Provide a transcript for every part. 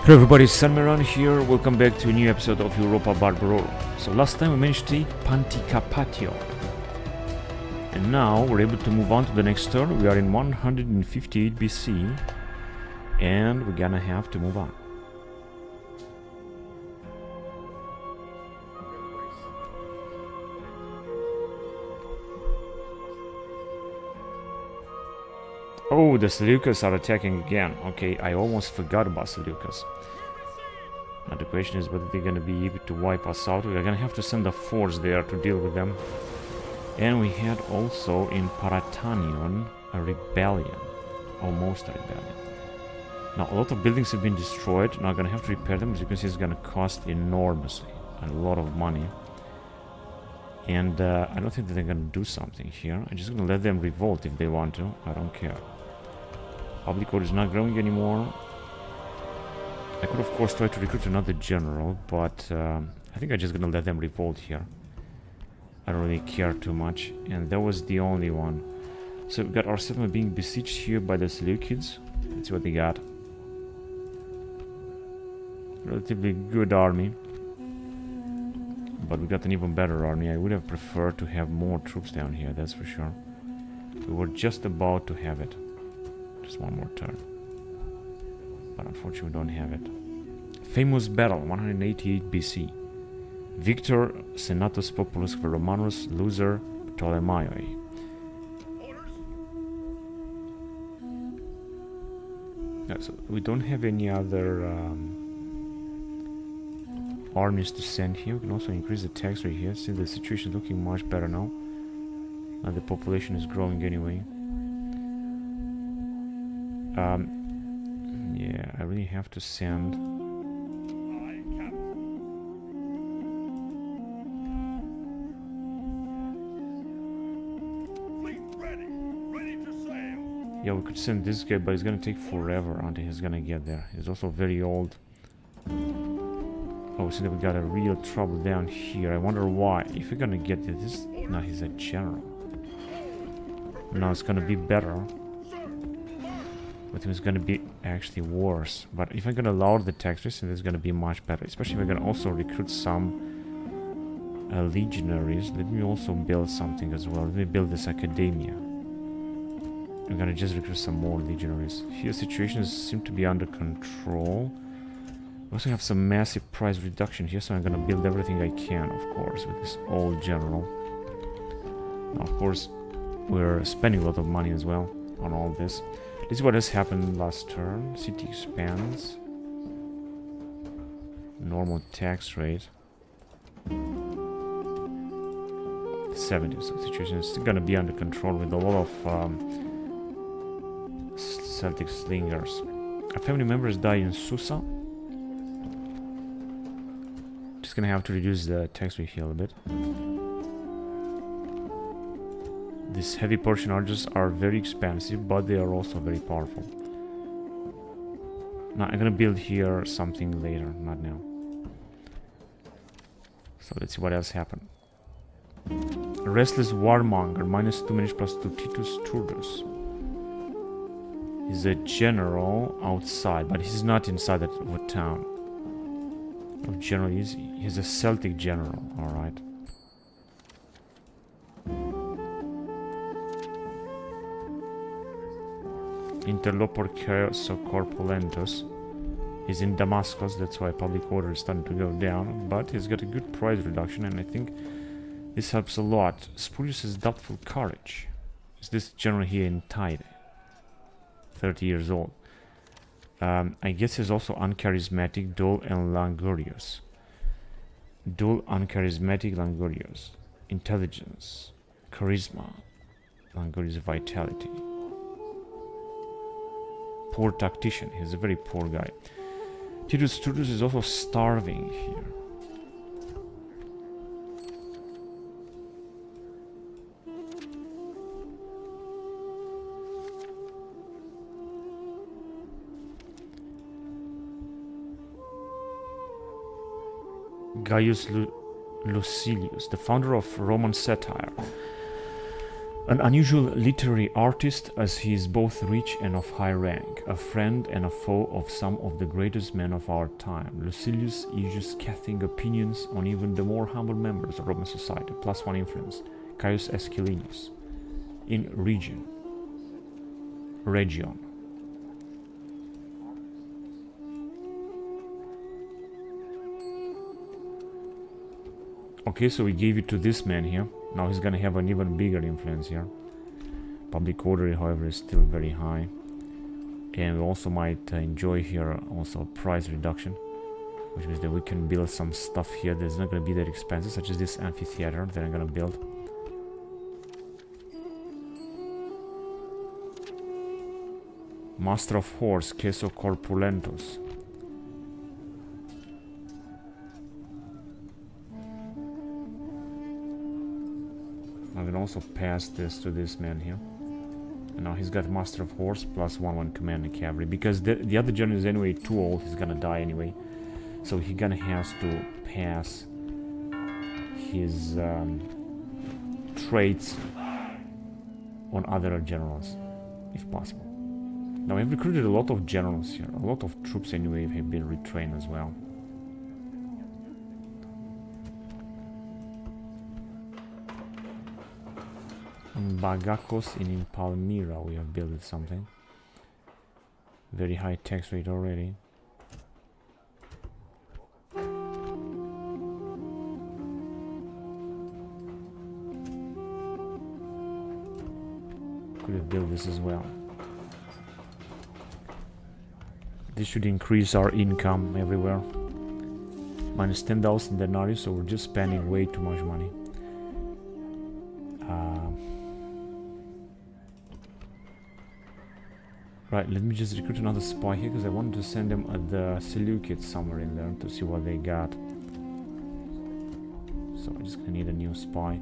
Hello everybody, Sanmeran here. Welcome back to a new episode of Europa Barbarorum. So last time we managed to take Patavium. And now we're able to move on to the next turn. We are in 158 BC. And we're gonna have to move on. Oh, the Syracuse are attacking again. Okay, I almost forgot about Syracuse. Now the question is whether they're going to be able to wipe us out. We're going to have to send a force there to deal with them. And we had also in Patavium a rebellion. Almost a rebellion. Now a lot of buildings have been destroyed. Now I'm going to have to repair them. As you can see, it's going to cost enormously. A lot of money. And I don't think that they're going to do something here. I'm just going to let them revolt if they want to. I don't care. Public order is not growing anymore. I could of course try to recruit another general, but I think I'm just gonna let them revolt here. I don't really care too much, and that was the only one. So we've got our settlement being besieged here by the Syracuse. Let's see what they got. Relatively good army, but we got an even better army. I would have preferred to have more troops down here, that's for sure. We were just about to have it. Just one more turn. But unfortunately we don't have it. Famous battle, 188 BC. Victor Senatus Populus for Romanus, loser Ptolemaioi. Yeah, so we don't have any other armies to send here. We can also increase the tax rate here. See, the situation is looking much better now. Now the population is growing anyway. Yeah, I really have to send. Yeah, we could send this guy, but it's gonna take forever until he's gonna get there. He's also very old. Oh, see that we got a real trouble down here. I wonder why. If we're gonna get this, no, he's a general. No, it's gonna be better. But it's going to be actually worse. But if I'm going to lower the tax rate, it's going to be much better. Especially if I'm going to also recruit some legionaries. Let me also build something as well. Let me build this academia. I'm going to just recruit some more legionaries. Here situations seem to be under control. We also have some massive price reduction here, so I'm going to build everything I can, of course, with this old general. Now, of course, we're spending a lot of money as well on all this. This is what has happened last turn. City expands. Normal tax rate. 70. So the situation is still gonna be under control with a lot of Celtic slingers. Our family members die in Susa. Just gonna have to reduce the tax rate here a bit. These heavy Persian archers are very expensive, but they are also very powerful. Now I'm gonna build here something later, not now. So let's see what else happened. Restless Warmonger, -2 manage +2 Titus Turdus. He's a general outside, but he's not inside that of a town. Of general, he's a Celtic general, alright. Interloper Corpulentus is in Damascus, that's why public order is starting to go down, but he's got a good price reduction, and I think this helps a lot. Spurius is doubtful courage. Is this general here in Tyre? 30 years old. I guess he's also uncharismatic, dull, and languorous. Dull, uncharismatic, languorous. Intelligence, charisma, languorous, vitality. Poor tactician. He's a very poor guy. Titus Turdus is also starving here. Gaius Lucilius, the founder of Roman satire. An unusual literary artist, as he is both rich and of high rank, a friend and a foe of some of the greatest men of our time. Lucilius uses scathing opinions on even the more humble members of Roman society. +1 influence. Caius Aeschylinus. In region. Region. Okay, so we gave it to this man here. Now he's gonna have an even bigger influence here. Public order, however, is still very high. And we also might enjoy here also price reduction, which means that we can build some stuff here that's not gonna be that expensive, such as this amphitheater that I'm gonna build. Master of Horse, Queso Corpulentus. I can also pass this to this man here. And now he's got Master of Horse +1 command and cavalry. Because the other general is anyway too old, he's gonna die anyway. So he gonna has to pass his traits on other generals, if possible. Now we've recruited a lot of generals here. A lot of troops anyway have been retrained as well. In Bagakos and in Palmyra we have built something. Very high tax rate already. Could have built this as well. This should increase our income everywhere. Minus 10,000 denarii, so we're just spending way too much money. Right, let me just recruit another spy here because I wanted to send them at the Seleucids somewhere in there to see what they got. So I'm just gonna need a new spy.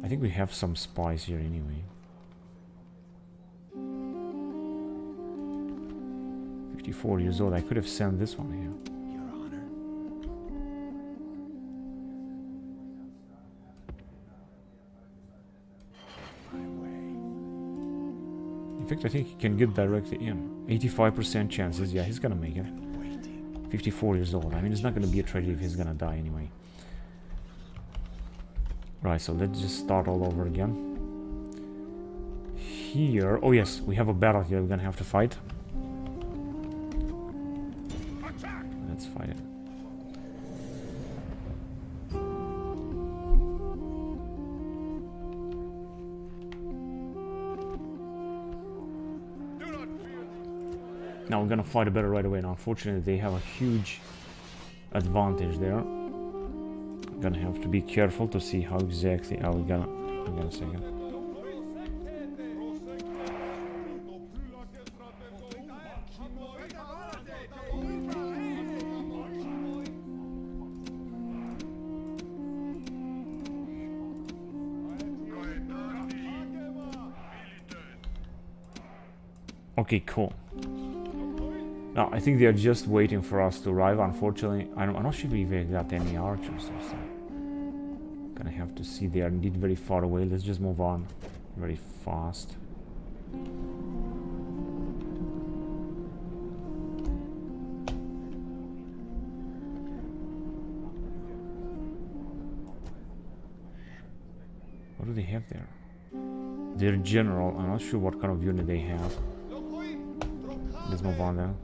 I think we have some spies here anyway. 54 years old. I could have sent this one here. Your Honor. My way. In fact, I think he can get directly in. 85% chances. Yeah, he's gonna make it. 54 years old. I mean, it's not gonna be a tragedy if he's gonna die anyway. Right, so let's just start all over again. Here... Oh yes, we have a battle here we're gonna have to fight. Let's fight it. Now we're gonna fight a battle right away. Now unfortunately they have a huge advantage there. I'm gonna have to be careful to see how exactly are we gonna... Hang on a second. Okay, cool. Now, I think they are just waiting for us to arrive. Unfortunately, I'm not sure if we even got any archers or so. Gonna have to see. They are indeed very far away. Let's just move on very fast. What do they have there? Their general. I'm not sure what kind of unit they have. Let's move on then.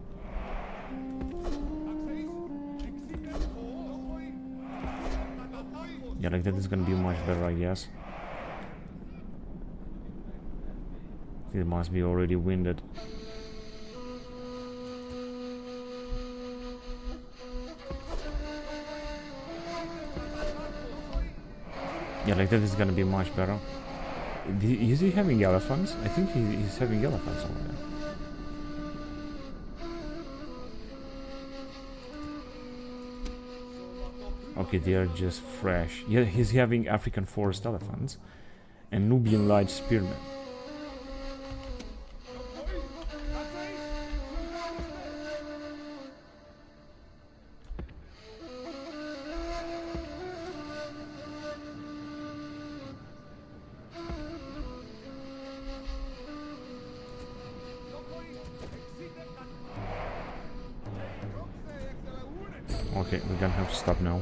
Yeah, like that is gonna be much better, I guess. It must be already winded. Yeah, like that is gonna be much better. Is he having elephants? I think he's having elephants over there. Okay, they are just fresh. Yeah, he's having African forest elephants and Nubian light spearmen. Okay, we're gonna have to stop now.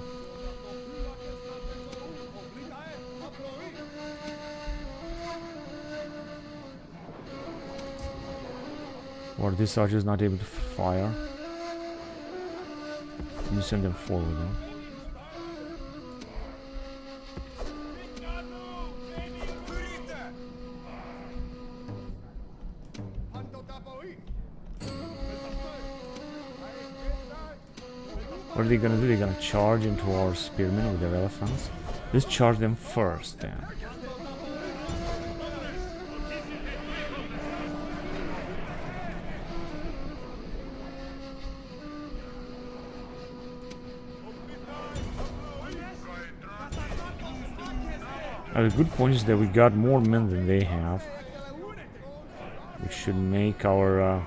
Or this archer is not able to fire. You send them forward now. What are they gonna do? They're gonna charge into our spearmen with their elephants. Let's charge them first then. The good point is that we got more men than they have, which should make our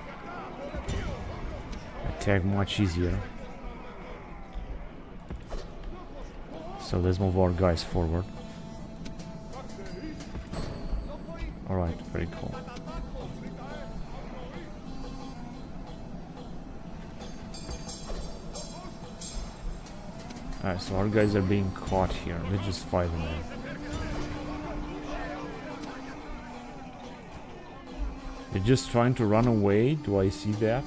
attack much easier. So let's move our guys forward. Alright, very cool. Alright, so our guys are being caught here. Let's just fight them there. They're just trying to run away. Do I see that?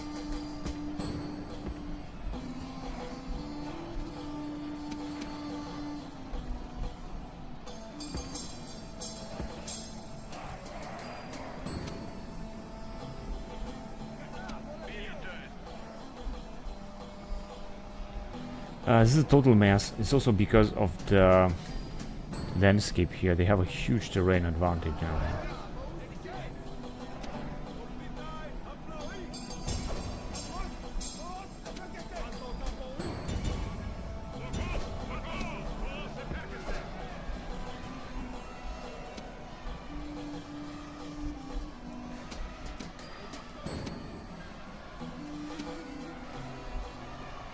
This is a total mess. It's also because of the landscape here. They have a huge terrain advantage now.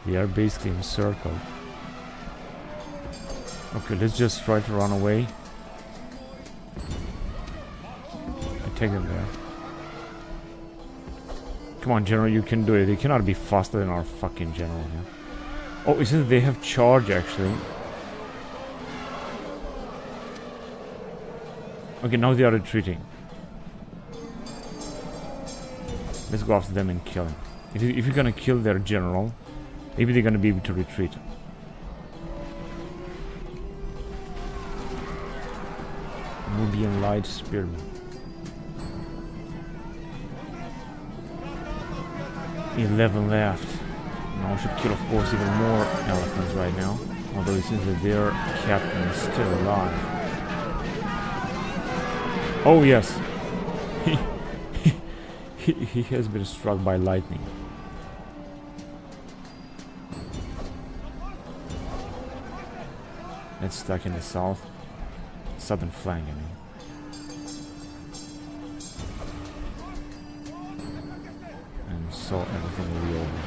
They are basically encircled. Okay, let's just try to run away. I take them there. Come on, General, you can do it. They cannot be faster than our fucking General here. Oh, isn't it they have charge actually? Okay, now they are retreating. Let's go after them and kill him. If you're gonna kill their General, maybe they're gonna be able to retreat. Nubian light spearman. 11 left. Now we should kill, of course, even more elephants right now. Although it seems that their captain is still alive. Oh yes, he has been struck by lightning. It's stuck in the southern flank, I mean. And so everything will be over.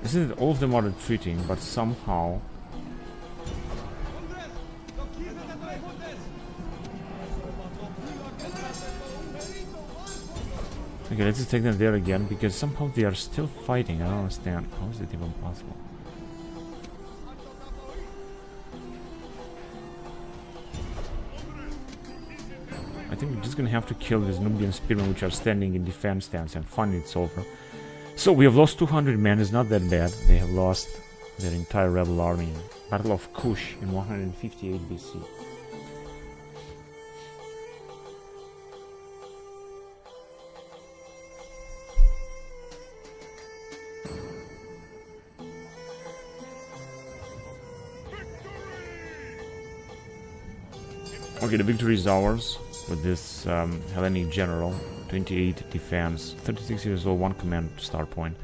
Isn't it all of them are retreating, but somehow... Okay, let's just take them there again, because somehow they are still fighting. I don't understand. How is it even possible? I think we're just gonna have to kill these Nubian spearmen which are standing in defense stance, and finally it's over. So we have lost 200 men, it's not that bad. They have lost their entire rebel army in Battle of Kush in 158 BC. Okay, the victory is ours with this Hellenic general. 28 defense, 36 years old, 1 command start point.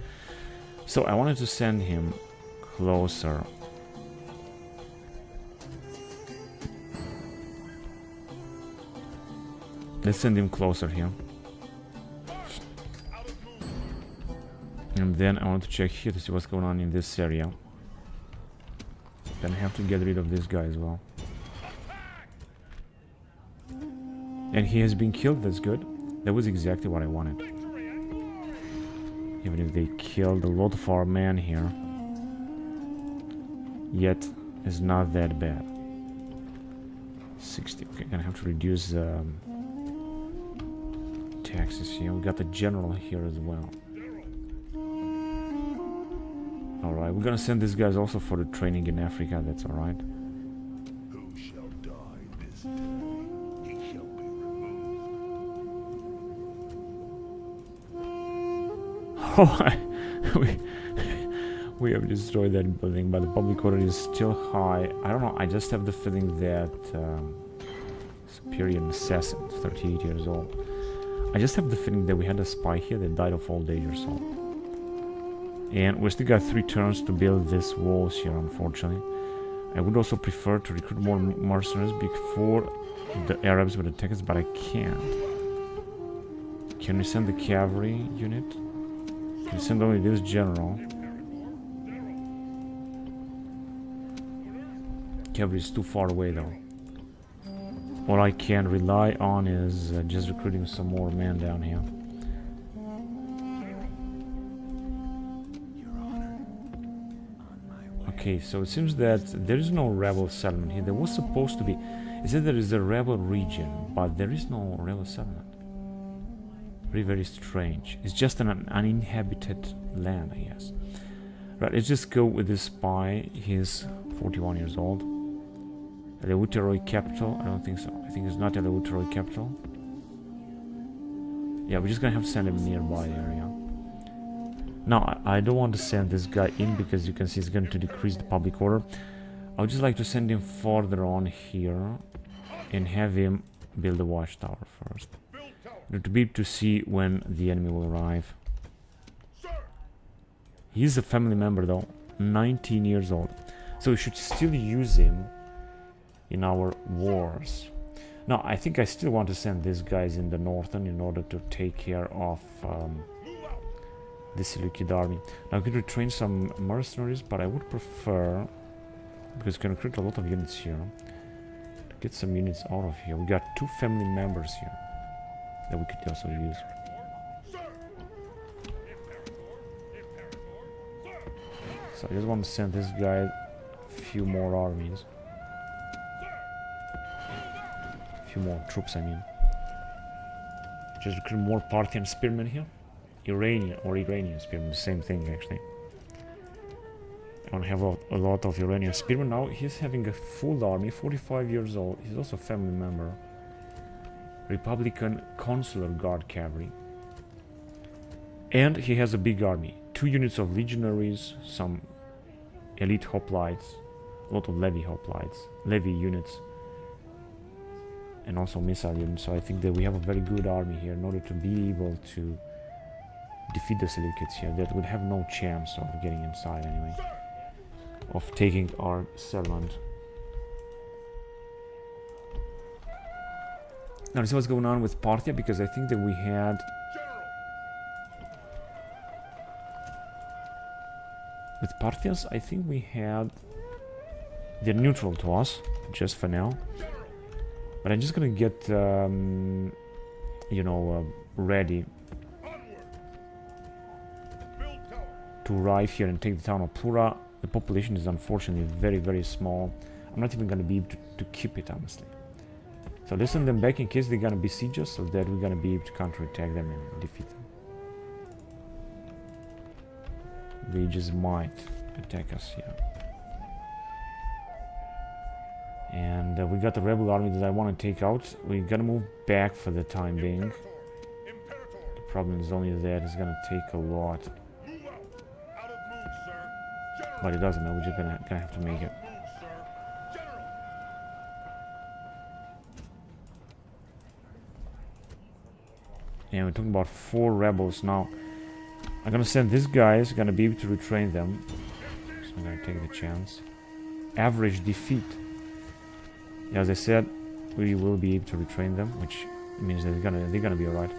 So I wanted to send him closer. Let's send him closer here. And then I want to check here to see what's going on in this area. Then I have to get rid of this guy as well. And he has been killed, that's good. That was exactly what I wanted. Even if they killed a lot of our men here. Yet, it's not that bad. 60. Okay, gonna have to reduce taxes here. We got the general here as well. Alright, we're gonna send these guys also for the training in Africa, that's alright. Who shall die this day? He shall be removed. Oh, we have destroyed that building, but the public order is still high. I don't know, I just have the feeling that superior assassin, 38 years old. I just have the feeling that we had a spy here that died of old age or so. And we still got 3 turns to build these walls here, unfortunately. I would also prefer to recruit more mercenaries before the Arabs would attack us, but I can't. Can we send the cavalry unit? Can we send only this general? Cavalry is too far away though. What I can rely on is just recruiting some more men down here. Okay, so it seems that there is no rebel settlement here. There was supposed to be. It said there is a rebel region, but there is no rebel settlement. Very, very strange. It's just an uninhabited land, I guess. Right, let's just go with this spy. He's 41 years old. Eleuteroi capital? I don't think so. I think it's not Eleuteroi capital. Yeah, we're just gonna have to send him nearby the area. Now, I don't want to send this guy in because you can see it's going to decrease the public order. I would just like to send him further on here and have him build a watchtower first. To be able to see when the enemy will arrive. He's a family member though, 19 years old. So we should still use him in our wars. Now, I think I still want to send these guys in the northern in order to take care of the Seleucid army. Now, I could retrain some mercenaries, but I would prefer, because it's going to create a lot of units here, to get some units out of here. We got 2 family members here that we could also use. So I just want to send this guy a few more armies. A few more troops, I mean. Just recruit more Parthian spearmen here. Iranian spearmen, the same thing actually. I don't have a lot of Iranian spearmen now. He's having a full army, 45 years old. He's also a family member. Republican Consular Guard Cavalry. And he has a big army. 2 units of legionaries, some elite hoplites, a lot of levy units, and also missile units. So I think that we have a very good army here in order to be able to defeat the Seleucids here. That would have no chance of getting inside anyway, of taking our settlement. Now let's see what's going on with Parthia, because I think that we had with Parthians, I think we had they're neutral to us just for now. But I'm just gonna get ready to arrive here and take the town of Plura. The population is unfortunately very, very small. I'm not even gonna be able to keep it, honestly. So let's send them back in case they're gonna besiege us, so that we're gonna be able to counterattack them and defeat them. They just might attack us here. And we got the rebel army that I want to take out. We're gonna move back for the time being. The problem is only that it's gonna take a lot. But it doesn't matter, we're just gonna have to make it. And we're talking about 4 rebels now. I'm gonna send these guys, gonna be able to retrain them. So I'm gonna take the chance. Average defeat. As I said, we will be able to retrain them, which means that they're gonna be alright.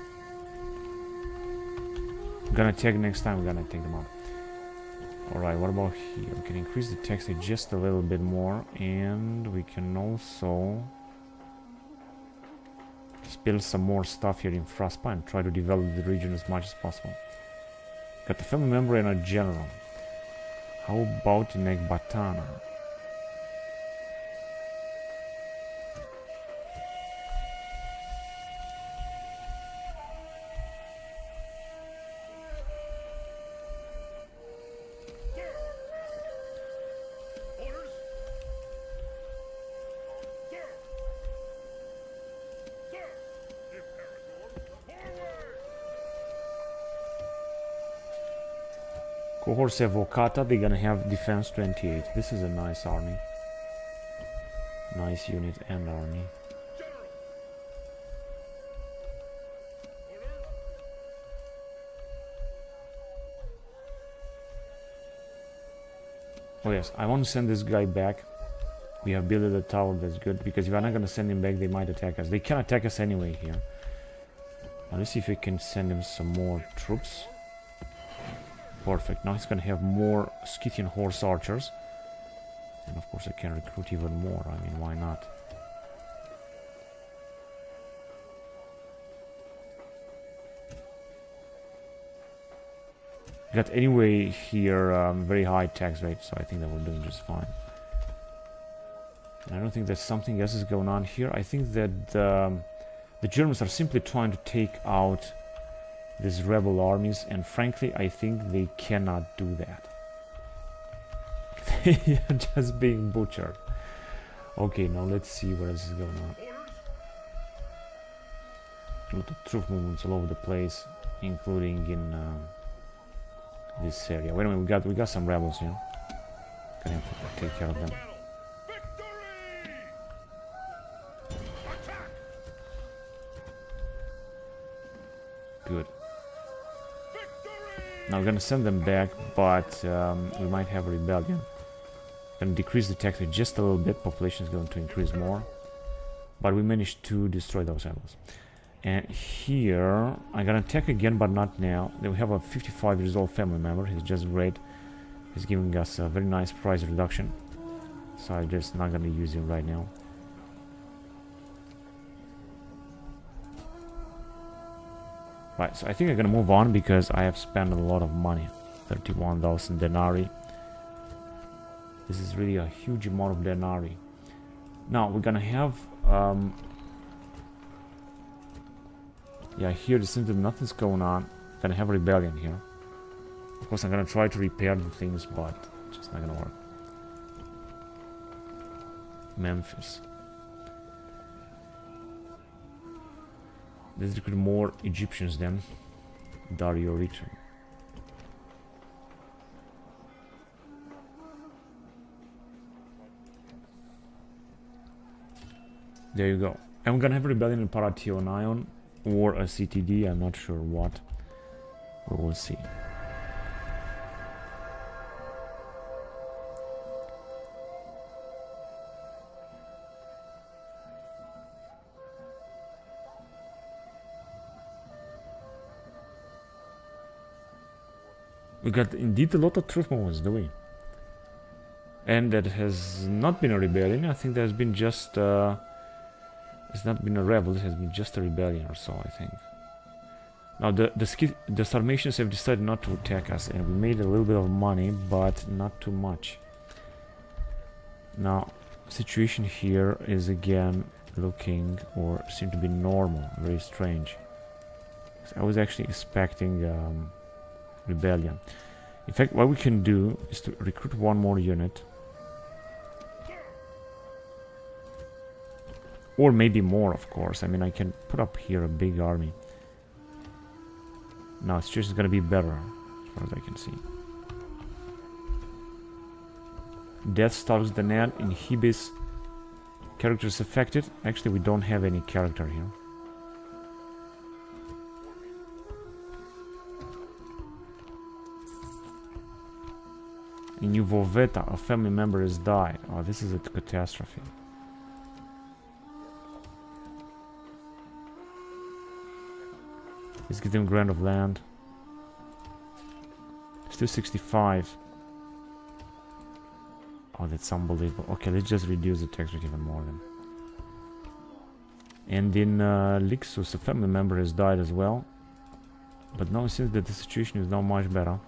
We're gonna attack next time, we're gonna take them out. Alright, what about here? We can increase the tax just a little bit more, and we can also Just build some more stuff here in Fraspa and try to develop the region as much as possible. Got a family member and a general. How about in Ecbatana? Cohorts Evocata, they're gonna have defense 28. This is a nice army. Nice unit and army. Oh yes, I want to send this guy back. We have built a tower, that's good, because if I'm not gonna send him back, they might attack us. They can attack us anyway here. Now let's see if we can send him some more troops. Perfect. Now he's gonna have more Scythian horse archers. And of course I can recruit even more. I mean, why not? Got anyway here very high tax rate, so I think that we're doing just fine. And I don't think that something else is going on here. I think that the Germans are simply trying to take out these rebel armies, and frankly I think they cannot do that. They are just being butchered. Okay, now let's see what else is going on. A lot of troop movements all over the place, including in this area. Wait a minute, we got some rebels here. Gonna have to take care of them. Good. Now we're gonna send them back, but we might have a rebellion. Gonna decrease the tax rate just a little bit. Population is going to increase more, but we managed to destroy those rebels. And here I'm gonna attack again, but not now. Then we have a 55 years old family member. He's just great. He's giving us a very nice price reduction, so I'm just not gonna use him right now. Right, so I think I'm gonna move on because I have spent a lot of money. 31,000 denarii. This is really a huge amount of denarii. Now we're gonna have yeah, here it seems that nothing's going on. Gonna have a rebellion here. Of course I'm gonna try to repair the things, but it's just not gonna work. Memphis. Let's recruit more Egyptians then. Dario return. There you go. And we're gonna have a rebellion in Parationaion or a CTD, I'm not sure what. We will see. We got indeed a lot of troop movements, do we? And that has not been a rebellion. I think there's been just it's not been a rebel, it has been just a rebellion or so, I think. Now the Sarmatians have decided not to attack us, and we made a little bit of money, but not too much. Now situation here is again looking, or seem to be normal. Very strange. I was actually expecting rebellion. In fact, what we can do is to recruit one more unit, or maybe more, of course. I mean, I can put up here a big army. Now it's just gonna be better as far as I can see. Death stalks the net, inhibits characters affected. Actually, we don't have any character here. In Uvoveta, a family member has died. Oh, this is a catastrophe. Let's give them grant of land. Still 65. Oh, that's unbelievable. Okay, let's just reduce the tax rate even more then. And in Lixus, a family member has died as well. But now it seems that the situation is now much better.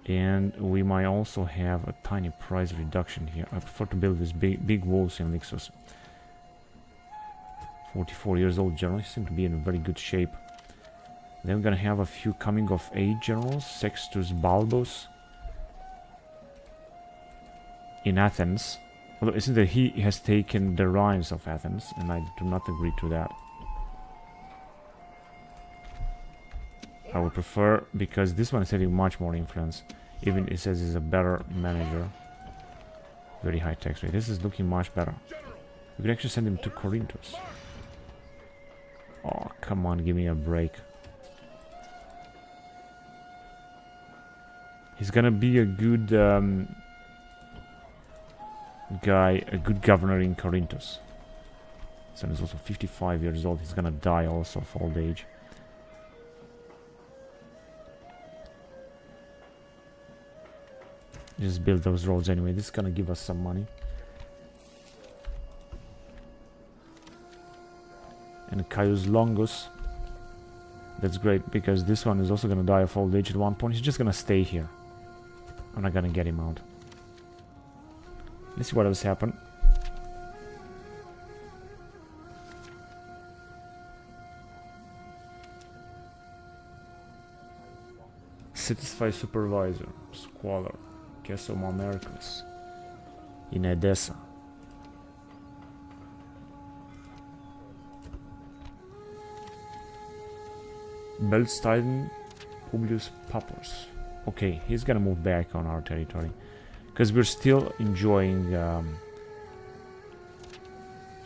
And we might also have a tiny price reduction here. I prefer to build these big walls in Lixus. 44 years old generals seem to be in very good shape. Then we're gonna have a few coming of age generals. Sextus Balbus in Athens. Although it seems that he has taken the reins of Athens, and I do not agree to that. I would prefer, because this one is having much more influence. Even it says he's a better manager. Very high tax rate. This is looking much better. We could actually send him to Corinthus. Oh, come on, give me a break. He's gonna be a good guy, a good governor in Corinthus. Son is also 55 years old. He's gonna die also of old age. Just build those roads anyway. This is gonna give us some money. And Caius Longus. That's great, because this one is also gonna die of old age at one point. He's just gonna stay here. I'm not gonna get him out. Let's see what else happened. Satisfy supervisor. Squalor. Castle Mamercus. In Edessa. Belstein Publius Papus. Okay, he's gonna move back on our territory. Because we're still enjoying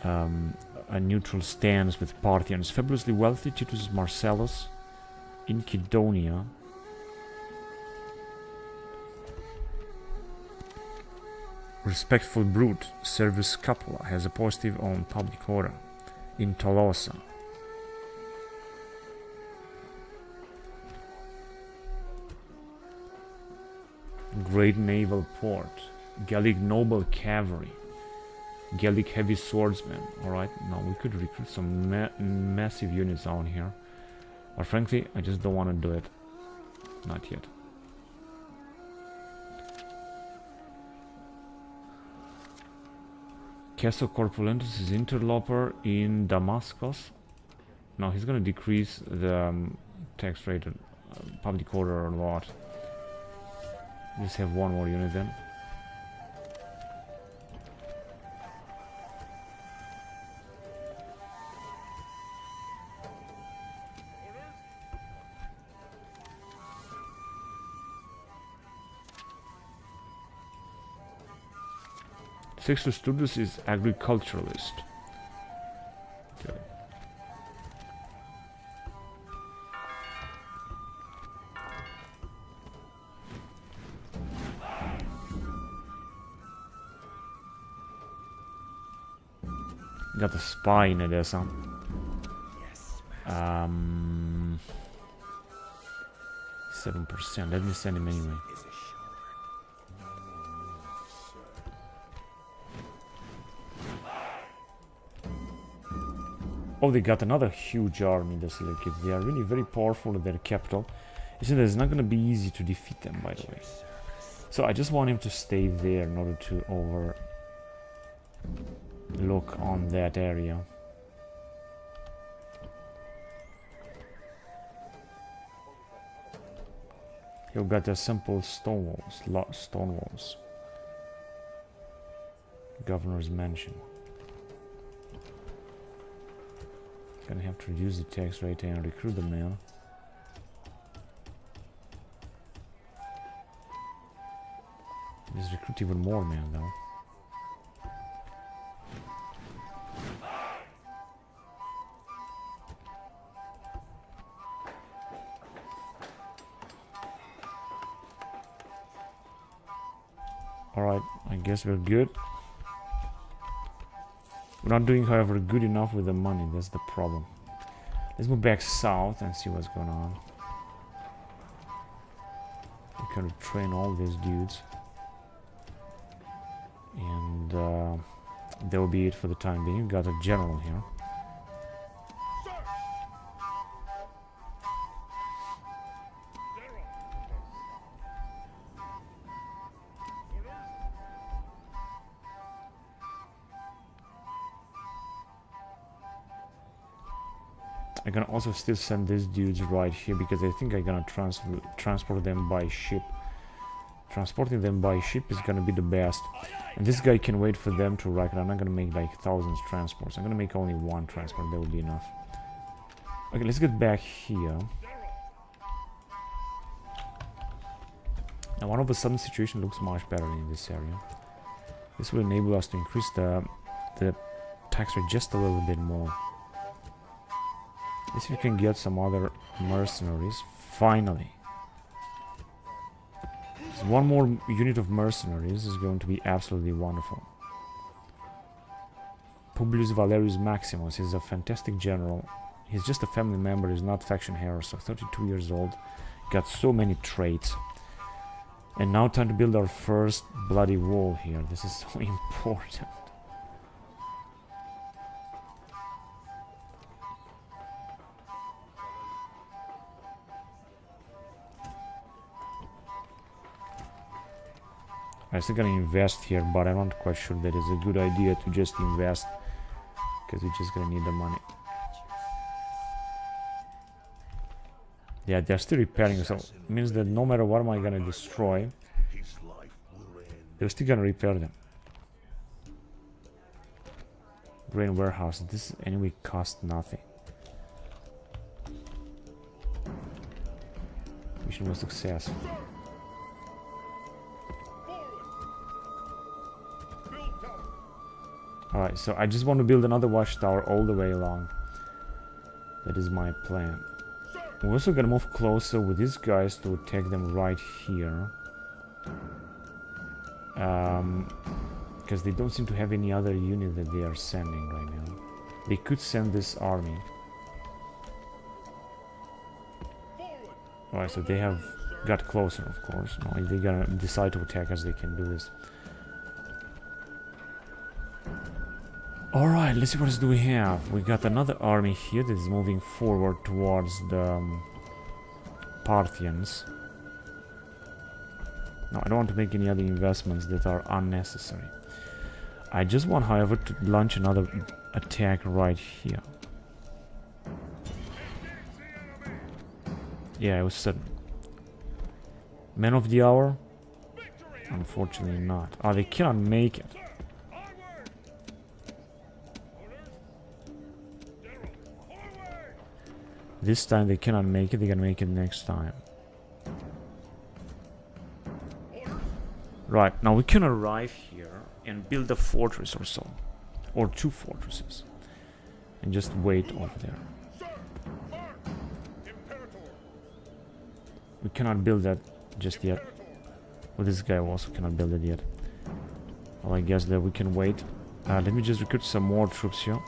a neutral stance with Parthians. Fabulously wealthy Titus Marcellus in Cydonia. Respectful brute Servius Scapula has a positive on public order in Tolosa. Great naval port. Gallic noble cavalry. Gallic heavy swordsmen. Alright, now we could recruit some massive units down here. But frankly, I just don't want to do it. Not yet. Castle Corpulentus is interloper in Damascus. Now he's gonna decrease the tax rate and public order a lot. Just have one more unit then. Sextus Turdus is agriculturalist. Okay. Got a spy in Edessa. 7%. Let me send him anyway. Oh, they got another huge army, the Syracuse. They are really very powerful at their capital. You see, it's not going to be easy to defeat them, by the way. So I just want him to stay there in order to overlook on that area. You've got a simple stone walls. Governor's mansion. Gonna have to reduce the tax rate and recruit the man. Just recruit even more men though. Alright, I guess we're good. We're not doing, however, good enough with the money. That's the problem. Let's move back south and see what's going on. We can train all these dudes. And That will be it for the time being. Got a general here. I can also still send these dudes right here because I think I'm gonna transport them by ship. Transporting them by ship is gonna be the best. And this guy can wait for them to arrive. I'm not gonna make like thousands transports. I'm gonna make only one transport. That will be enough. Okay, let's get back here. Now, one of a sudden situation looks much better in this area. This will enable us to increase the tax rate just a little bit more. Let's see if we can get some other mercenaries. Finally. So one more unit of mercenaries is going to be absolutely wonderful. Publius Valerius Maximus is a fantastic general. He's just a family member, he's not faction hero, so 32 years old. Got so many traits. And now time to build our first bloody wall here. This is so important. I'm still gonna invest here, but I'm not quite sure that it's a good idea to just invest, because we're just gonna need the money. Yeah, they're still repairing, so it means that no matter what am I gonna destroy, they're still gonna repair them. Grain warehouse, this anyway costs nothing. Mission was successful. Alright, so I just want to build another watchtower all the way along. That is my plan. We're also gonna move closer with these guys to attack them right here. Because they don't seem to have any other unit that they are sending right now. They could send this army. Alright, so they have got closer, of course. Now, if they're gonna decide to attack us, they can do this. Alright, let's see what else do we have. We got another army here that is moving forward towards the Parthians. No, I don't want to make any other investments that are unnecessary. I just want, however, to launch another attack right here. Yeah, it was sudden. Men of the hour? Unfortunately not. Oh, they cannot make it. This time they cannot make it, they can make it next time. Right, now we can arrive here and build a fortress or so. Or two fortresses. And just wait over there. We cannot build that just yet. Well, this guy also cannot build it yet. Well, I guess that we can wait. Let me just recruit some more troops here.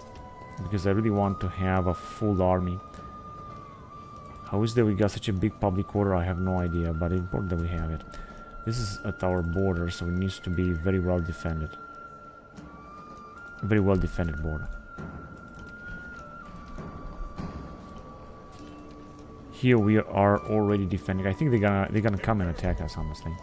Because I really want to have a full army. How is that we got such a big public order? I have no idea, but it's important that we have it. This is at our border, so it needs to be very well defended. Very well defended border. Here we are already defending. I think they're gonna come and attack us, honestly.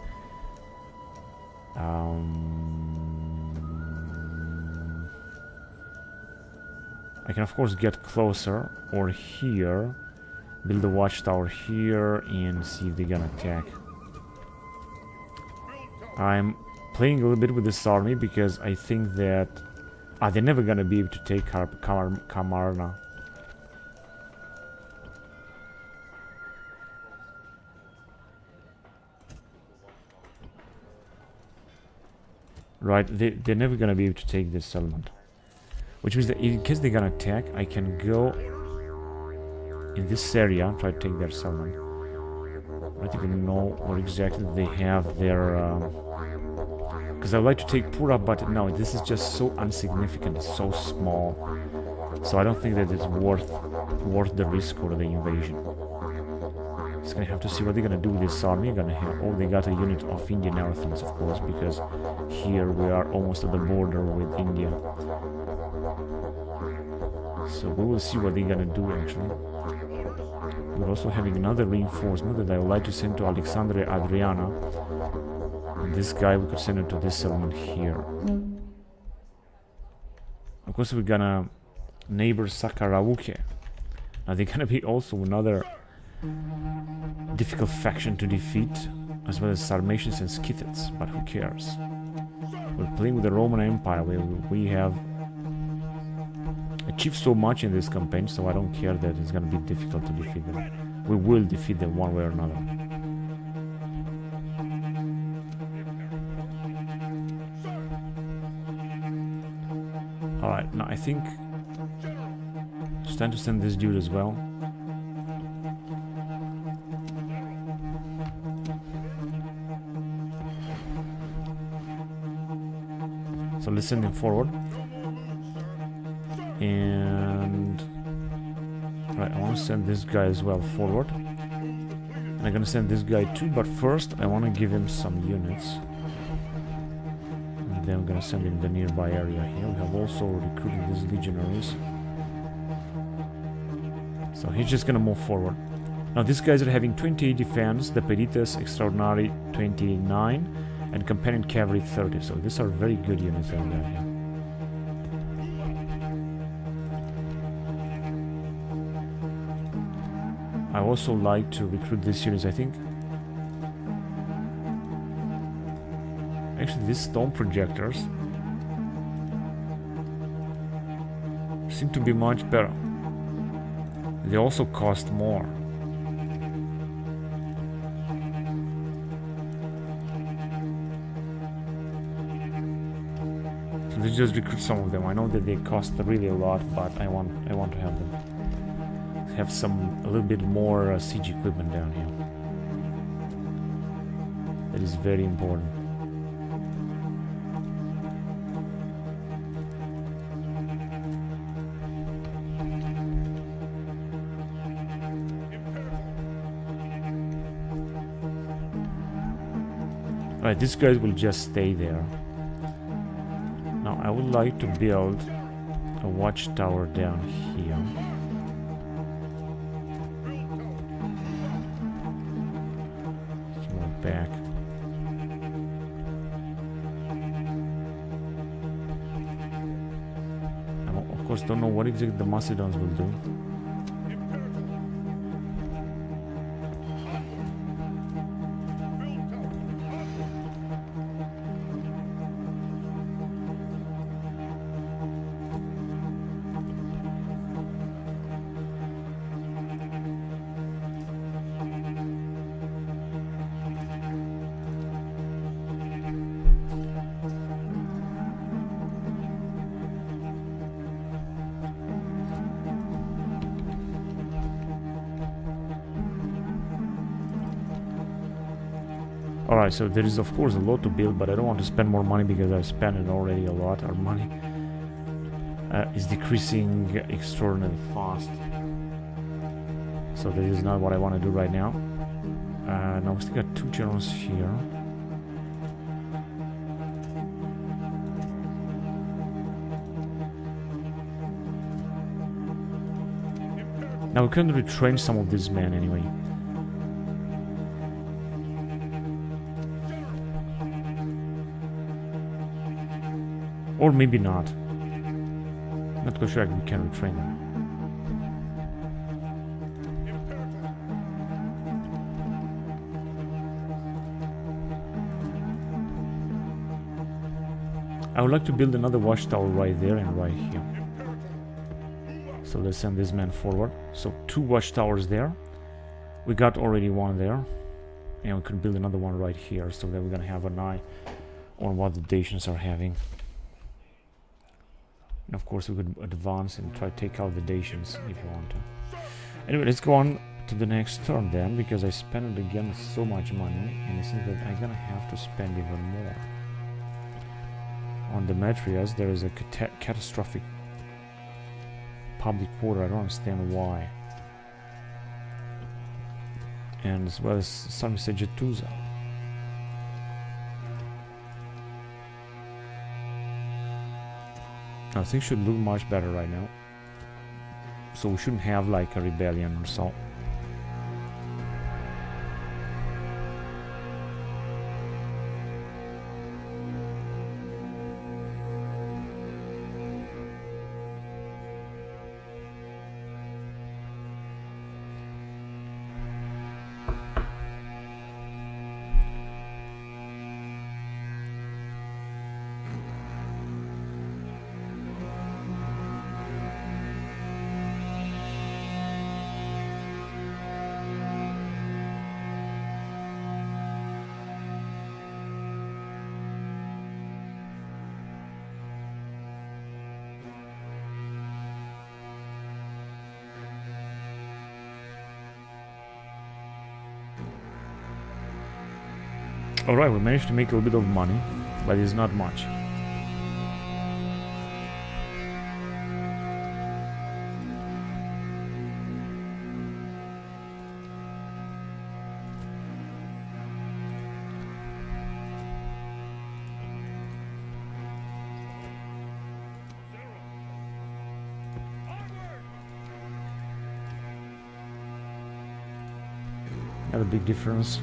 I can of course get closer, or here. Build a watchtower here and see if they're gonna attack. I'm playing a little bit with this army because I think that they're never gonna be able to take Kamarna. Right, they're never gonna be able to take this settlement. Which means that in case they're gonna attack, I can go in this area, try to take their settlement. I don't even know what exactly they have their... because I'd like to take Pura, but no, this is just so insignificant, it's so small. So I don't think that it's worth the risk or the invasion. Just gonna have to see what they're gonna do with this army. Gonna have, oh, they got a unit of Indian elephants, of course, because here we are almost at the border with India. So we will see what they're gonna do actually. We're also having another reinforcement that I would like to send to Alexandria Adriana. And this guy we could send it to this settlement here. Of course we're gonna neighbor Sakarauke. Now they're gonna be also another difficult faction to defeat, as well as Sarmatians and Scythians, but who cares? We're playing with the Roman Empire, where we have achieved so much in this campaign, so I don't care that it's gonna be difficult to defeat them. We will defeat them one way or another. Alright, now I think it's time to send this dude as well. So let's send him forward. And right, I want to send this guy as well forward. And I'm gonna send this guy too, but first I want to give him some units. And then I'm gonna send him the nearby area here. We have also recruited these legionaries. So he's just gonna move forward. Now these guys are having 28 defense, the Perites Extraordinary 29, and Companion Cavalry 30. So these are very good units that we got here. I also like to recruit these units, I think. Actually, these stone projectors seem to be much better. They also cost more. So let's just recruit some of them. I know that they cost really a lot, but I want to have them. Have a little bit more siege equipment down here. That is very important. Alright, these guys will just stay there. Now I would like to build a watchtower down here. Back. I of course don't know what exactly the Macedons will do. Alright, so there is of course a lot to build, but I don't want to spend more money because I've spent it already a lot. Our money is decreasing extraordinarily fast. So that is not what I want to do right now. Now we still got 2 generals here. Now we can retrench some of these men anyway. Or maybe not. Not quite sure we can retrain them. I would like to build another watchtower right there and right here. So let's send this man forward. So 2 watchtowers there. We got already one there. And we could build another one right here so that we're gonna have an eye on what the Dacians are having. And of course we could advance and try to take out the Dacians if you want to. Anyway, let's go on to the next turn then, because I spent again so much money, and it seems that I'm gonna have to spend even more. On Demetrius there is a catastrophic public order. I don't understand why. And as well as some Segesta. Now things should look much better right now. So we shouldn't have like a rebellion or so. Alright, we managed to make a little bit of money, but it's not much. Not a big difference.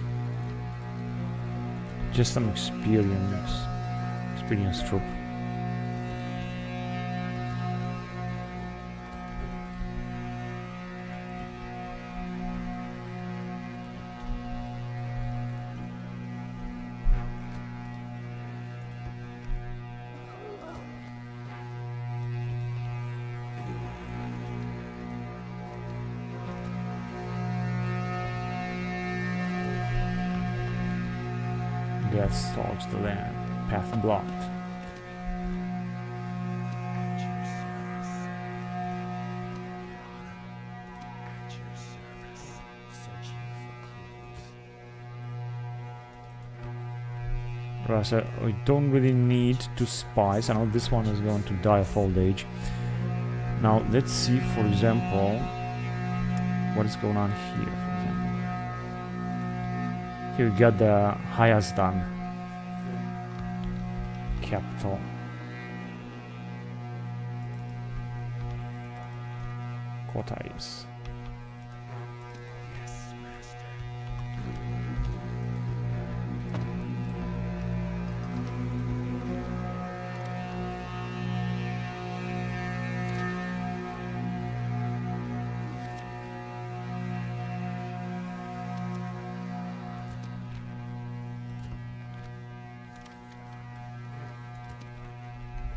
Just some experienced troop. Death stalks the land. Path blocked. At your service. At your service. Searching for clues. Right, so we don't really need to spies. I know this one is going to die of old age. Now let's see, for example, what is going on here. For example, here we got the Hayasdan capital. Quartais.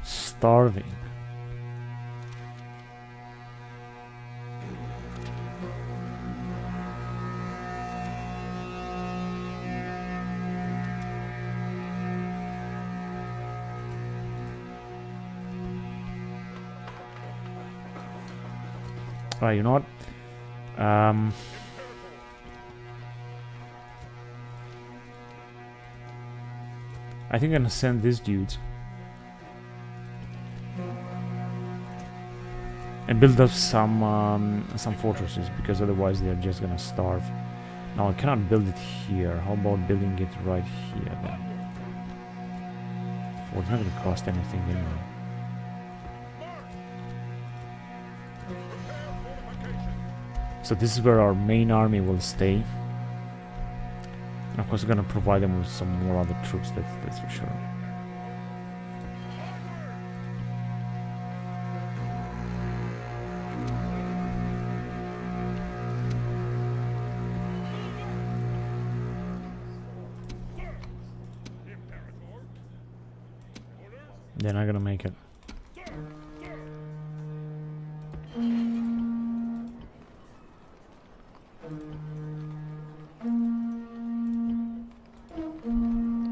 Starving. Right, you know what? I think I'm gonna send this dude and build up some fortresses, because otherwise they're just gonna starve. Now I cannot build it here. How about building it right here then? Well, it's not gonna cost anything anyway. So this is where our main army will stay. And of course, we're gonna provide them with some more other troops. That's for sure. They're not gonna make it.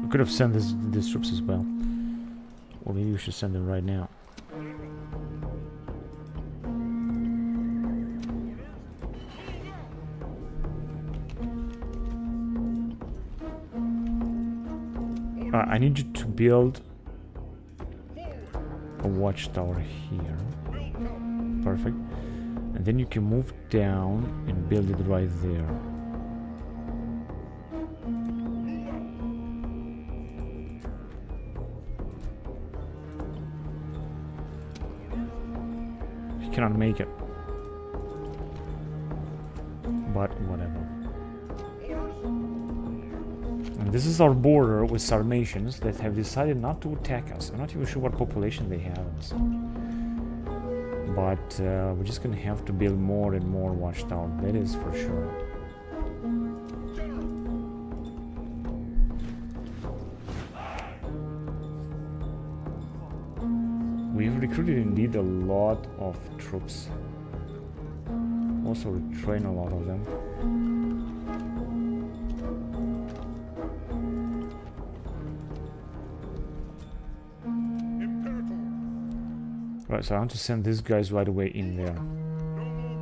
We could have sent these troops as well. Or maybe we should send them right now. I need you to build a watchtower here. Perfect. And then you can move down and build it right there. cannot make it. But whatever. And this is our border with Sarmatians that have decided not to attack us. I'm not even sure what population they have and so. But we're just gonna have to build more and more watchtower, that is for sure. We've recruited indeed a lot of troops. Also retrain a lot of them. Right, so I want to send these guys right away in there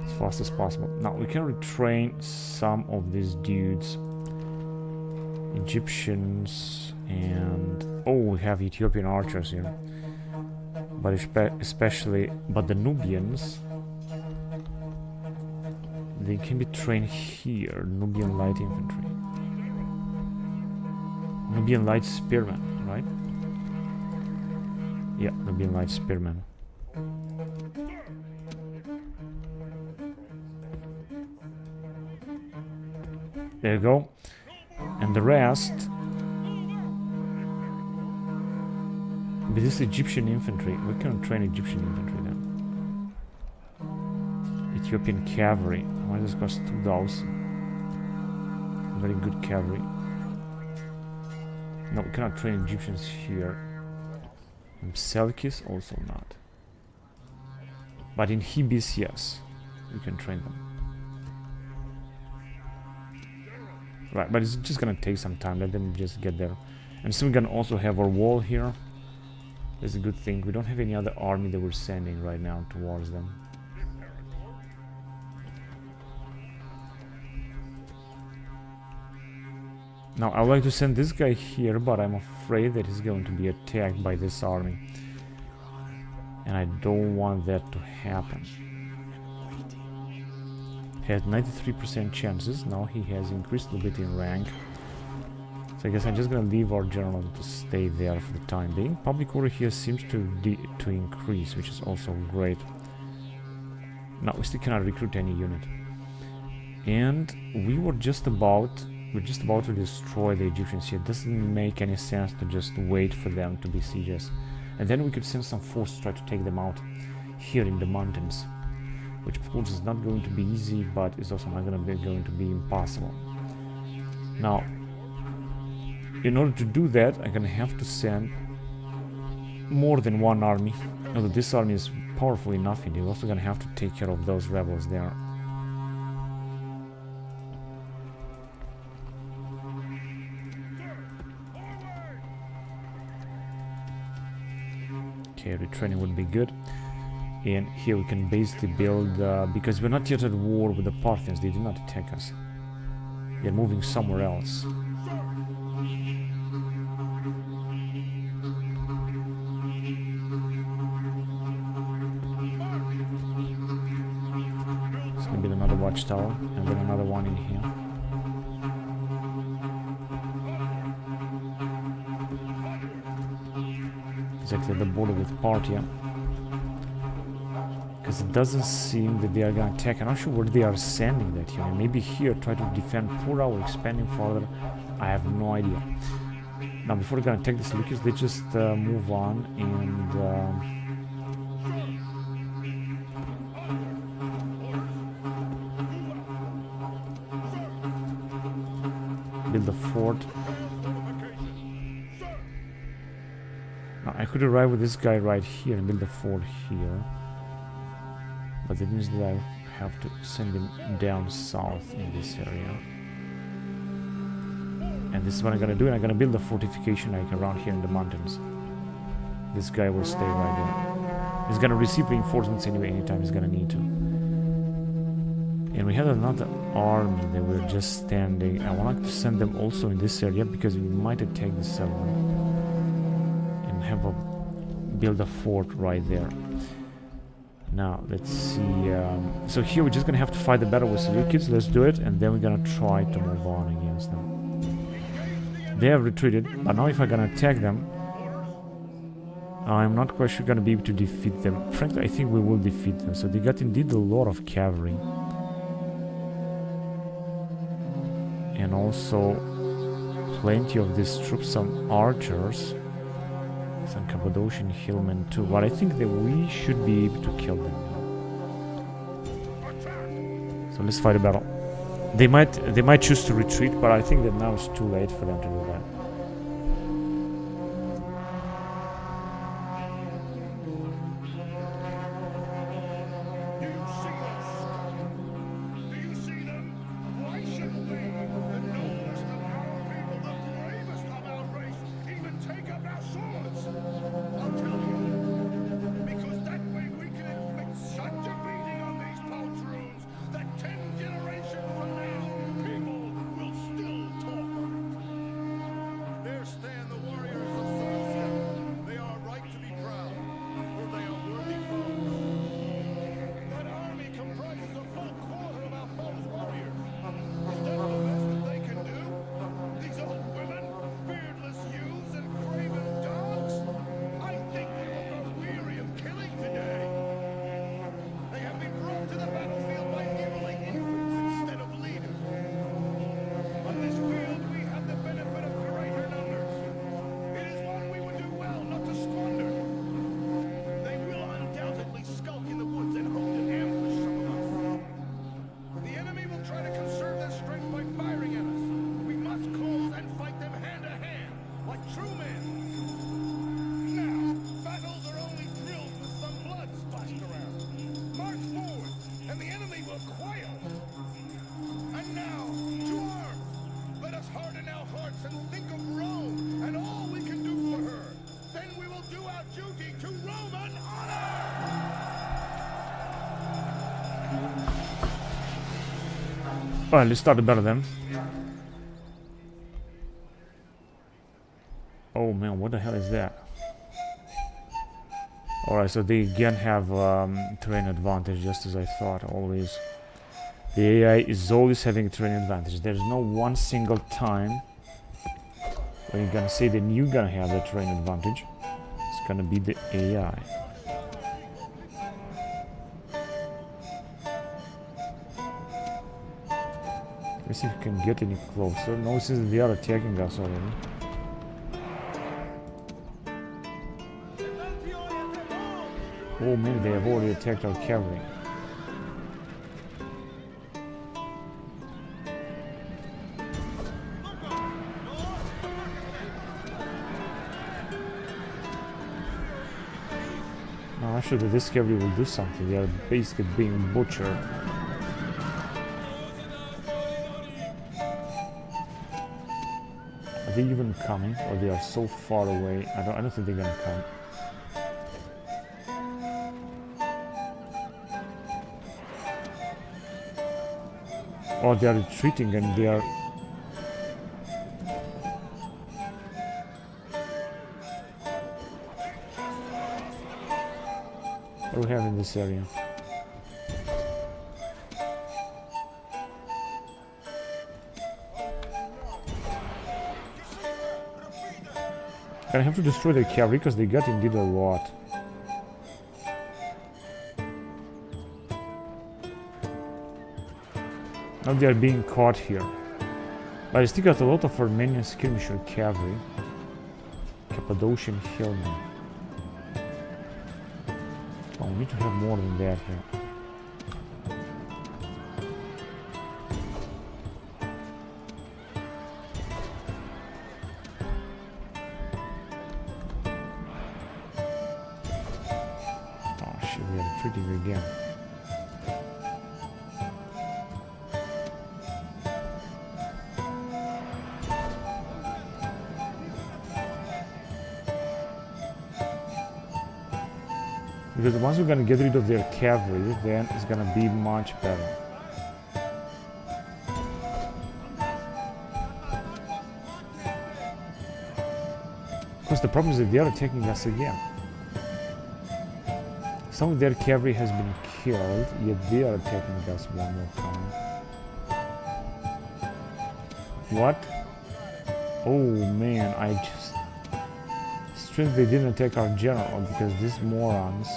as fast as possible. Now we can retrain some of these dudes. Egyptians and... oh, we have Ethiopian archers here. But especially... but the Nubians... they can be trained here. Nubian light infantry. Nubian light spearmen, right? Yeah, Nubian light spearmen. There you go. And the rest... but this Egyptian infantry. We can train Egyptian infantry then. Ethiopian cavalry. Why does this cost 2,000? Very good cavalry. No, we cannot train Egyptians here. In Syracuse, also not. But in Hibis, yes. We can train them. Right, but it's just gonna take some time. Let them just get there. And soon we're gonna also have our wall here. That's a good thing. We don't have any other army that we're sending right now towards them. Now I would like to send this guy here, but I'm afraid that he's going to be attacked by this army. And I don't want that to happen. He had 93% chances, now he has increased a little bit in rank. So I guess I'm just gonna leave our general to stay there for the time being. Public order here seems to increase, which is also great. Now we still cannot recruit any unit. And we're just about to destroy the Egyptians here. It doesn't make any sense to just wait for them to besiege us. And then we could send some force to try to take them out here in the mountains. Which of course is not going to be easy, but is also not going to be impossible. Now, in order to do that, I'm going to have to send more than one army. Although this army is powerful enough, and you're also going to have to take care of those rebels there. Okay, retraining would be good. And here we can basically build, because we're not yet at war with the Parthians, they did not attack us. They're moving somewhere else. It's gonna build another watchtower, and then another one in here. Exactly at the border with Parthia. Because it doesn't seem that they are going to attack. I'm not sure where they are sending that unit. Maybe here, try to defend Pura or expanding further. I have no idea. Now, before they're going to attack the Syracuse, they just move on and... build a fort. Now, I could arrive with this guy right here and build a fort here. But that means that I have to send him down south in this area. And this is what I'm gonna do, and I'm gonna build a fortification like around here in the mountains. This guy will stay right there. He's gonna receive reinforcements anyway, anytime he's gonna need to. And we had another army that we're just standing. I want to send them also in this area, because we might attack the settlement. And have a... build a fort right there. Now, let's see, so here we're just gonna have to fight the battle with Syracuse, let's do it, and then we're gonna try to move on against them. They have retreated, but now if I'm gonna attack them, I'm not quite sure gonna be able to defeat them. Frankly, I think we will defeat them. So they got indeed a lot of cavalry. And also plenty of these troops, some archers. Some Cappadocian hillmen too. But I think that we should be able to kill them now. So let's fight a battle. They might choose to retreat, but I think that now it's too late for them to do that. Alright, let's start the battle then. Oh man, what the hell is that? Alright, so they again have terrain advantage, just as I thought, always. The AI is always having a terrain advantage. There's no one single time when you're gonna say that you're gonna have the terrain advantage. It's gonna be the AI. Let's see if we can get any closer. No, since they are attacking us already. Oh man, they have already attacked our cavalry. No, actually this cavalry will do something. They are basically being butchered. Are they even coming, or they are so far away? I don't think they're gonna come. Or they are retreating and they are... What do we have in this area? I have to destroy their cavalry because they got indeed a lot. Now they are being caught here. But I still got a lot of Armenian skirmisher cavalry. Cappadocian hillmen. Oh, we need to have more than that here. Again. Because once we're gonna get rid of their cavalry, then it's gonna be much better. Because the problem is that they are attacking us again. Some of their cavalry has been killed, yet they are attacking us one more time. What? Oh man, I just Strange they didn't attack our general because these morons.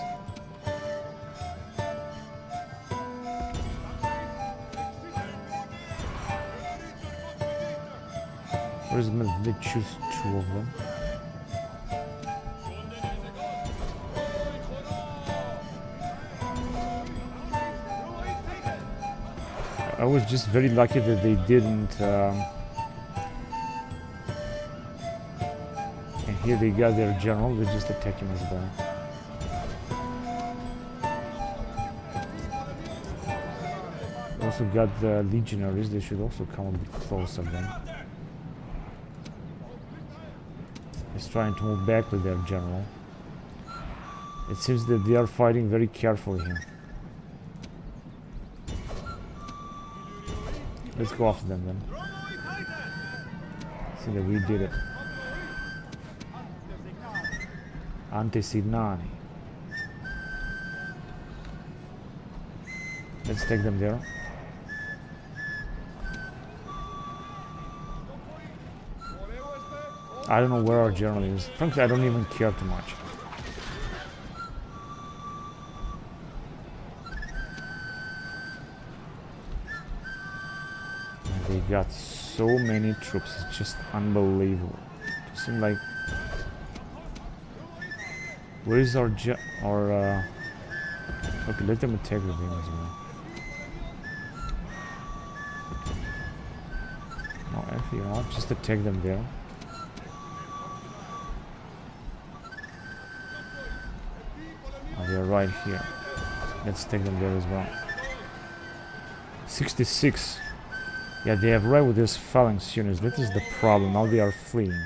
Where's the minute they choose two of them? I was just very lucky that they didn't. And here they got their general, they just attack him as well. Also got the legionaries, they should also come a bit closer then. He's trying to move back with their general. It seems that they are fighting very carefully here. Let's go after them then. See that we did it. Antesignani. Let's take them there. I don't know where our general is. Frankly, I don't even care too much. They got so many troops, it's just unbelievable. It seems like... Where is our okay, let them attack with him as well. No, actually, you know what? Just attack them there. Oh, they are right here. Let's take them there as well. 66. Yeah, they have arrived with these phalanx units. That is the problem. Now they are fleeing.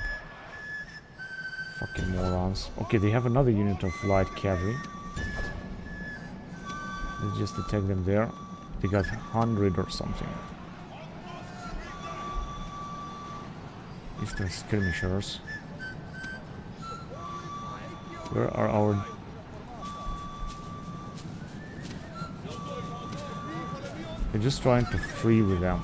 Fucking morons. Okay, they have another unit of light cavalry. Let's just attack them there. They got 100 or something. Eastern skirmishers. Where are our... They're just trying to free with them.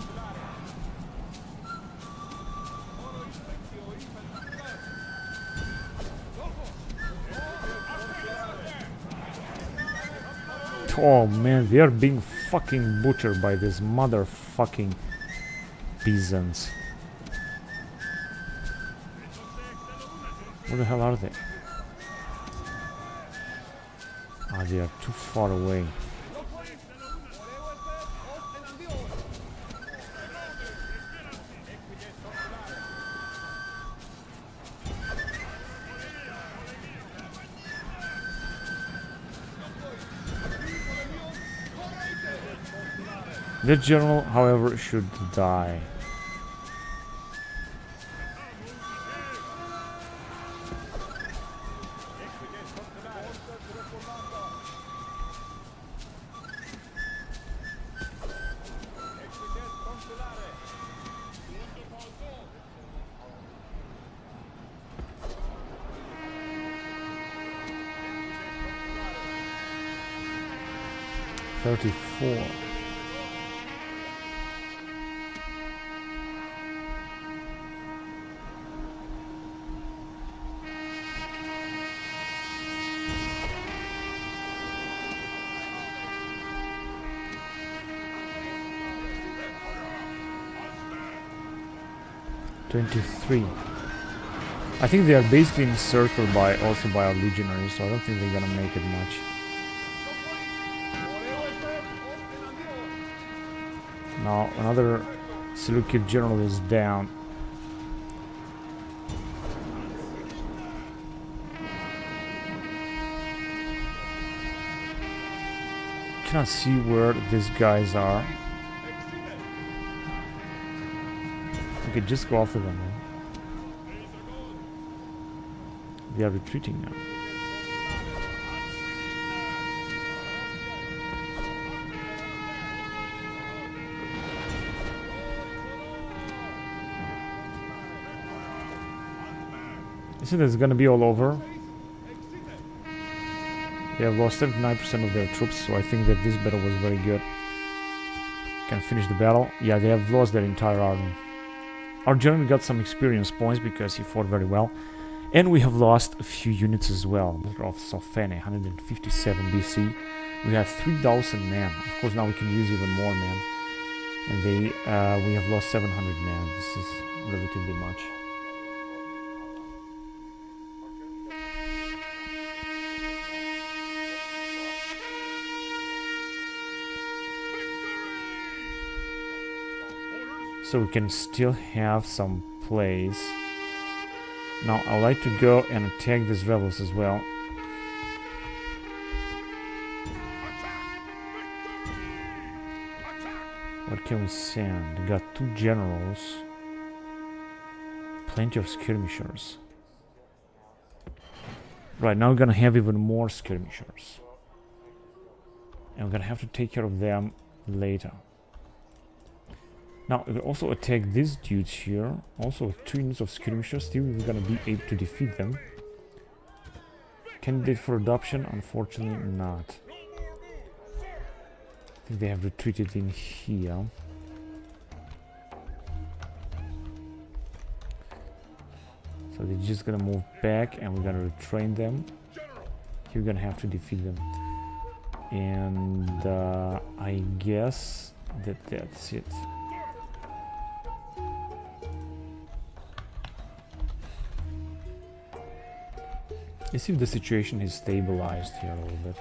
Oh man, they are being fucking butchered by these motherfucking peasants. Where the hell are they? Ah, they are too far away. The general, however, should die. $34. $23. I think they are basically encircled by our legionaries, so I don't think they're gonna make it much. Now another Seleucid general is down. Cannot see where these guys are. Okay, just go after them, man. They are retreating now. You see, that's gonna be all over. They have lost 79% of their troops, so I think that this battle was very good. Can finish the battle. Yeah, they have lost their entire army. Our general got some experience points because he fought very well. And we have lost a few units as well. Of Sophene, 157 BC. We have 3,000 men. Of course, now we can use even more men. And we have lost 700 men. This is relatively much. So we can still have some place. Now I'd like to go and attack these rebels as well. What can we send? We got 2 generals. Plenty of skirmishers. Right, now we're gonna have even more skirmishers. And we're gonna have to take care of them later. Now, we can also attack these dudes here. Also with 2 units of skirmishers. Still, we're gonna be able to defeat them. Candidate for adoption? Unfortunately not. I think they have retreated in here. So they're just gonna move back and we're gonna retrain them. Here we're gonna have to defeat them. And I guess that's it. Let's see if the situation is stabilized here a little bit.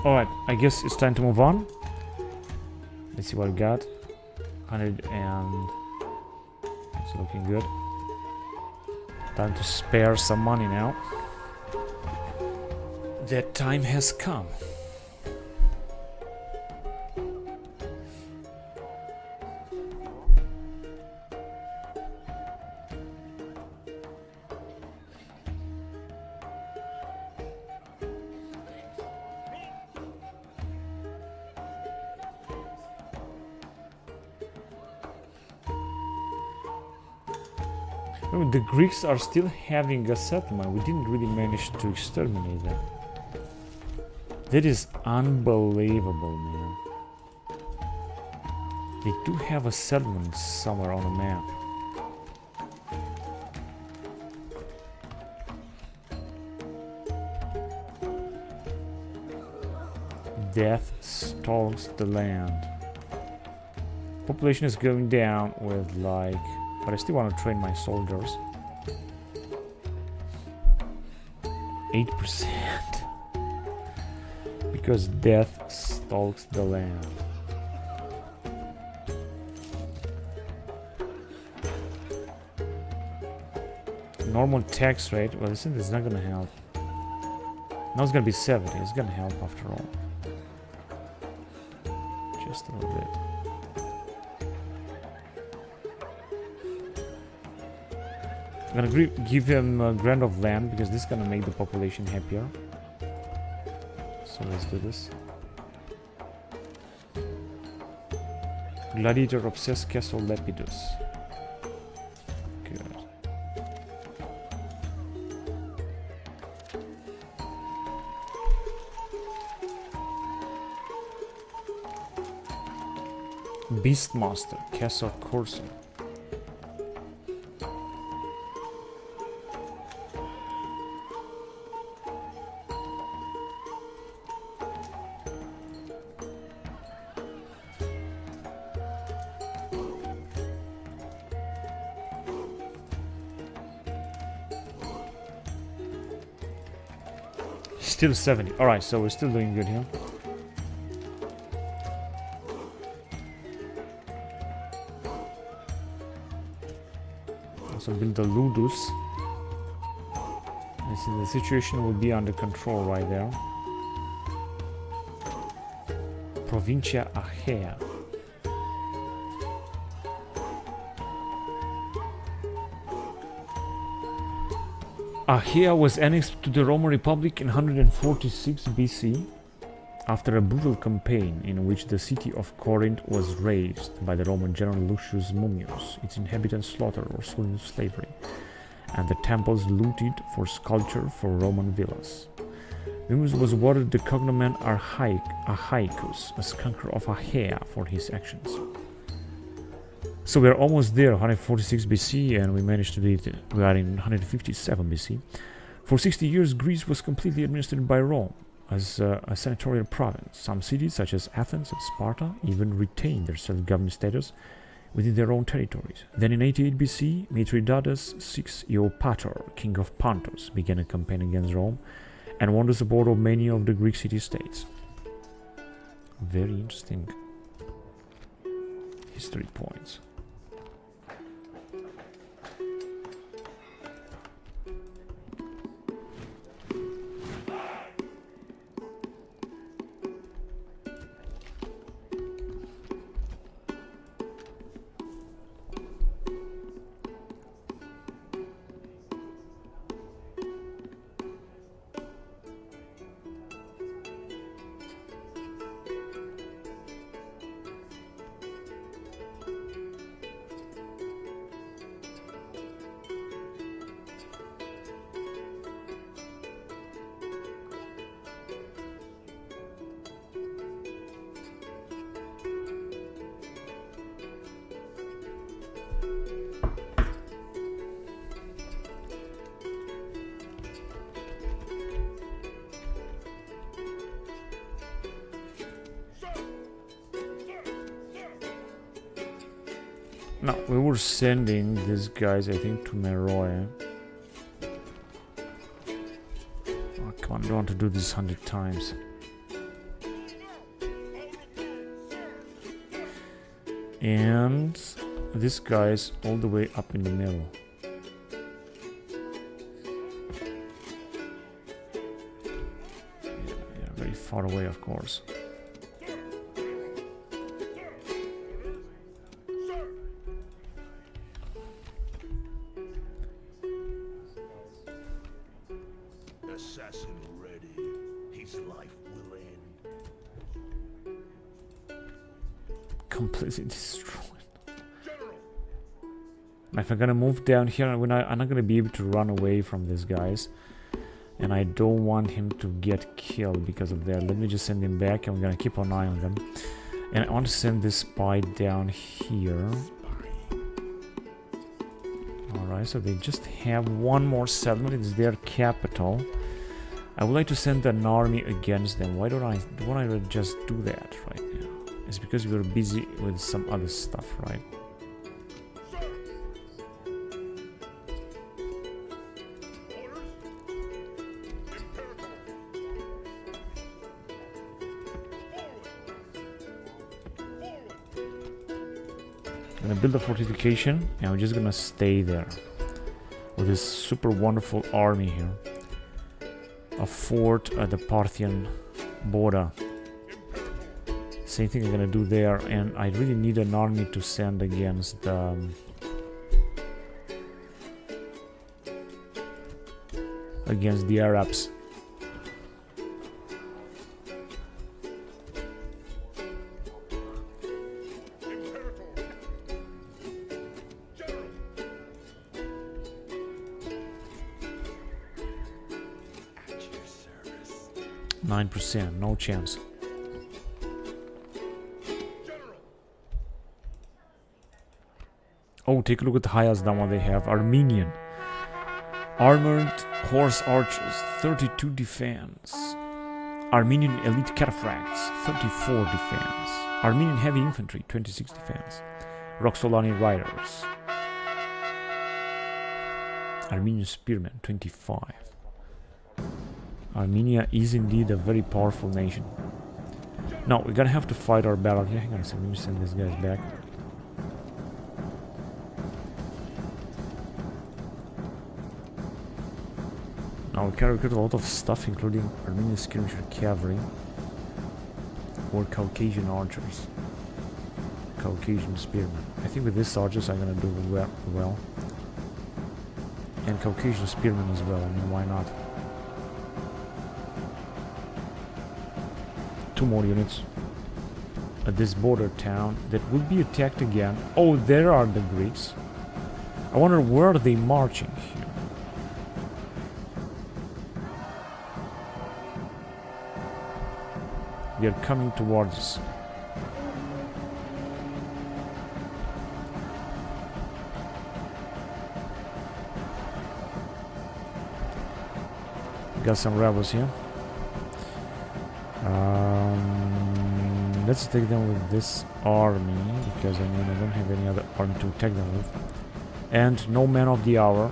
Alright, I guess it's time to move on. Let's see what we got. 100 and... it's looking good. Time to spare some money now. That time has come. The Greeks are still having a settlement. We didn't really manage to exterminate them. That is unbelievable, man. They do have a settlement somewhere on the map. Death stalks the land. Population is going down with like... but I still want to train my soldiers. 8%. Because death stalks the land. Normal tax rate. Well, this is not gonna help. Now it's gonna be 70. It's gonna help after all. Just a little bit. I'm gonna give him a grant of land because this is gonna make the population happier. So let's do this. Gladiator obsessed Castle Lepidus. Good. Beastmaster Castle Corso. Still 70. Alright, so we're still doing good here. Also build the Ludus. I see the situation will be under control right there. Provincia Achea. Achea was annexed to the Roman Republic in 146 BC. After a brutal campaign in which the city of Corinth was razed by the Roman general Lucius Mummius, its inhabitants slaughtered or sold into slavery, and the temples looted for sculpture for Roman villas, Mummius was awarded the cognomen Archaicus, a skunker of Achaea, for his actions. So we're almost there, 146 BC, and we managed to do it. We are in 157 BC. For 60 years, Greece was completely administered by Rome as a senatorial province. Some cities, such as Athens and Sparta, even retained their self-governing status within their own territories. Then in 88 BC, Mithridates VI Eupator, king of Pontus, began a campaign against Rome and won the support of many of the Greek city-states. Very interesting history points. Now, we were sending these guys, I think, to Meroe. Oh, come on, I don't want to do this 100 times. And this guy's all the way up in the middle. Yeah, very far away, of course. Completely destroyed. If I'm gonna move down here, I'm not gonna be able to run away from these guys, and I don't want him to get killed because of that. Let me just send him back, and we're gonna keep an eye on them. And I want to send this spy down here. Alright, so they just have one more settlement. It's their capital. I would like to send an army against them. Why don't I just do that right now? It's because we were busy with some other stuff, right? I'm gonna build a fortification, and we're just gonna stay there with this super wonderful army here. A fort at the Parthian border. Same thing I'm gonna do there, and I really need an army to send against the Arabs. At 9%, no chance. Oh, take a look at the highest down what they have. Armenian. Armored horse archers, 32 defense. Armenian elite cataphracts, 34 defense. Armenian heavy infantry, 26 defense. Roxolani riders. Armenian spearmen, 25. Armenia is indeed a very powerful nation. Now, we're gonna have to fight our battle here. Hang on a second, let me send these guys back. Now we can recruit a lot of stuff, including Armenian skirmisher cavalry or Caucasian archers, Caucasian spearmen. I think with these archers I'm gonna do well, and Caucasian spearmen as well. I mean, why not? 2 more units at this border town that will be attacked again. Oh, there are the Greeks. I wonder where are they marching here. They are coming towards us. Got some rebels here. Let's take them with this army, because I mean I don't have any other army to attack them with. And no man of the hour.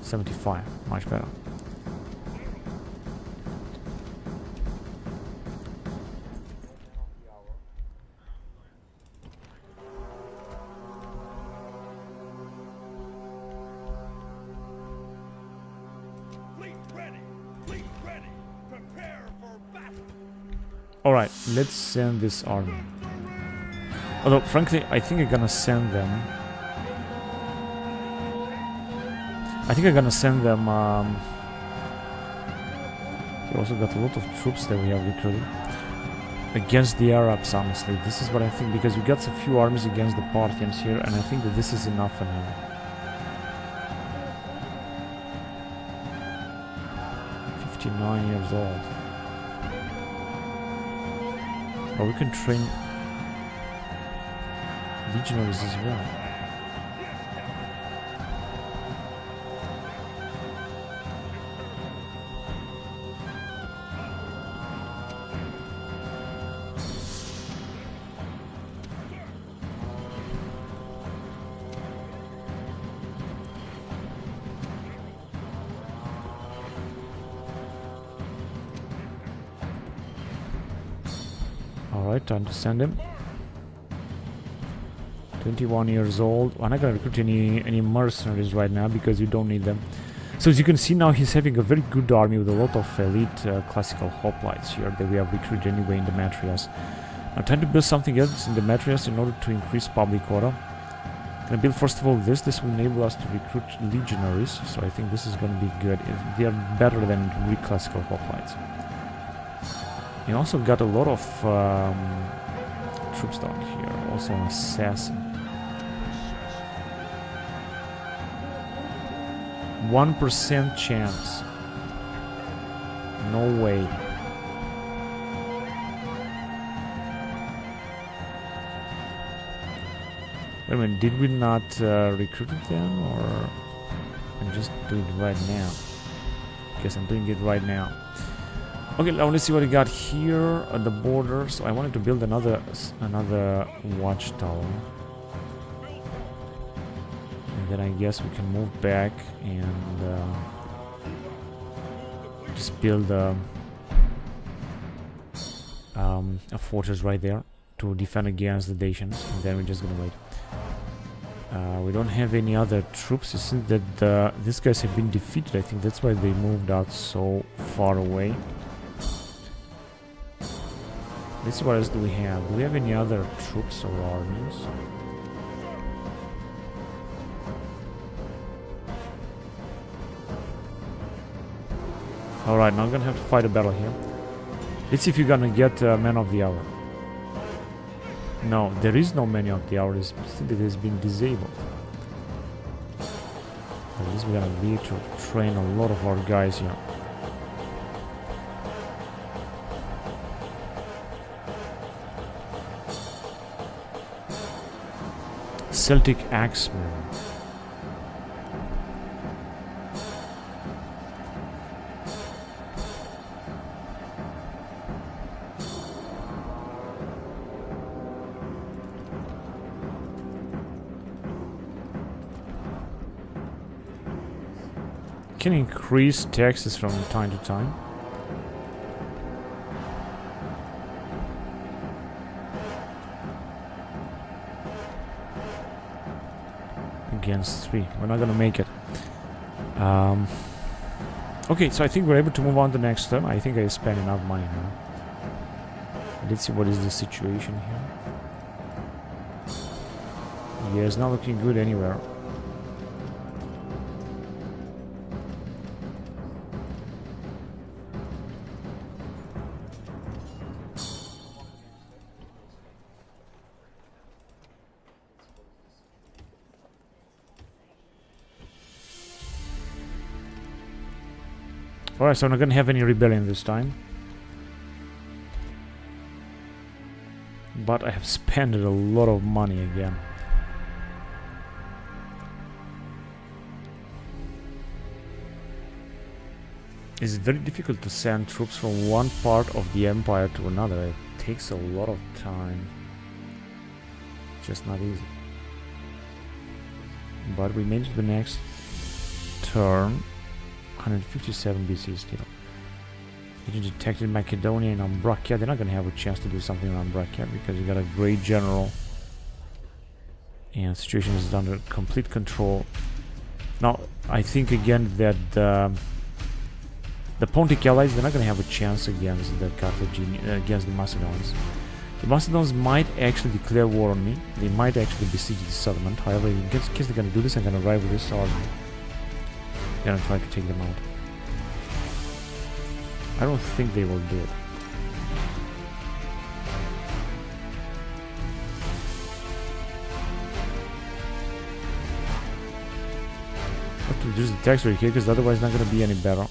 $75, much better. Alright, let's send this army. Although, frankly, I think I'm gonna send them... He also got a lot of troops that we have recruited. Against the Arabs, honestly. This is what I think, because we got a few armies against the Parthians here, and I think that this is enough for now. 59 years old. Or we can train legionaries as well. Alright, time to send him. 21 years old. I'm not gonna recruit any mercenaries right now because you don't need them. So as you can see now, he's having a very good army with a lot of elite classical hoplites here that we have recruited anyway in Demetrius. Now time to build something else in Demetrius in order to increase public order. Gonna build first of all this. This will enable us to recruit legionaries. So I think this is gonna be good. They are better than Greek classical hoplites. He also got a lot of troops down here. Also an assassin. 1% chance. No way. Wait a minute, did we not recruit them, or I'm just doing it right now? Guess I'm doing it right now. Okay, now let's see what we got here at the border. So I wanted to build another watchtower. And then I guess we can move back and just build a fortress right there to defend against the Dacians. And then we're just gonna wait. We don't have any other troops. It seems that these guys have been defeated. I think that's why they moved out so far away. Let's see what else do we have. Do we have any other troops or armies? Alright, now I'm gonna have to fight a battle here. Let's see if you're gonna get Man of the Hour. No, there is no Man of the Hour. It has been disabled. At least we're gonna need to train a lot of our guys here. Celtic Axemen. Can increase taxes from time to time. Against 3. We're not gonna make it. Okay, so I think we're able to move on to the next turn. I think I spent enough money now. Let's see what is the situation here. Yeah, it's not looking good anywhere. Alright, so I'm not gonna have any rebellion this time. But I have spent a lot of money again. It's very difficult to send troops from one part of the empire to another. It takes a lot of time. Just not easy. But we made it to the next turn. 157 BC still. You detected Macedonia and Ambracia. They're not going to have a chance to do something on Ambracia because you got a great general. And the situation is under complete control. Now, I think again that the Pontic allies, they're not going to have a chance against the Carthaginians, against the Macedonians. The Macedonians might actually declare war on me. They might actually besiege the settlement. However, in case they're going to do this, I'm going to arrive with this army. Gonna try to take them out. I don't think they will do it. I have to reduce the tax rate here because otherwise it's not gonna be any better.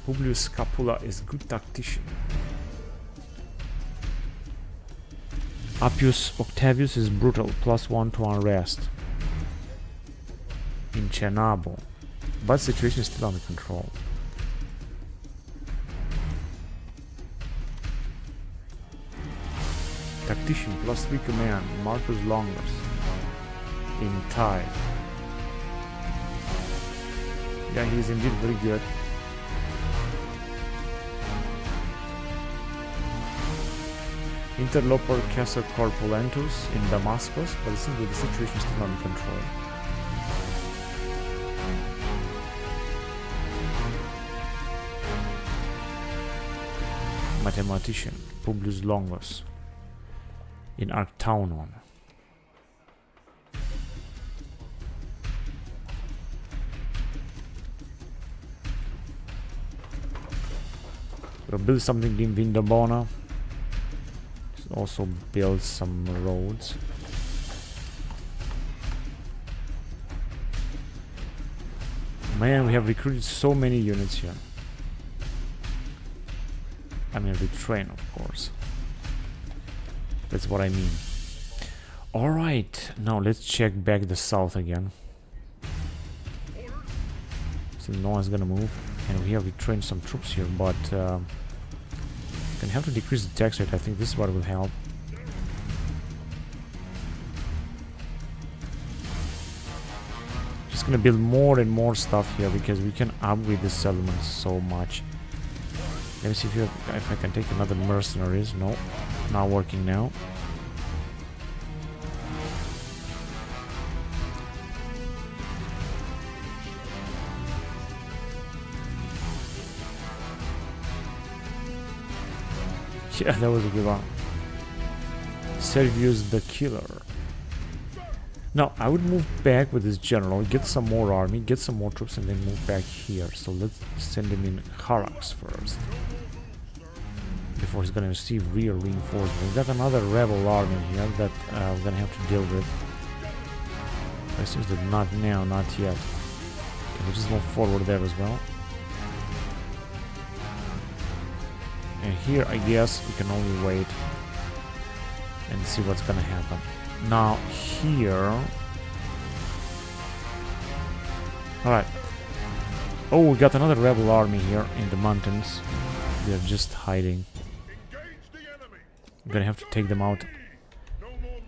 Publius Scapula is good tactician. Appius Octavius is brutal, +1 to unrest. In Cenabo. But the situation is still under control. Tactician, +3 command, Marcus Longus. In Tide. Yeah, he is indeed very good. Interloper Castle Corpulentus in Damascus, but it seems that the situation is still under control. Mathematician, Publius Longus in Arctaunon. We'll build something in Vindobona. Also build some roads. Man, we have recruited so many units here. I mean, we train, of course. That's what I mean. Alright, now let's check back the south again. So no one's gonna move. And we have retrained some troops here, but gonna have to decrease the tax rate. I think this is what will help. Just gonna build more and more stuff here because we can upgrade the settlement so much. Let me see if I can take another mercenaries. No, not working now. Yeah, that was a good one. Syracuse the killer. Now, I would move back with this general, get some more army, get some more troops, and then move back here. So let's send him in Harax first. Before he's gonna receive real reinforcement. We've got another rebel army here that we're gonna have to deal with. It seems that not now, not yet. Okay, we'll just move forward there as well. And here, I guess, we can only wait and see what's gonna happen. Now, here... Alright. Oh, we got another rebel army here in the mountains. They're just hiding. I'm gonna have to take them out.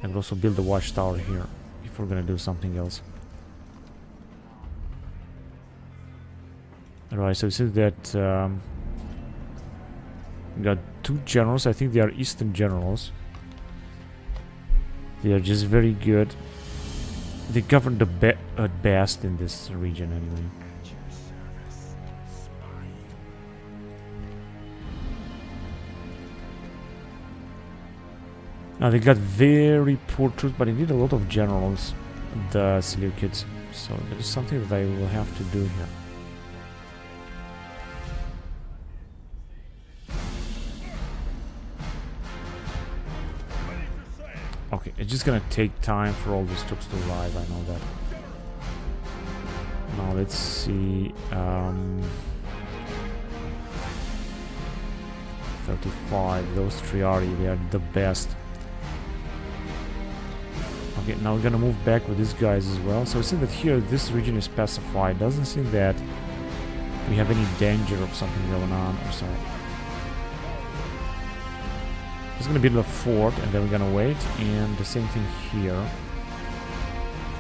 And also build a watchtower here, if we're gonna do something else. Alright, so it says that... we got two generals. I think they are Eastern generals. They are just very good. They govern the at best in this region anyway. Now they got very poor troops, but they need a lot of generals, the Seleucids. So that is something that I will have to do here. Okay, it's just gonna take time for all these troops to arrive, I know that. Now let's see, 35, those Triarii, they are the best. Okay, now we're gonna move back with these guys as well. So it seems that here, this region is pacified. Doesn't seem that we have any danger of something going on or something. It's gonna build a fort and then we're gonna wait, and the same thing here.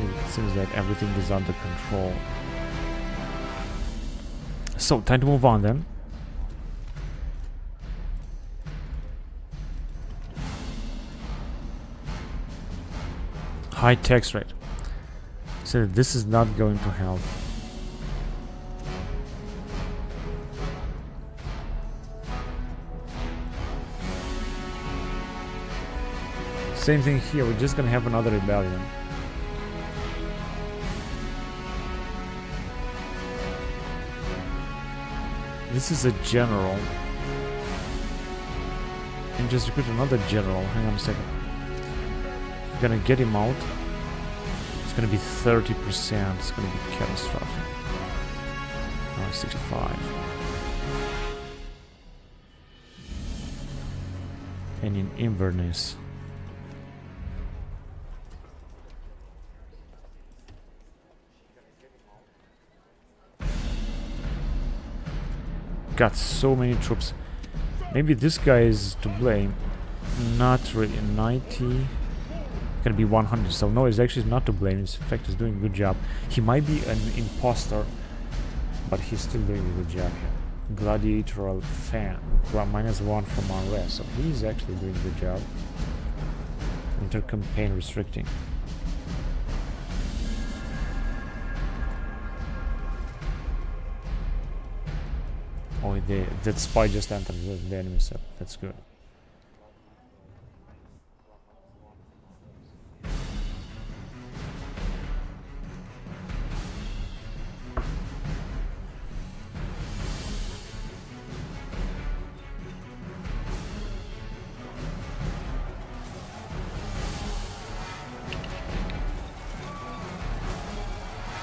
It seems that everything is under control. So, time to move on then. High tax rate. So this is not going to help. Same thing here, we're just gonna have another rebellion. This is a general. And just recruit another general. Hang on a second. We're gonna get him out. It's gonna be 30%. It's gonna be catastrophic. 65. And in Inverness. Got so many troops. Maybe this guy is to blame. Not really. 90. Gonna be 100. So no, he's actually not to blame. In fact, he's doing a good job. He might be an imposter, but he's still doing a good job here. Gladiatorial fan. -1 from unrest. So he's actually doing a good job. Inter-campaign restricting. Oh, that spy just entered the enemy set. That's good.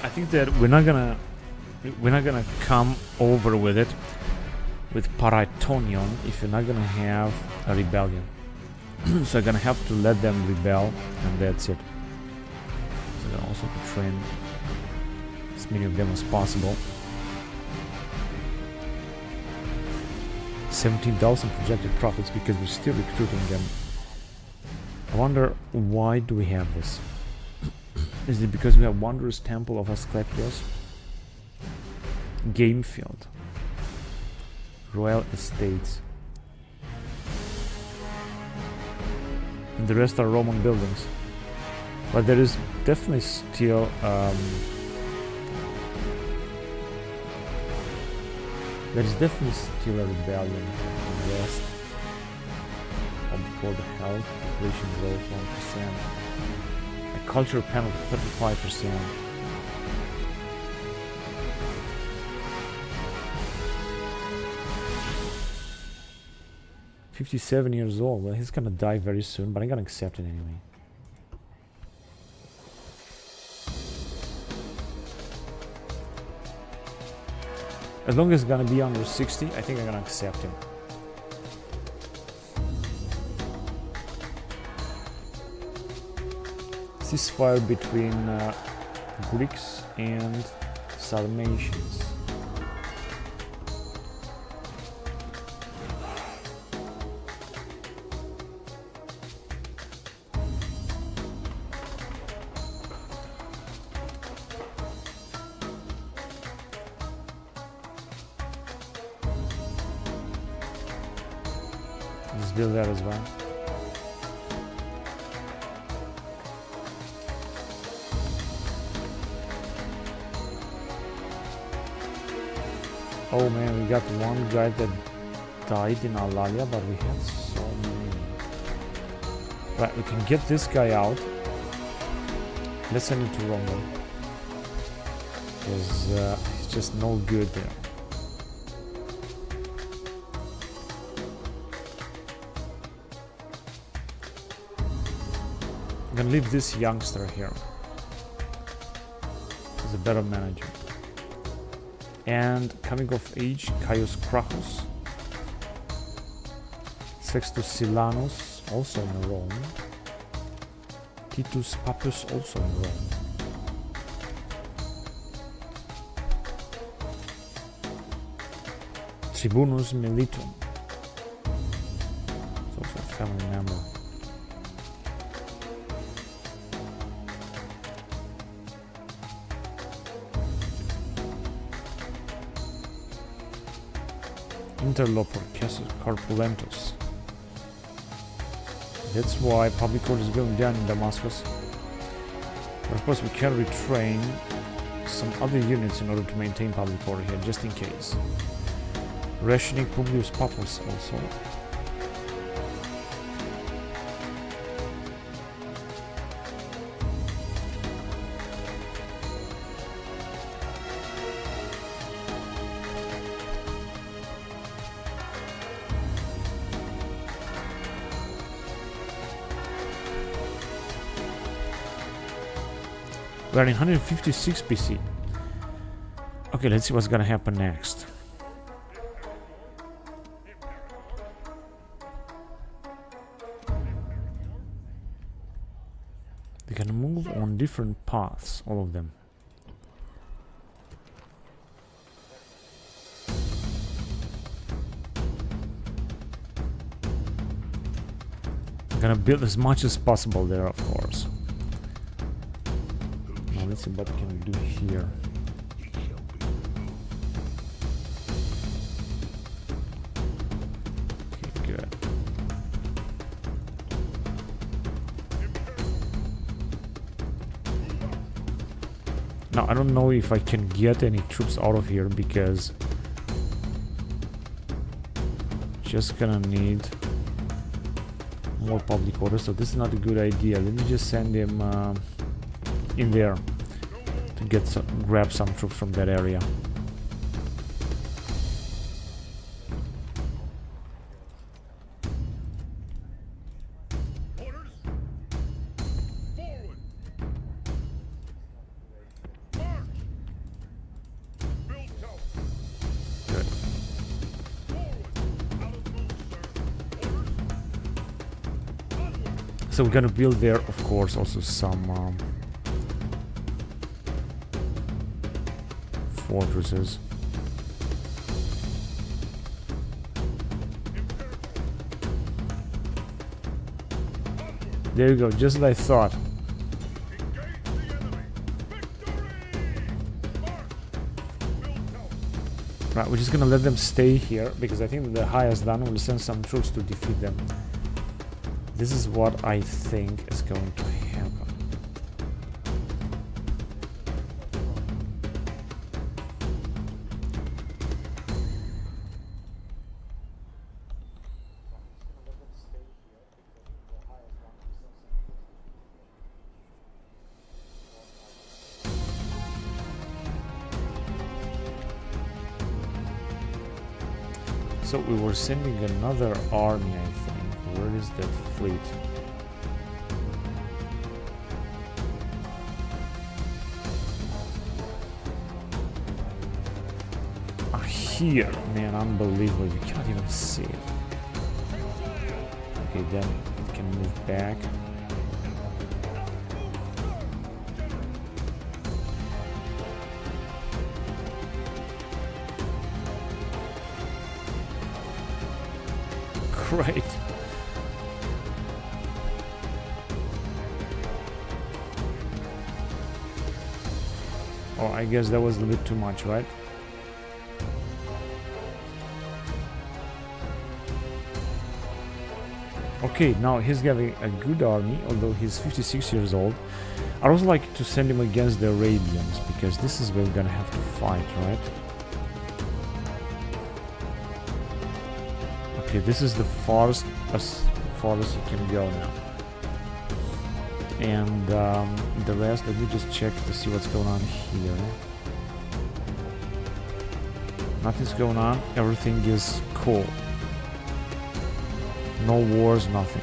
I think that we're not gonna come over with it with Paratonion if you're not gonna have a rebellion. So I'm gonna have to let them rebel, and that's it. So I'm gonna also train as many of them as possible. 17,000 projected profits because we're still recruiting them. I wonder, why do we have this? Is it because we have Wondrous Temple of Asclepios? Game field. Royal estates. And the rest are Roman buildings. But there is definitely still a rebellion in the west. Called health, population growth 1%. A cultural penalty 35%. "57 years old. Well, he's gonna die very soon, but I'm gonna accept it anyway. As long as it's gonna be under 60, I think I'm gonna accept him. Ceasefire between Greeks and Sarmatians. Let's build that as well. Oh man, we got one guy that died in Alalia, but we had so many. Right, we can get this guy out. Let's send him to Rome. Because he's just no good there. I'm gonna leave this youngster here. He's a better manager. And coming of age, Caius Gracchus. Sextus Silanus, also in Rome. Titus Papus, also in Rome. Tribunus Militum. It's also a family member. Interloper Cassius Corpulentus. That's why public order is going down in Damascus. But of course we can retrain some other units in order to maintain public order here, just in case. Rationing Publius Papus also. We're in 156 BC. Okay, let's see what's gonna happen next. They can move on different paths, all of them. I'm gonna build as much as possible there, of course. Let's see what we can do here. Okay, good. Now I don't know if I can get any troops out of here because just gonna need more public order, so this is not a good idea. Let me just send him in there to get grab some troops from that area. Orders. Forward. March. Build tower. Good. Forward. Out of move, sir. Orders. Onward. So we're gonna build there, of course, also some fortresses. There you go, just as I thought. Engage the enemy. Victory! March. Build tower. Right, we're just gonna let them stay here because I think that the highest done will send some troops to defeat them. This is what I think is going to happen. So we were sending another army, I think. Where is the fleet? Ah, here, man, unbelievable. You can't even see it. Okay, then it can move back. Great. Oh, I guess that was a little bit too much, right? Okay, now he's having a good army, although he's 56 years old. I'd also like to send him against the Arabians, because this is where we're gonna have to fight, right? Okay, this is the farthest as far as you can go now. And the rest, let me just check to see what's going on here. Nothing's going on. Everything is cool. No wars, nothing.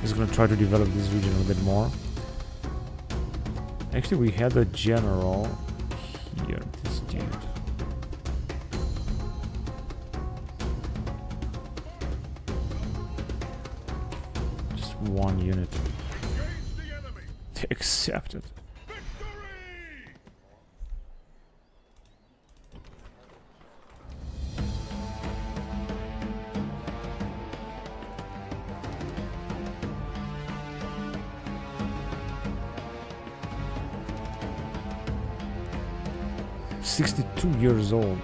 Just gonna try to develop this region a bit more. Actually, we had a general here. This dude. Just one unit. Accepted. 62 years old.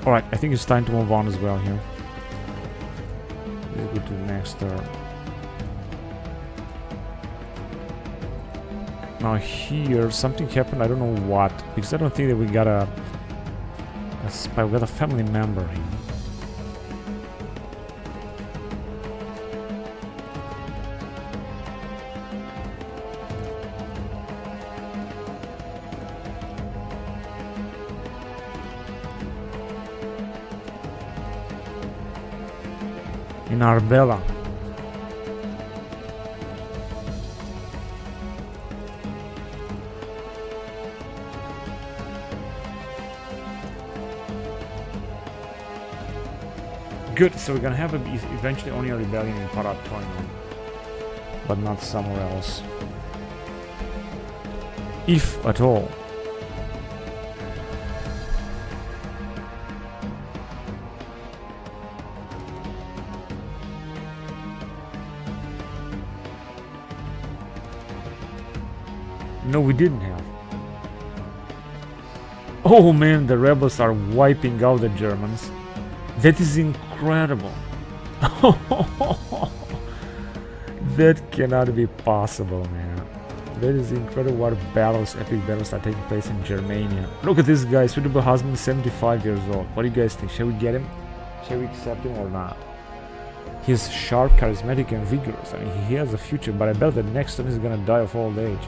Alright, I think it's time to move on as well here. Let's go to the next turn. Now here, something happened, I don't know what. Because I don't think that we got a spy, we got a family member here. In Arbella. Good, so we're gonna have eventually only a rebellion in Patavium, but not somewhere else. If at all. No, we didn't have. Oh man, the rebels are wiping out the Germans. That is incredible. That cannot be possible, man. That is incredible what battles, epic battles are taking place in Germania. Look at this guy, suitable husband, 75 years old. What do you guys think? Shall we get him? Shall we accept him or not? He's sharp, charismatic, and vigorous. I mean, he has a future, but I bet the next one is gonna die of old age.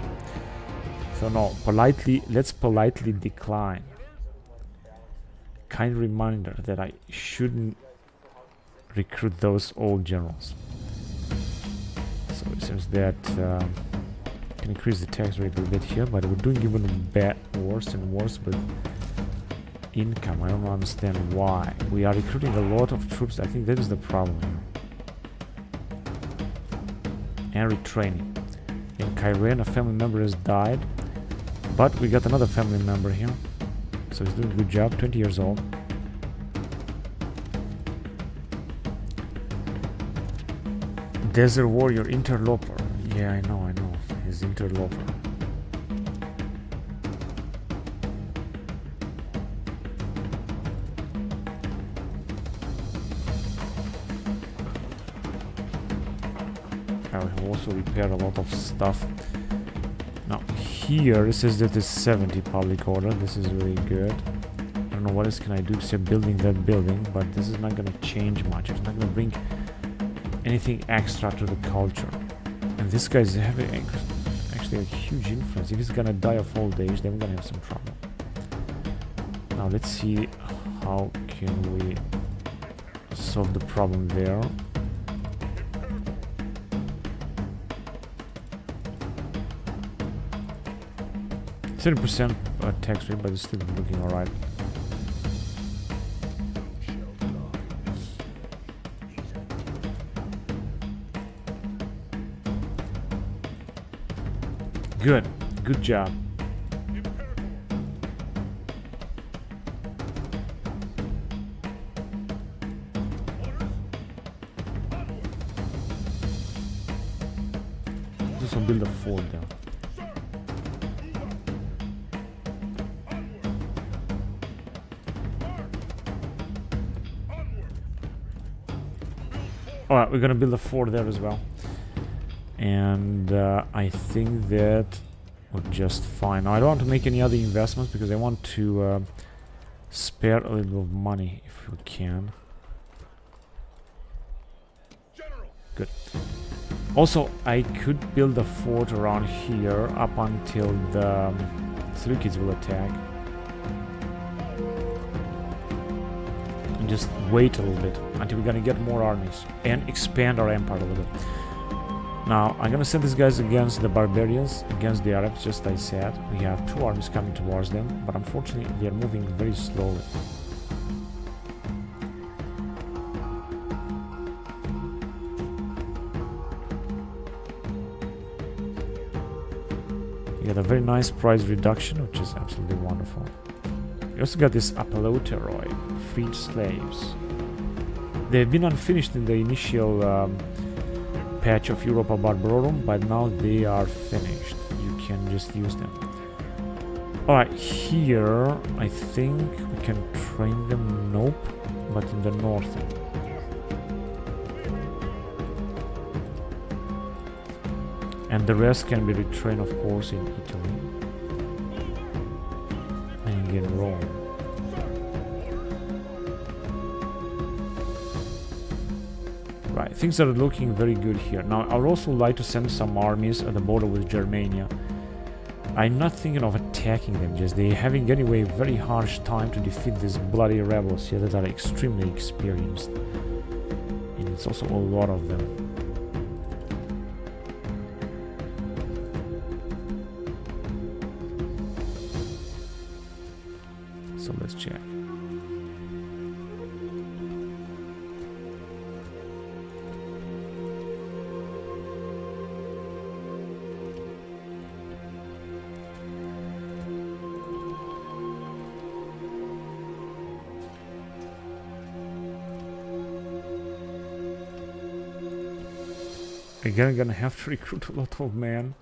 So no, let's politely decline. Kind reminder that I shouldn't recruit those old generals. So it seems that can increase the tax rate a bit here, but we're doing even worse and worse with income. I don't understand why. We are recruiting a lot of troops. I think that is the problem here. And retraining. In Kyrene, a family member has died. But we got another family member here. So he's doing a good job, 20 years old. Desert warrior, interloper. Yeah, I know. He's interloper. I will also repair a lot of stuff. Now here it says that it's 70 public order. This is really good. I don't know what else can I do except building that building, but this is not gonna change much. It's not gonna bring anything extra to the culture. And this guy is having actually a huge influence. If he's gonna die of old age, then we're gonna have some trouble. Now let's see how can we solve the problem there. 30% tax rate, but it's still looking alright. Good job. Just gonna build a fort there. Alright, we're gonna build a fort there as well. And I think that we're just fine. Now, I don't want to make any other investments because I want to spare a little bit of money if we can. Good. Also, I could build a fort around here up until the Syracuse will attack. And just wait a little bit until we're gonna get more armies and expand our empire a little bit. Now, I'm gonna send these guys against the barbarians, against the Arabs, just as I said. We have 2 armies coming towards them, but unfortunately they are moving very slowly. You get a very nice price reduction, which is absolutely wonderful. You also got this Apolloteroi, freed slaves. They've been unfinished in the initial patch of Europa Barbarorum, but now they are finished. You can just use them. Alright, here I think we can train them. Nope, but in the north. And the rest can be retrained, of course, in Italy and in Rome. Right, things are looking very good here. Now, I would also like to send some armies at the border with Germania. I'm not thinking of attacking them, just they're having anyway a very harsh time to defeat these bloody rebels here that are extremely experienced. And it's also a lot of them. So let's check. Again, I'm gonna have to recruit a lot of men.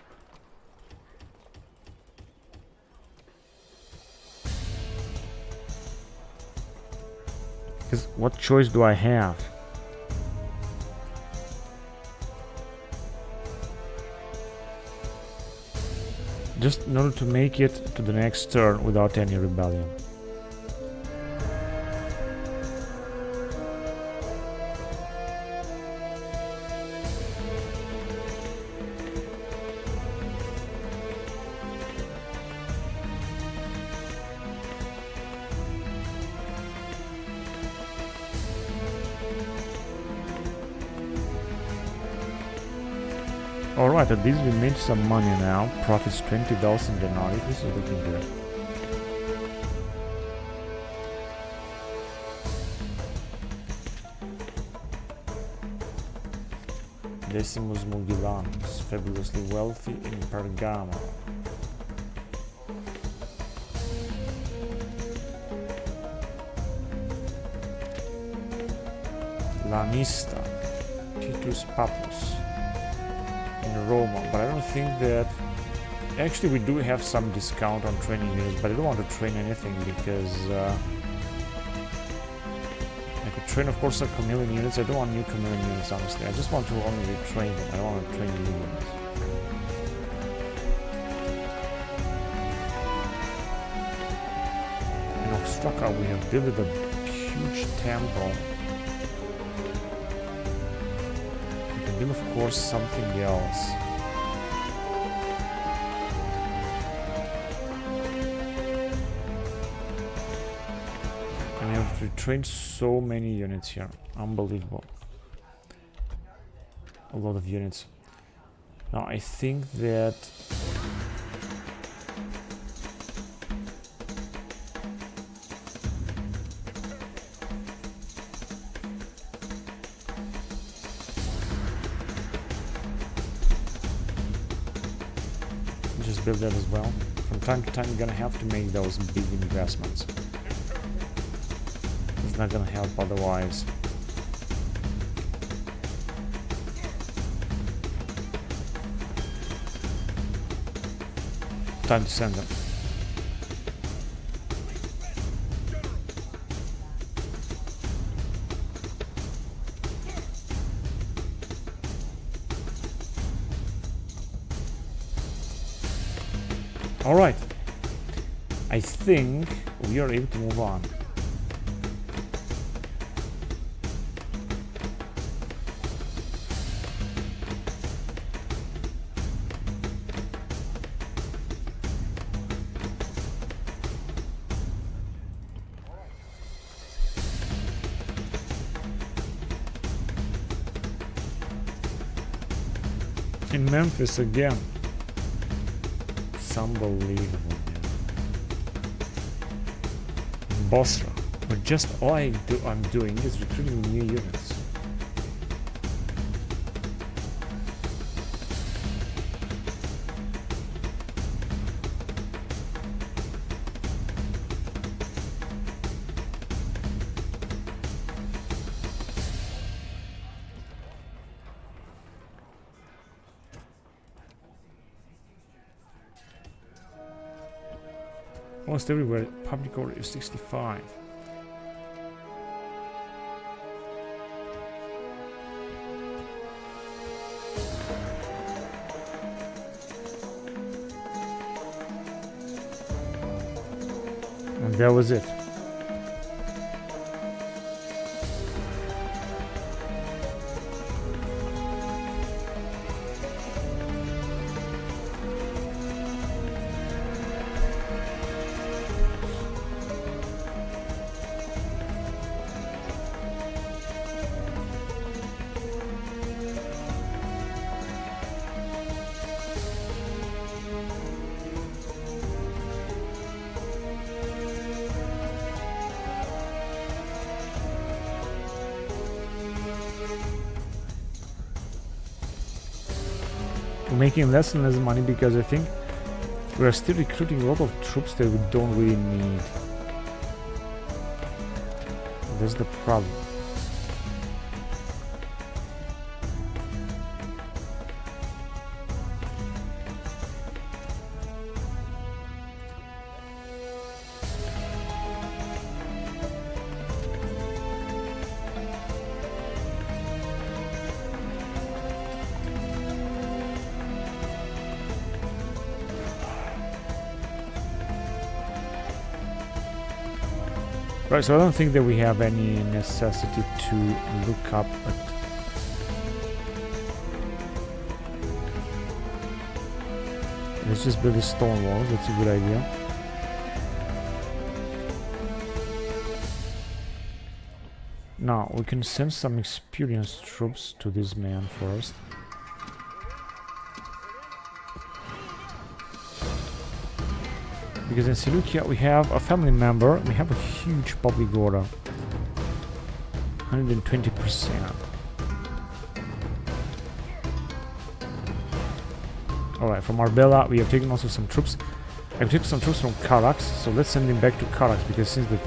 Because what choice do I have? Just in order to make it to the next turn without any rebellion. Alright, at least we made some money now. Profits 20,000 denarii. This is looking good. Decimus Mugilanus, fabulously wealthy in Pergamo. Lanista, Titus Papus. In Roma, but I don't think that... Actually, we do have some discount on training units, but I don't want to train anything because I could train, of course, some chameleon units. I don't want new chameleon units, honestly. I just want to only retrain them. I don't want to train new units. In Ostraka, we have built a huge temple. Build, of course, something else. And we have retrained so many units here. Unbelievable. A lot of units. Now, I think that... build that as well. From time to time, you're gonna have to make those big investments. It's not gonna help otherwise. Time to send them. Alright. I think we are able to move on. In Memphis again. It's unbelievable, man. Bosra. But just all I'm doing is recruiting new units. Almost everywhere, public order is 65. And that was it. Making less and less money because I think we're still recruiting a lot of troops that we don't really need. That's the problem. Right, so I don't think that we have any necessity to look up at... Let's just build a stone wall, that's a good idea. Now, we can send some experienced troops to this man first. Because in Seleucia we have a family member, we have a huge public order. 120%. Alright, from Arbela we have taken also some troops. I've taken some troops from Carax, so let's send them back to Carax because since the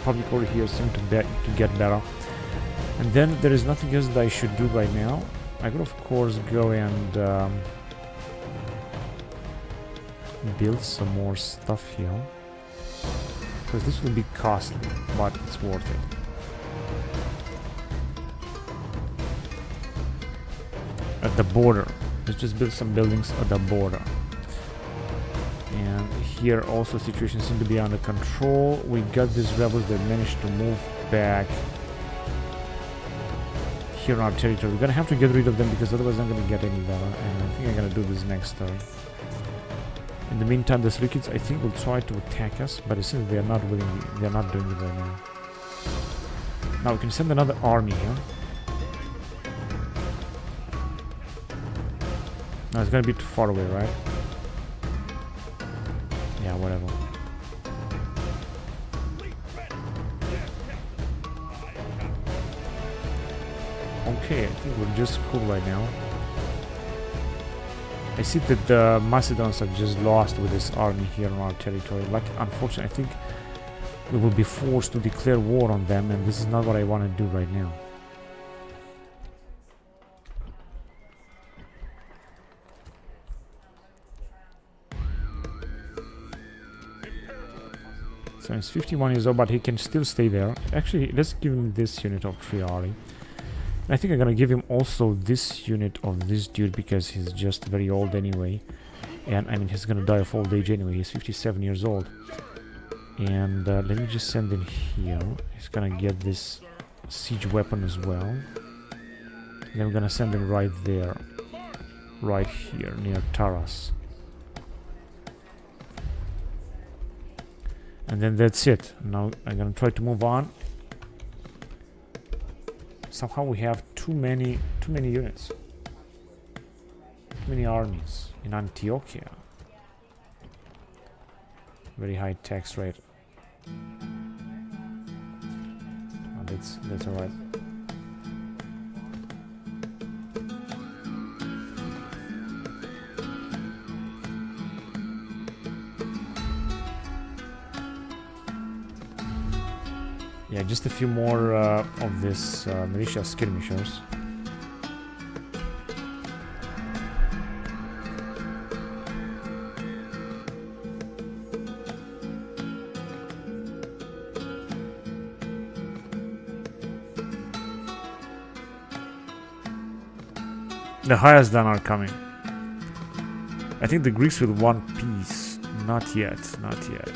public order here seems to get better. And then there is nothing else that I should do right now. I could of course go and build some more stuff here because this will be costly, but it's worth it. At the border, let's just build some buildings at the border. And here also situation seems to be under control. We got these rebels that managed to move back here in our territory. We're gonna have to get rid of them because otherwise I'm gonna get any better, and I think I'm gonna do this next turn. In the meantime, the Syracuse, I think, will try to attack us, but it seems they are not willing. They are not doing it right now. Now we can send another army here. No, it's gonna be too far away, right? Yeah, whatever. Okay, I think we're just cool right now. I see that the Macedons are just lost with this army here on our territory. Like, unfortunately, I think we will be forced to declare war on them, and this is not what I want to do right now. So he's 51 years old, but he can still stay there. Actually, let's give him this unit of Triari. I think I'm gonna give him also this unit of this dude because he's just very old anyway. And I mean, he's gonna die of old age anyway. He's 57 years old. And let me just send him here. He's gonna get this siege weapon as well. And then we're gonna send him right there. Right here, near Taras. And then that's it. Now I'm gonna try to move on. Somehow we have too many units. Too many armies in Antiochia. Very high tax rate. Oh, that's alright. Yeah, just a few more of this militia skirmishers. The highest done are coming. I think the Greeks will want peace. Not yet, not yet.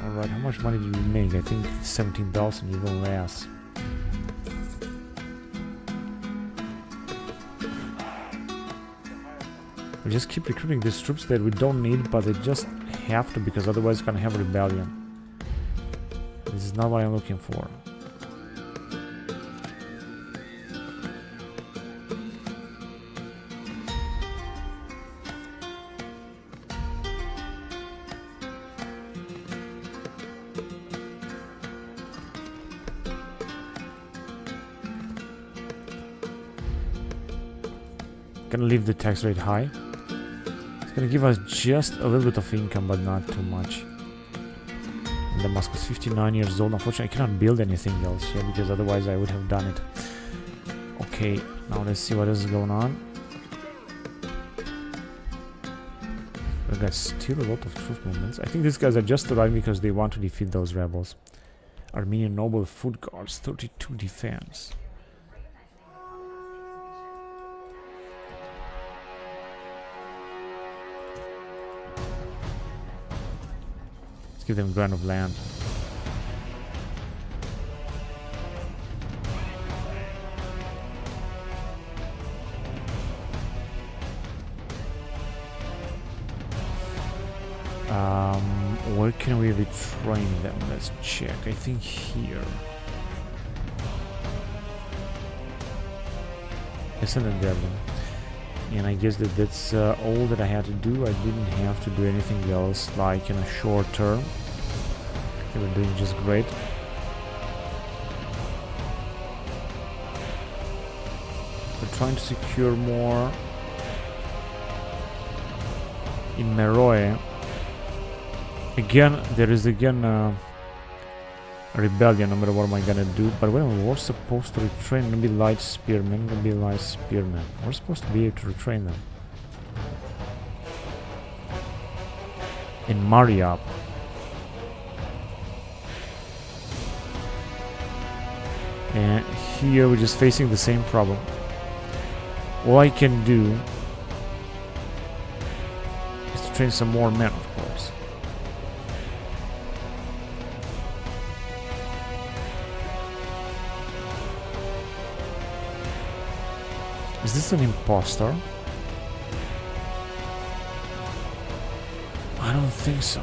Alright, how much money did we make? I think 17,000, even less. We just keep recruiting these troops that we don't need, but they just have to, because otherwise we're gonna have a rebellion. This is not what I'm looking for. Gonna leave the tax rate high. It's gonna give us just a little bit of income, but not too much. And Damascus, 59 years old. Unfortunately, I cannot build anything else here, because otherwise I would have done it. Okay, now let's see what is going on. We got still a lot of troop movements. I think these guys are just arriving because they want to defeat those rebels. Armenian noble foot guards, 32 defense. Give them grant of land. Where can we retrain them? Let's check. I think here. Isn't it Devlin? And I guess that's all that I had to do. I didn't have to do anything else, like in a short term. They were doing just great. We're trying to secure more in Meroe. Again, there is a rebellion, no matter what am I gonna do. But when we're supposed to retrain, maybe light spearmen, we're supposed to be able to retrain them. In Mariab. And here we're just facing the same problem. All I can do is to train some more men, of course. Is this an imposter? I don't think so.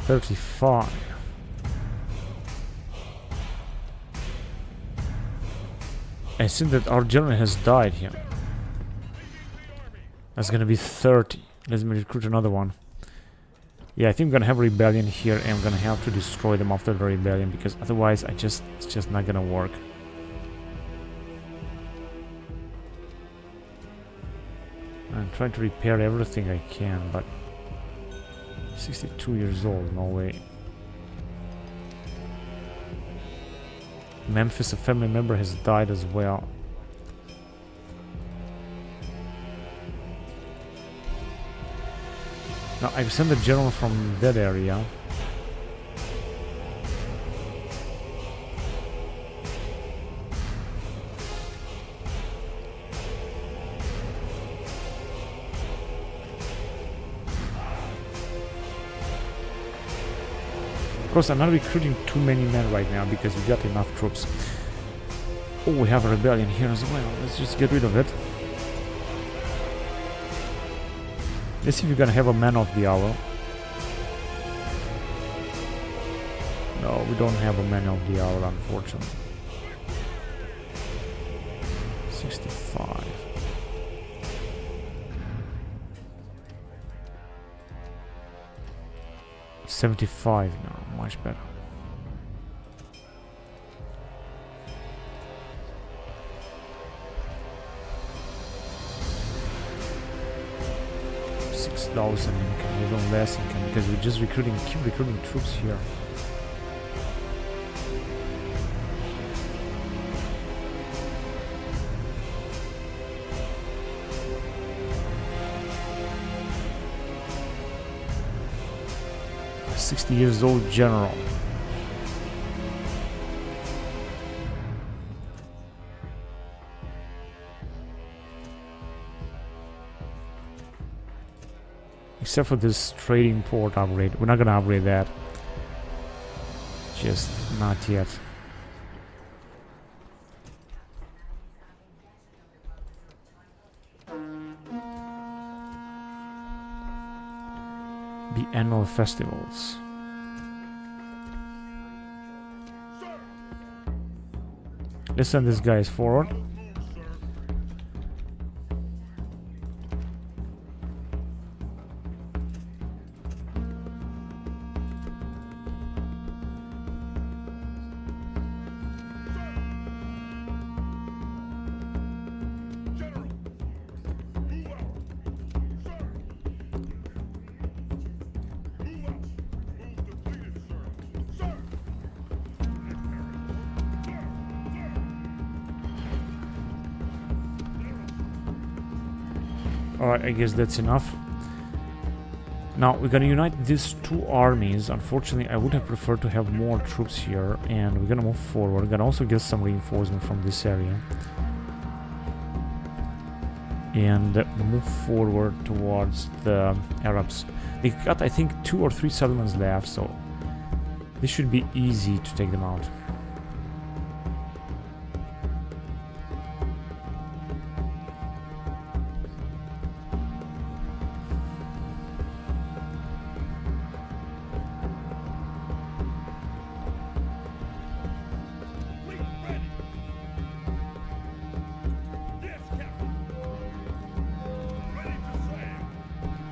$35. I think that our general has died here. That's gonna be 30. Let me recruit another one. Yeah, I think I'm gonna have a rebellion here, and I'm gonna have to destroy them after the rebellion, because otherwise it's just not gonna work. I'm trying to repair everything I can, but 62 years old, no way. Memphis, a family member, has died as well. Now, I've sent a general from that area. Of course, I'm not recruiting too many men right now because we got enough troops. Oh, we have a rebellion here as well. Let's just get rid of it. Let's see if we're gonna have a man of the hour. No, we don't have a man of the hour, unfortunately. 65. $75 now, much better. $6 income, even less income, because we're just keep recruiting troops here. A 60 years old general. Except for this trading port upgrade. We're not gonna upgrade that. Just not yet. The annual festivals. Let's send these guys forward. Alright, I guess that's enough. Now, we're gonna unite these two armies. Unfortunately, I would have preferred to have more troops here, and we're gonna move forward. We're gonna also get some reinforcement from this area. And move forward towards the Arabs. They got, I think, 2 or 3 settlements left, so this should be easy to take them out.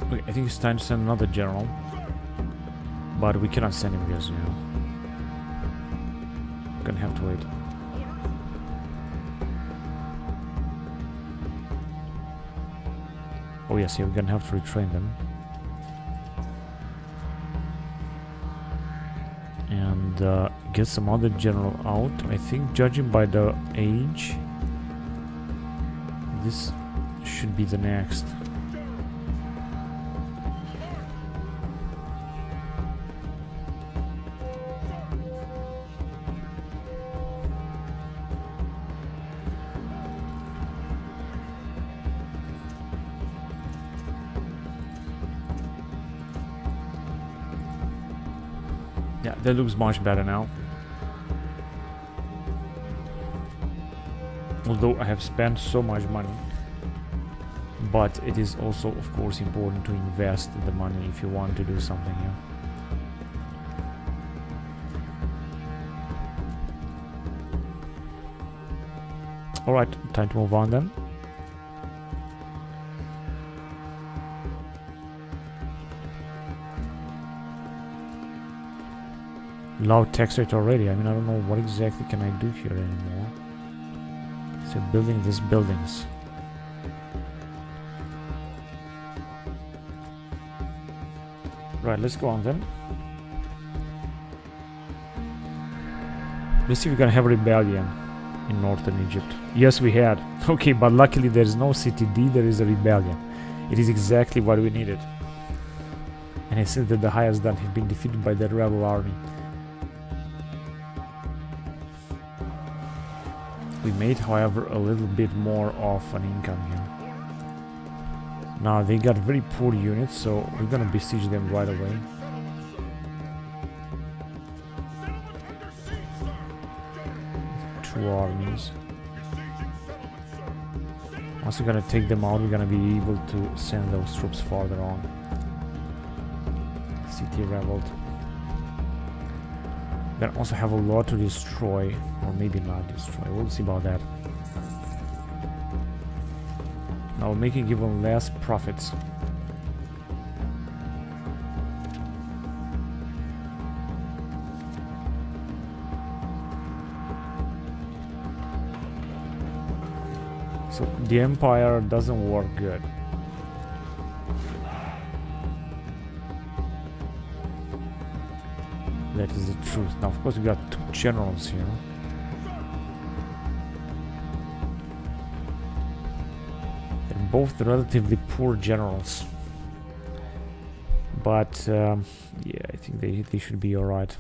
Okay, I think it's time to send another general, but we cannot send him because, you know, we're gonna have to wait. Oh yes, yeah, we're gonna have to retrain them. And get some other general out. I think, judging by the age, this should be the next. Yeah, that looks much better now. Although I have spent so much money. But it is also, of course, important to invest the money if you want to do something here. Alright, time to move on then. Low tax rate already. I mean, I don't know what exactly can I do here anymore. So building these buildings. Right, let's go on then. Let's see if we're gonna have a rebellion in northern Egypt. Yes, we had. Okay, but luckily there is no city D, there is a rebellion. It is exactly what we needed. And it says that the highest done have been defeated by the rebel army. We made, however, a little bit more of an income here. Now they got very poor units, so we're gonna besiege them right away. Two armies. Once we're gonna take them out, we're gonna be able to send those troops farther on. City revolt. We're gonna also have a lot to destroy, or maybe not destroy. We'll see about that. Now making even less profits. So the empire doesn't work good. That is the truth. Now of course we got two generals here. They're both relatively poor generals. But yeah, I think they should be alright.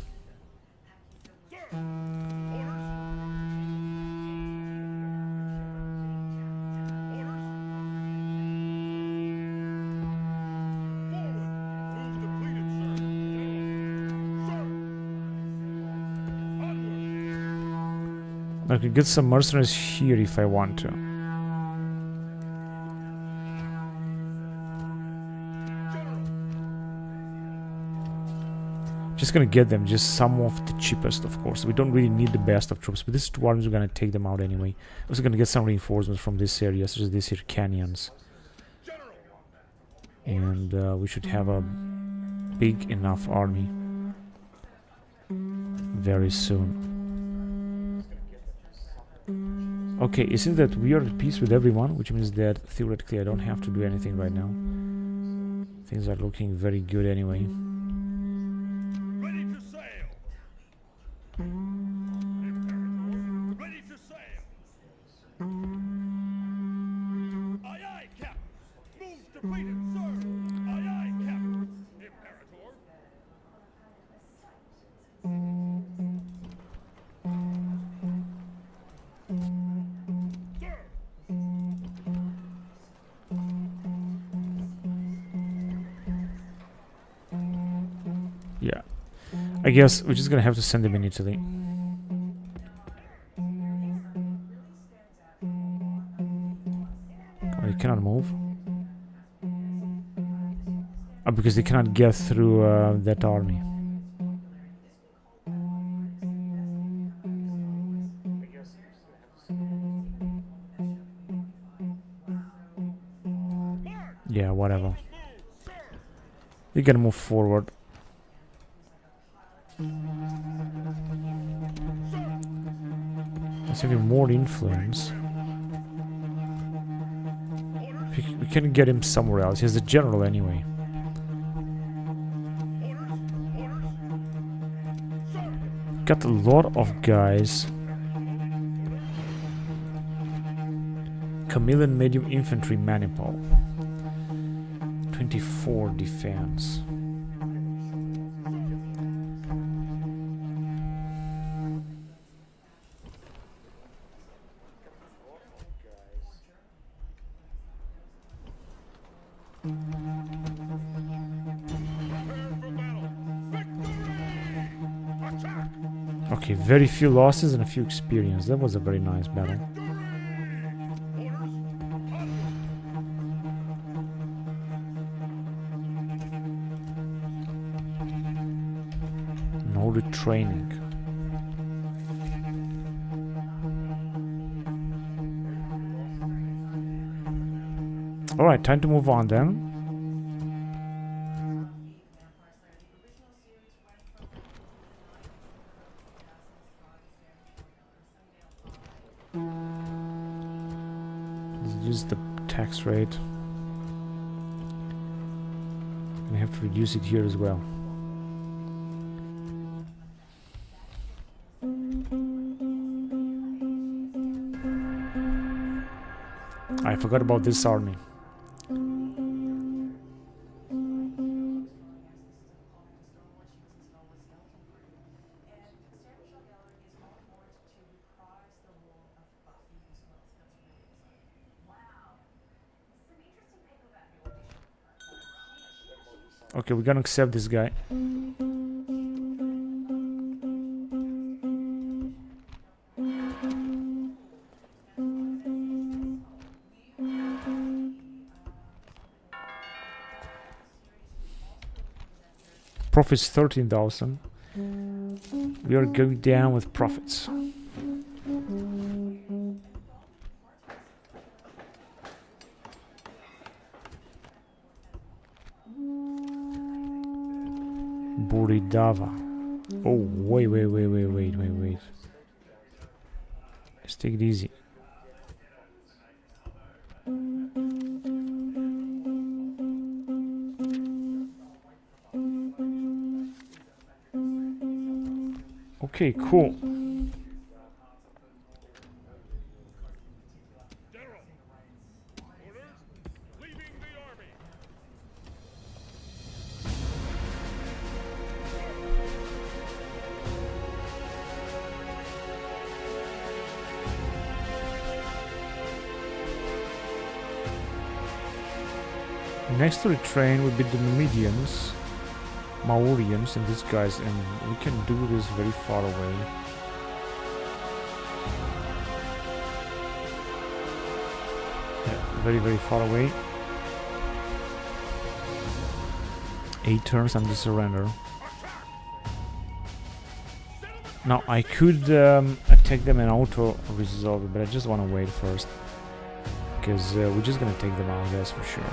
I could get some mercenaries here if I want to. Just gonna get them, just some of the cheapest, of course. We don't really need the best of troops, but these two armies, we're gonna take them out anyway. Also gonna get some reinforcements from this area, such as these here canyons. And we should have a big enough army very soon. Okay, it seems that we are at peace with everyone, which means that theoretically I don't have to do anything right now. Things are looking very good anyway. Ready to sail. Ready to sail. Aye, aye, Captain. Moves completed, sir. Aye, aye, Captain. Imperator. Yeah. I guess we're just gonna have to send them in Italy. Oh, they cannot move. Oh, because they cannot get through that army. Yeah, whatever. They gotta move forward. Let's have more influence. We can get him somewhere else. He's a general anyway. Got a lot of guys. Chameleon medium infantry maniple. 24 defense. Okay, very few losses and a few experience. That was a very nice battle. No retraining. Alright, time to move on then. reduce the tax rate. And I have to reduce it here as well. I forgot about this army. Okay, we're gonna accept this guy. Profits 13,000. We are going down with profits. Buridava. Oh, wait. Let's take it easy. Okay, cool. General. Orders. Leaving the army. Next to the train would be the Numidians, Mauryan, and these guys, and we can do this very far away. Yeah, very far away. 8 turns and the surrender. Now I could attack them and auto resolve it, but I just want to wait first, because we're just gonna take them out, that's for sure.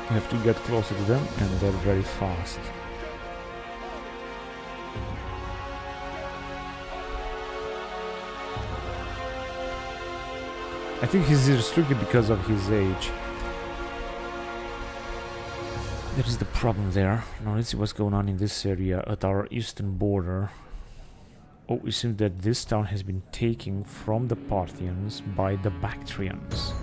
We have to get closer to them, and they're very fast. I think he's restricted because of his age. That is the problem there. Now let's see what's going on in this area at our eastern border. Oh, it seems that this town has been taken from the Parthians by the Bactrians.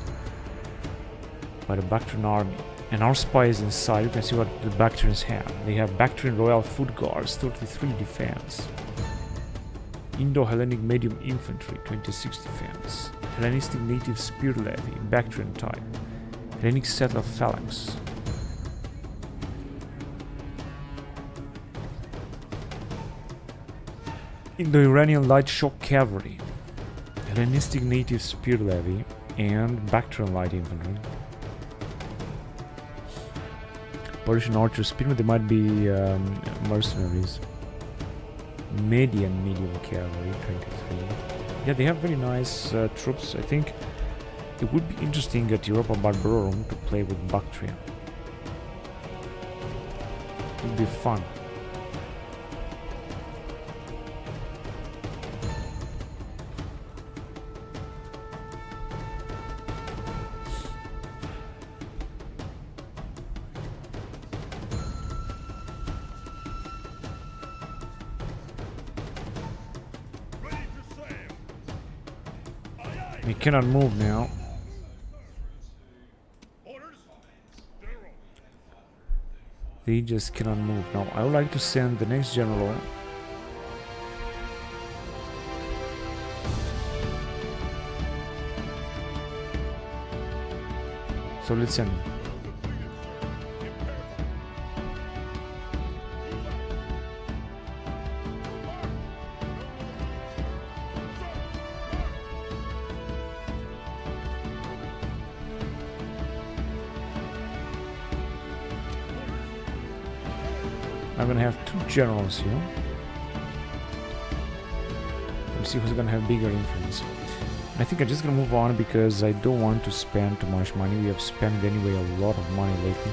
By the Bactrian army. And our spy is inside. You can see what the Bactrians have. They have Bactrian Royal Foot Guards, 33 defense. Indo-Hellenic Medium Infantry, 26 defense. Hellenistic Native Spear Levy, Bactrian type. Hellenic Settler Phalanx. Indo-Iranian Light Shock Cavalry. Hellenistic Native Spear Levy and Bactrian Light Infantry. Persian archers, spearmen, they might be mercenaries. Medium cavalry, 23. Yeah, they have very nice troops. I think it would be interesting at Europa Barbarorum to play with Bactria. It would be fun. We cannot move now. Orders. General. They just cannot move now. I would like to send the next general. So let's send him. I'm gonna have 2 generals here. Let's see who's gonna have bigger influence. I think I'm just gonna move on because I don't want to spend too much money. We have spent anyway a lot of money lately.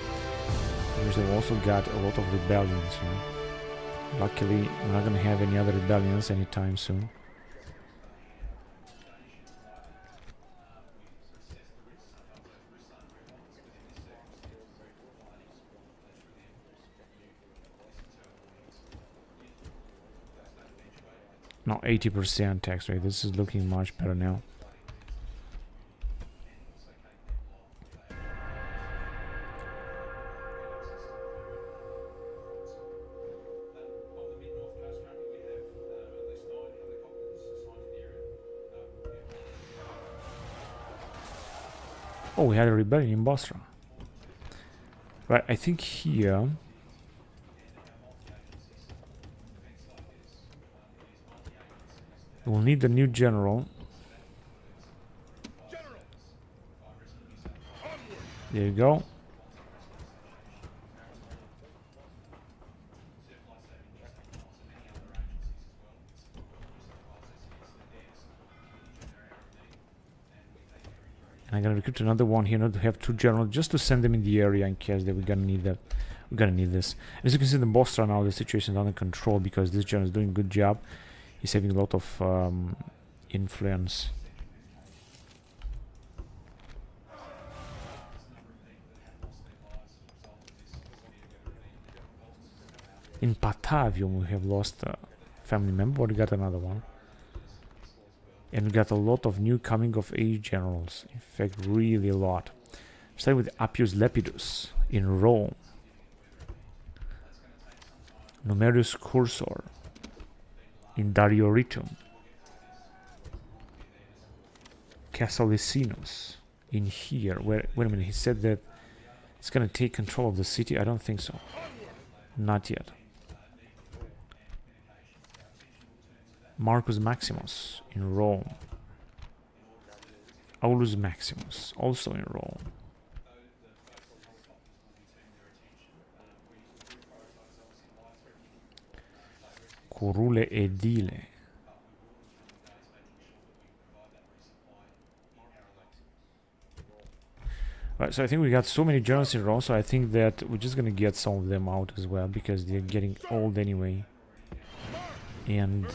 We've also got a lot of rebellions, you know. Luckily, we're not gonna have any other rebellions anytime soon. No, 80% tax rate. This is looking much better now. Oh, we had a rebellion in Bosra. Right, I think here... we'll need a new general. There you go. And I'm gonna recruit another one here, not to have two generals, just to send them in the area in case that we're gonna need that. We're gonna need this. As you can see in the Bosra now, the situation is under control because this general is doing a good job. He's having a lot of influence. In Patavium we have lost a family member, but we got another one. And we got a lot of new coming of age generals. In fact, really a lot. Starting with Appius Lepidus in Rome. Numerius Cursor in Darioritum. Casalicinus in here. Wait a minute, he said that it's gonna take control of the city. I don't think so. Not yet. Marcus Maximus in Rome. Aulus Maximus also in Rome. Curule Edile. Right, so I think we got so many generals in Rome, so I think that we're just gonna get some of them out as well because they're getting old anyway. And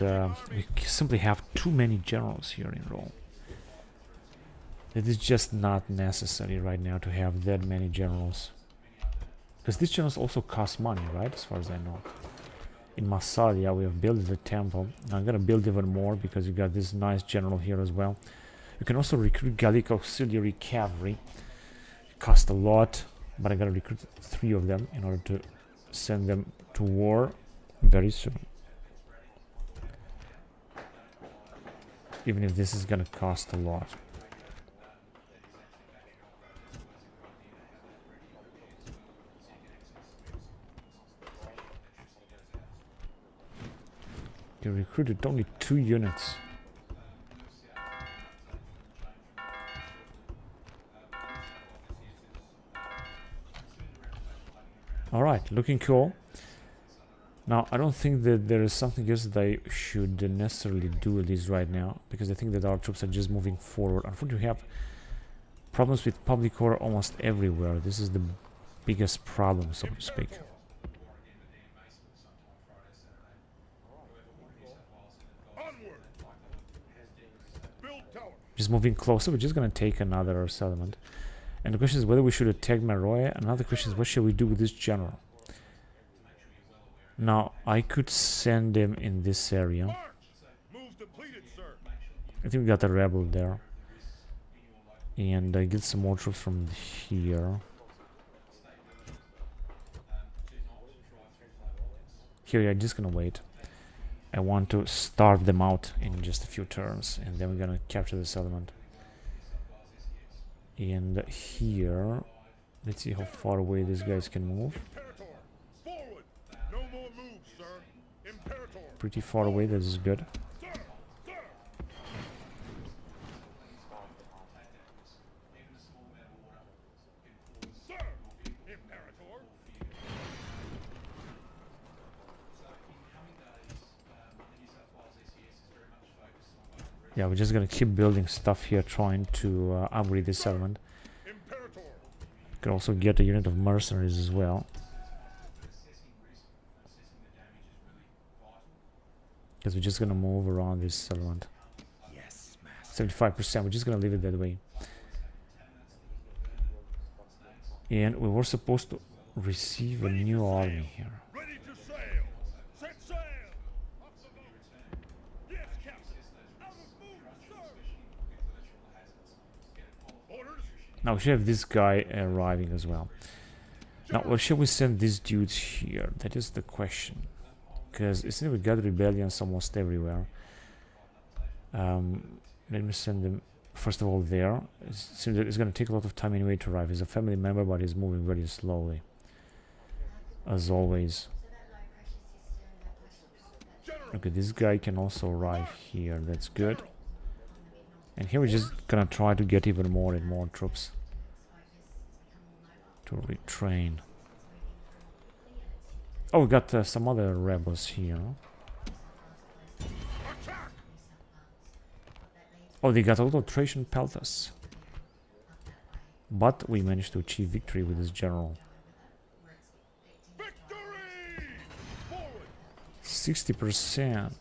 we simply have too many generals here in Rome. It is just not necessary right now to have that many generals. Because these generals also cost money, right? As far as I know. In Massalia we have built the temple. Now I'm gonna build even more because you got this nice general here as well. You can also recruit Gallic auxiliary cavalry. It costs a lot, but I gotta recruit 3 of them in order to send them to war very soon. Even if this is gonna cost a lot. You recruited only 2 units. Alright, looking cool. Now, I don't think that there is something else that I should necessarily do at least right now, because I think that our troops are just moving forward. Unfortunately, we have problems with public order almost everywhere. This is the biggest problem, so to speak. Just moving closer, we're just gonna take another settlement. And the question is whether we should attack Meroe. Another question is what should we do with this general? Now, I could send him in this area. I think we got a rebel there. And I get some more troops from here. Here, yeah, I'm just gonna wait. I want to starve them out in just a few turns, and then we're gonna capture the settlement. And here, let's see how far away these guys can move. Pretty far away, that is good. Yeah, we're just gonna keep building stuff here, trying to upgrade this settlement. Imperator. Could also get a unit of mercenaries as well. Because we're just gonna move around this settlement. Yes, master. 75%, we're just gonna leave it that way. And we were supposed to receive a new army here. Ready to sail. Set sail. Off the boat. Yes, Captain. Out of move, sir. Orders. Now we should have this guy arriving as well. Now, where shall we send these dudes here? That is the question. Because it seems we got rebellions almost everywhere. Let me send them first of all there. It seems that it's going to take a lot of time anyway to arrive. He's a family member, but he's moving very slowly, as always. Okay, this guy can also arrive here. That's good. And here we're just gonna try to get even more and more troops to retrain. Oh, we got some other rebels here. Oh, they got a lot of Thracian peltas. But we managed to achieve victory with this general. Victory! Forward. 60%.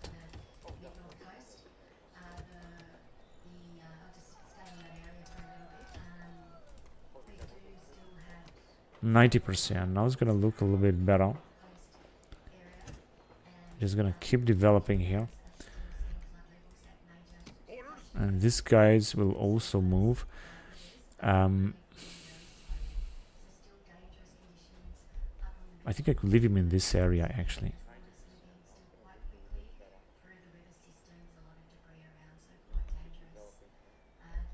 %. Now it's gonna look a little bit better. Just gonna keep developing here. And these guys will also move. I think I could leave him in this area actually.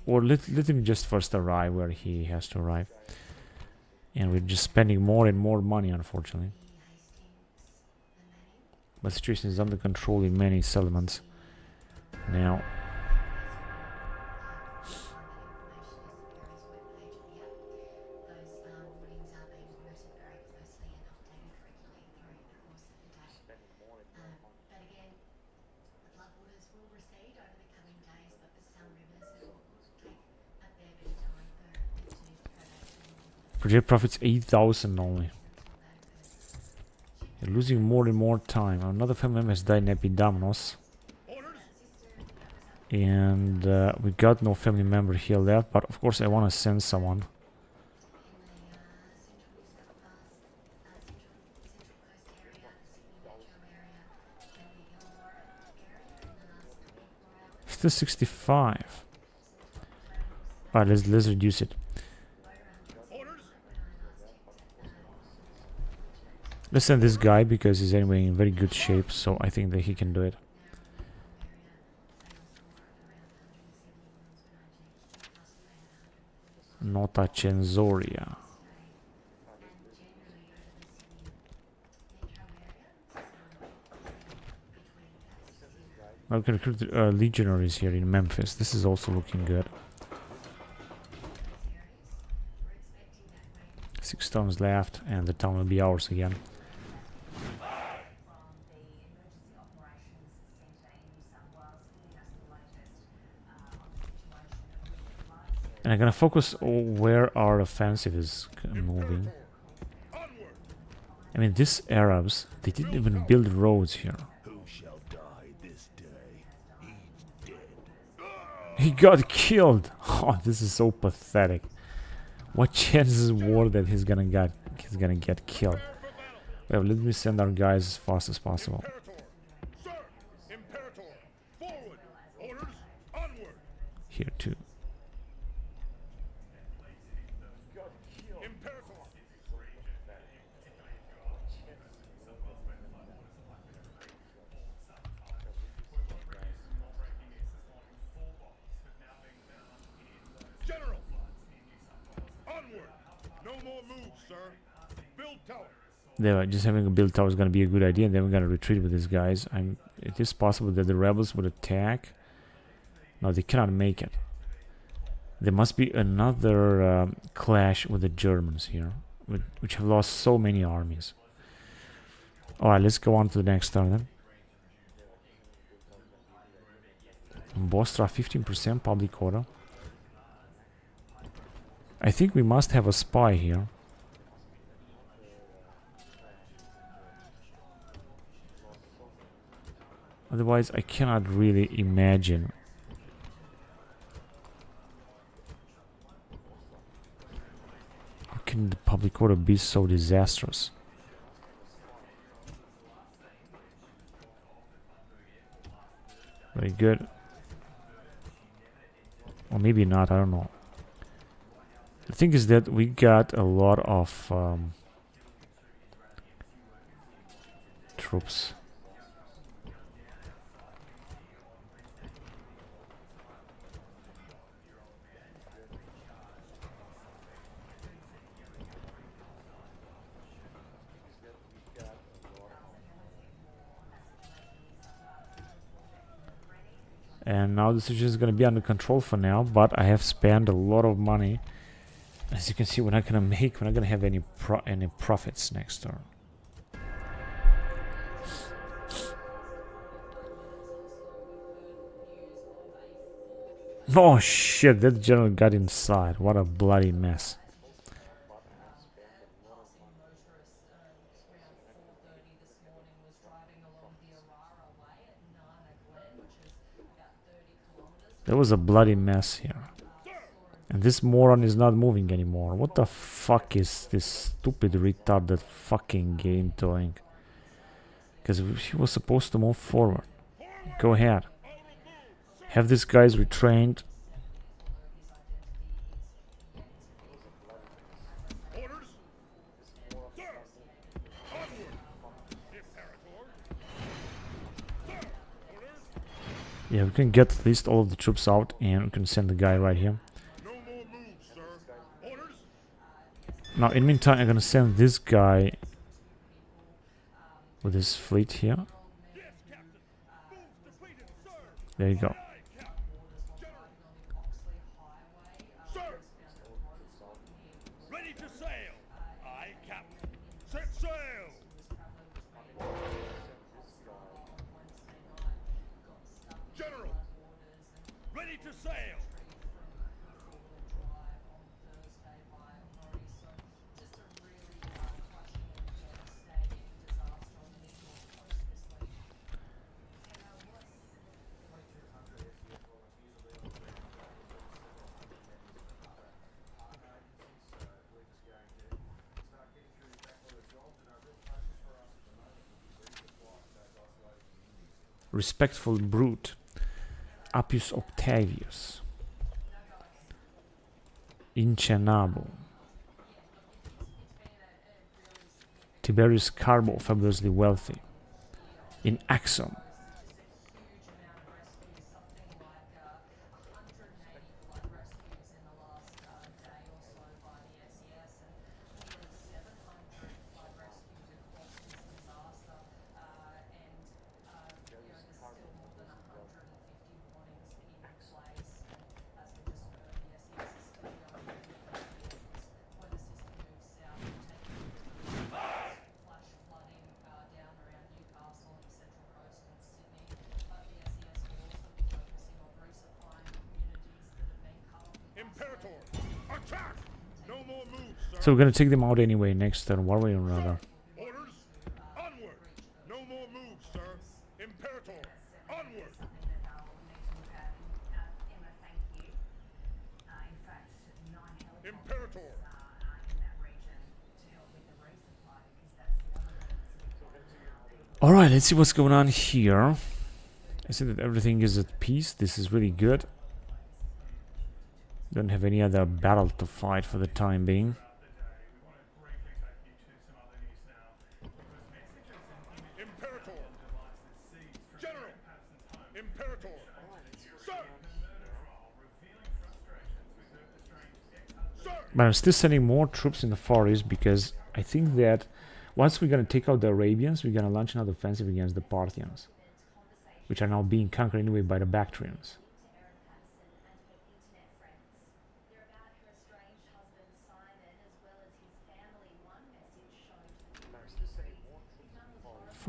Or let him just first arrive where he has to arrive. And we're just spending more and more money, unfortunately. But the situation is under control in many settlements now. Project profits 8,000 only. You're losing more and more time. Another family member has died in Epidamnos. And we got no family member here left, but of course I want to send someone. Still 65. Alright, let's reduce it. Let's send this guy because he's anyway in very good shape, so I think that he can do it. Nota Censoria. Now we can recruit legionaries here in Memphis. This is also looking good. 6 towns left, and the town will be ours again. And I'm gonna focus on where our offensive is moving. I mean, these Arabs, they didn't even build roads here. Who shall die this day? He's dead. He got killed! Oh, this is so pathetic. What chances were that he's gonna get killed? Well, let me send our guys as fast as possible. Sir, Imperator, forward. Orders, onward. Here too. Imperator. General, onward. No more moves, sir. Build tower. There, just having a build tower is gonna be a good idea, and then we're gonna retreat with these guys. It is possible that the rebels would attack. No, they cannot make it. There must be another clash with the Germans here, which have lost so many armies. Alright, let's go on to the next turn then. Bostra 15% public order. I think we must have a spy here. Otherwise, I cannot really imagine. How can the public order be so disastrous? Very good. Or maybe not, I don't know. The thing is that we got a lot of troops. And now the situation is going to be under control for now, but I have spent a lot of money. As you can see, we're not going to have any profits next turn. Oh shit, that general got inside. What a bloody mess. There was a bloody mess here. And this moron is not moving anymore. What the fuck is this stupid retarded fucking game doing? Because he was supposed to move forward. Go ahead. Have these guys retrained. Orders? Sir! Onward! Imperator! Sir! Orders? Yeah, we can get at least all of the troops out and we can send the guy right here. No more moves, sir. Orders? Now, in the meantime, I'm gonna send this guy with his fleet here. Yes, Captain. Moves depleted, sir. There you go. Aye, Captain. General. Sir! Ready to sail. Aye, Captain. Set sail. General. Ready to sail. Respectful brute. Appius Octavius. Incenabo. Tiberius Carbo, fabulously wealthy. In Axum. Imperator. Attack. No more moves, sir. So we're gonna take them out anyway next turn, one way or another. Orders? Onward! No more moves, sir. Imperator! Onward! Imperator! Alright, let's see what's going on here. I see that everything is at peace. This is really good. Don't have any other battle to fight for the time being. Imperator! General! Imperator! Sir! Sir! But I'm still sending more troops in the Far East because I think that once we're going to take out the Arabians, we're going to launch another offensive against the Parthians, which are now being conquered anyway by the Bactrians.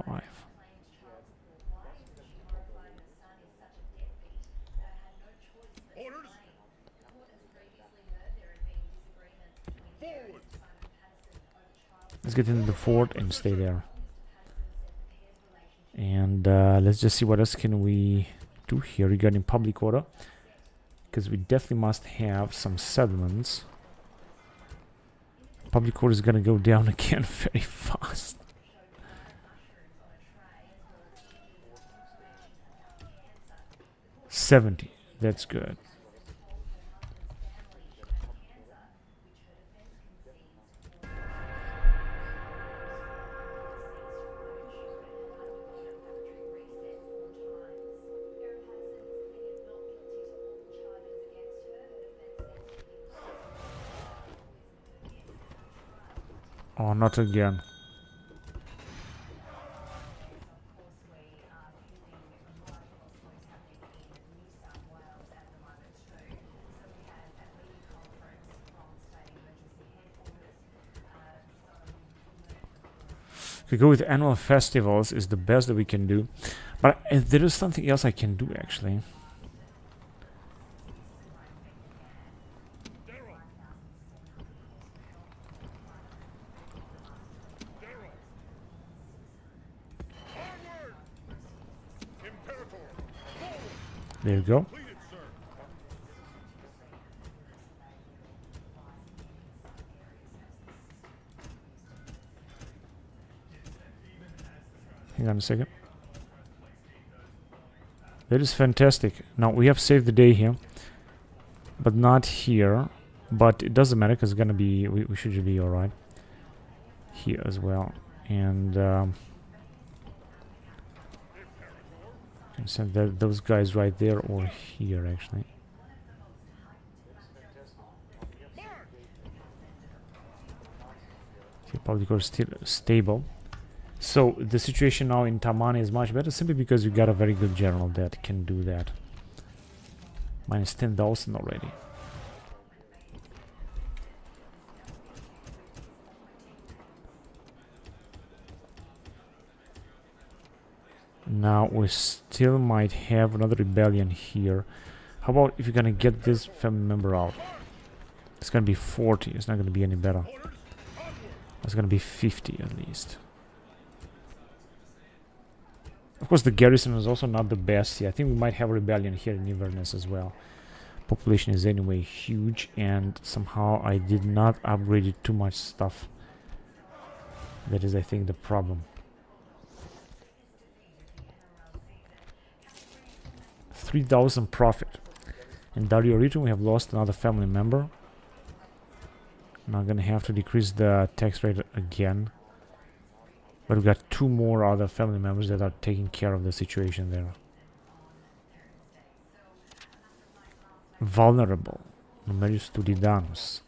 Five. Let's get into the fort and stay there. And let's just see what else can we do here regarding public order. Because we definitely must have some settlements. Public order is gonna go down again very fast. $70, that's good. Oh, not again. We go with annual festivals is the best that we can do, but there is something else I can do actually. There you go. Hang on a second. That is fantastic. Now we have saved the day here, but not here. But it doesn't matter because it's gonna be we should be all right here as well. And can send those guys right there or here actually. Okay, public order still stable. So the situation now in Tammany is much better simply because you got a very good general that can do that. Minus 10,000 already. Now we still might have another rebellion here. How about if you're gonna get this family member out? It's gonna be 40, it's not gonna be any better. It's gonna be 50 at least. Of course, the garrison is also not the best here. I think we might have a rebellion here in Inverness as well. Population is anyway huge, and somehow I did not upgrade it too much stuff. That is, I think, the problem. 3,000 profit. In Dario region, we have lost another family member. Now gonna have to decrease the tax rate again. But we got 2 more other family members that are taking care of the situation there. Vulnerable. Numerius Tudidanus.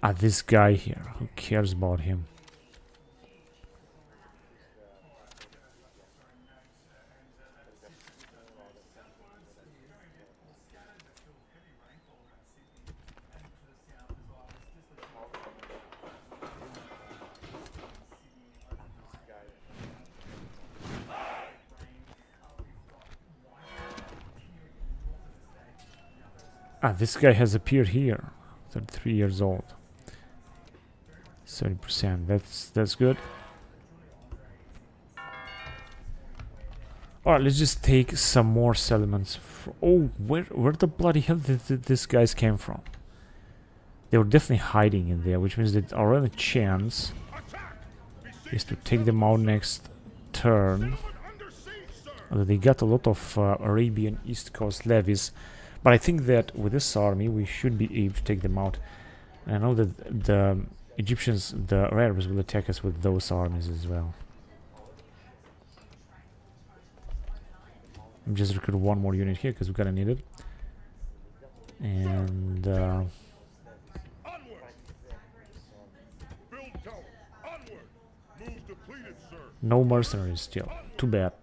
Ah, this guy here. Who cares about him? Ah, this guy has appeared here. 33 years old. 70%. That's good. Alright, let's just take some more settlements. Oh, where the bloody hell did these guys came from? They were definitely hiding in there, which means that our only chance is to take them out next turn. Although they got a lot of Arabian East Coast levies. But I think that with this army, we should be able to take them out. And I know that the Egyptians, the Arabs, will attack us with those armies as well. I'm just recruit 1 more unit here because we're gonna need it. And no mercenaries still. Too bad.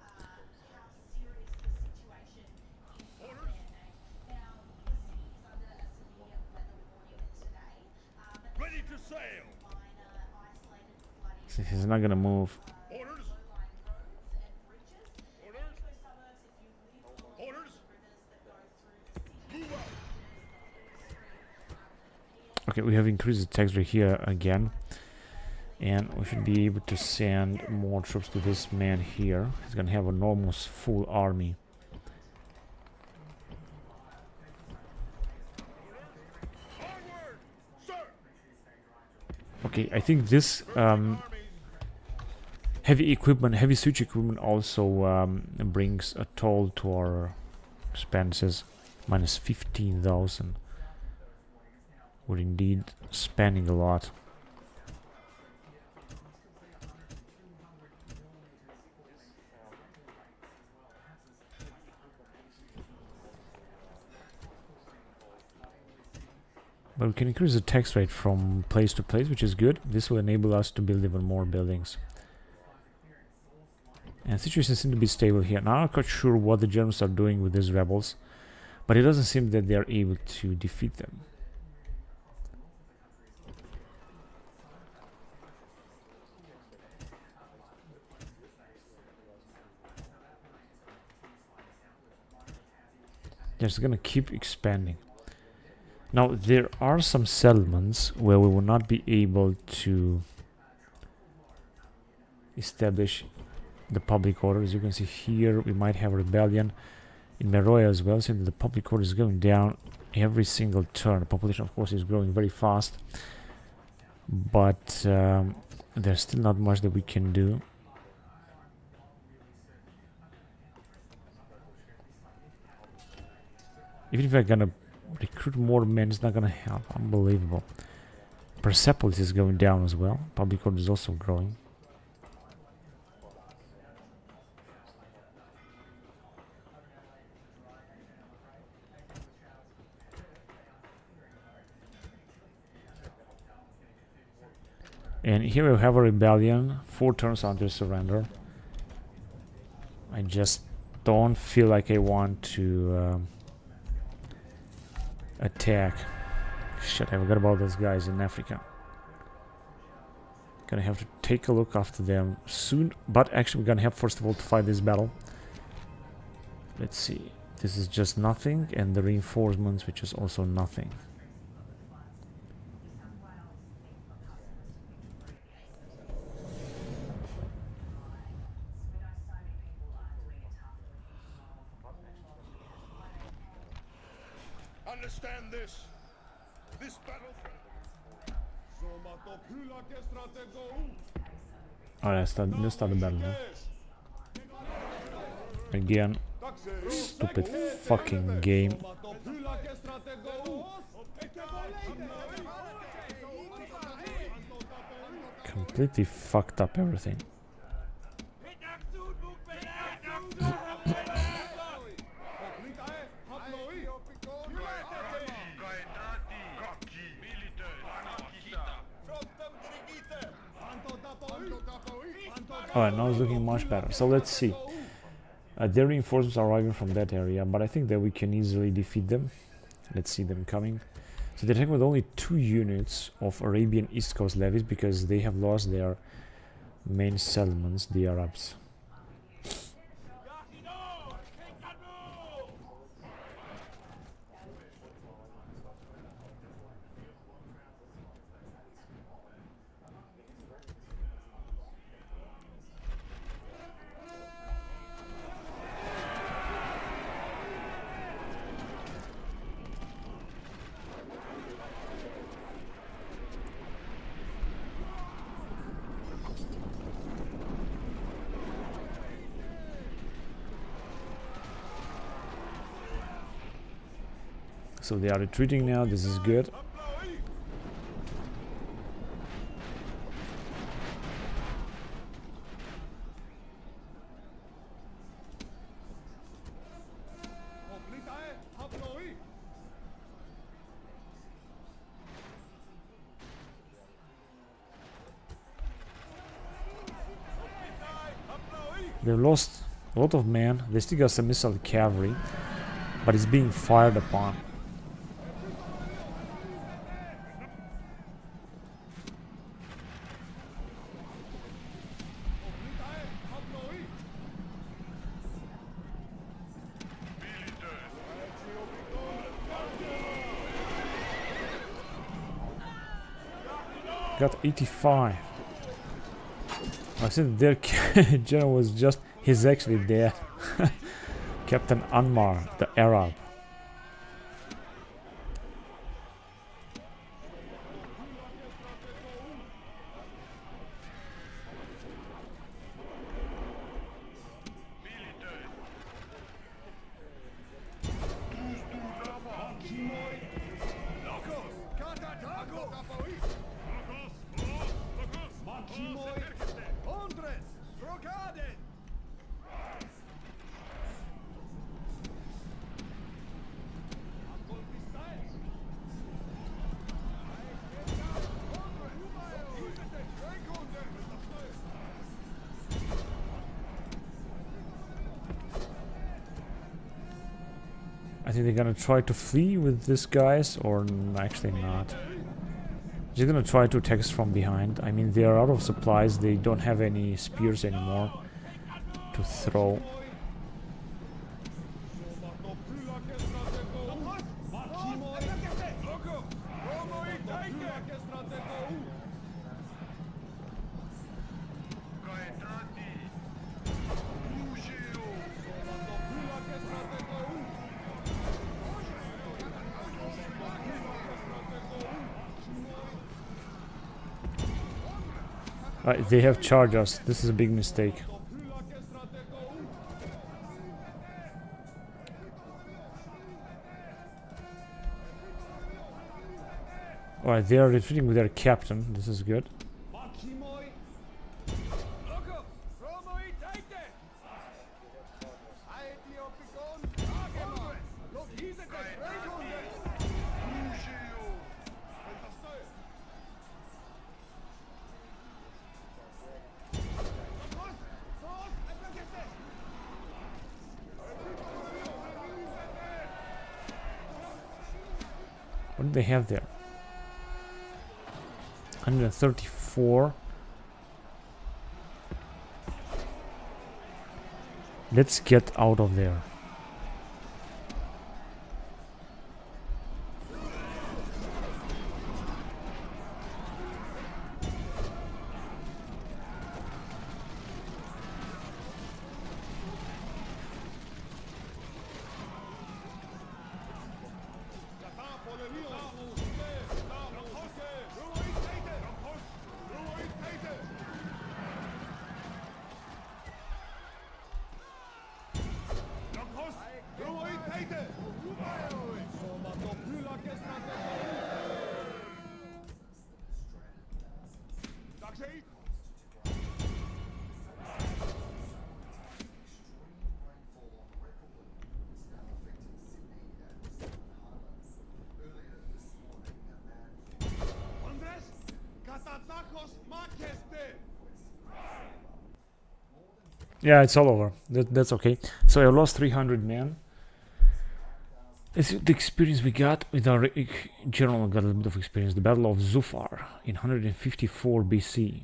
He's not gonna move. Okay, we have increased the tax rate here again. And we should be able to send more troops to this man here. He's gonna have an almost full army. Onward, sir! Okay, I think this heavy equipment, heavy siege equipment also brings a toll to our expenses. Minus 15,000. We're indeed spending a lot. But we can increase the tax rate from place to place, which is good. This will enable us to build even more buildings. And the situation seems to be stable here. Now I'm not quite sure what the Germans are doing with these rebels, but it doesn't seem that they are able to defeat them. They're just gonna keep expanding. Now, there are some settlements where we will not be able to establish the public order. As you can see here, we might have a rebellion in Meroya as well, since the public order is going down every single turn. The population, of course, is growing very fast, but there's still not much that we can do. Even if I'm gonna recruit more men, it's not gonna help. Unbelievable. Persepolis is going down as well. Public order is also growing. And here we have a rebellion. 4 turns until surrender. I just don't feel like I want to attack. Shit, I forgot about those guys in Africa. Gonna have to take a look after them soon. But actually we're gonna have first of all to fight this battle. Let's see. This is just nothing, and the reinforcements, which is also nothing. Understand this. This battle. Alright, let's start the battle now. Again, stupid fucking game. Completely fucked up everything. Alright, now it's looking much better. So let's see. Their reinforcements are arriving from that area, but I think that we can easily defeat them. Let's see them coming. So they're attacking with only 2 units of Arabian East Coast levies because they have lost their main settlements, the Arabs. So they are retreating now, this is good. They've lost a lot of men, they still got some missile cavalry, but it's being fired upon. Got 85. I think their general was just... He's actually dead. Captain Anmar, the Arab. I think they're gonna try to flee with these guys, or actually not. They're gonna try to attack us from behind. I mean, they are out of supplies, they don't have any spears anymore to throw. They have charged us. This is a big mistake. Alright, they are retreating with their captain. This is good. What do they have there? 134. Let's get out of there. Yeah, it's all over. That's okay. So I lost 300 men. It's the experience we got with our general. Got a little bit of experience. The Battle of Zufar in 154 BC.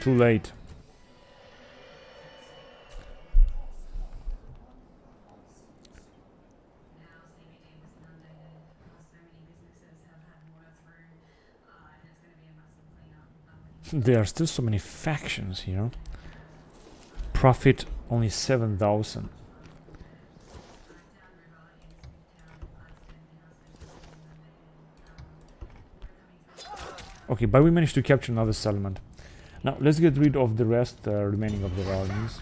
Too late. There are still so many factions here. Profit only 7,000. Okay, but we managed to capture another settlement. Now let's get rid of the rest remaining of their armies.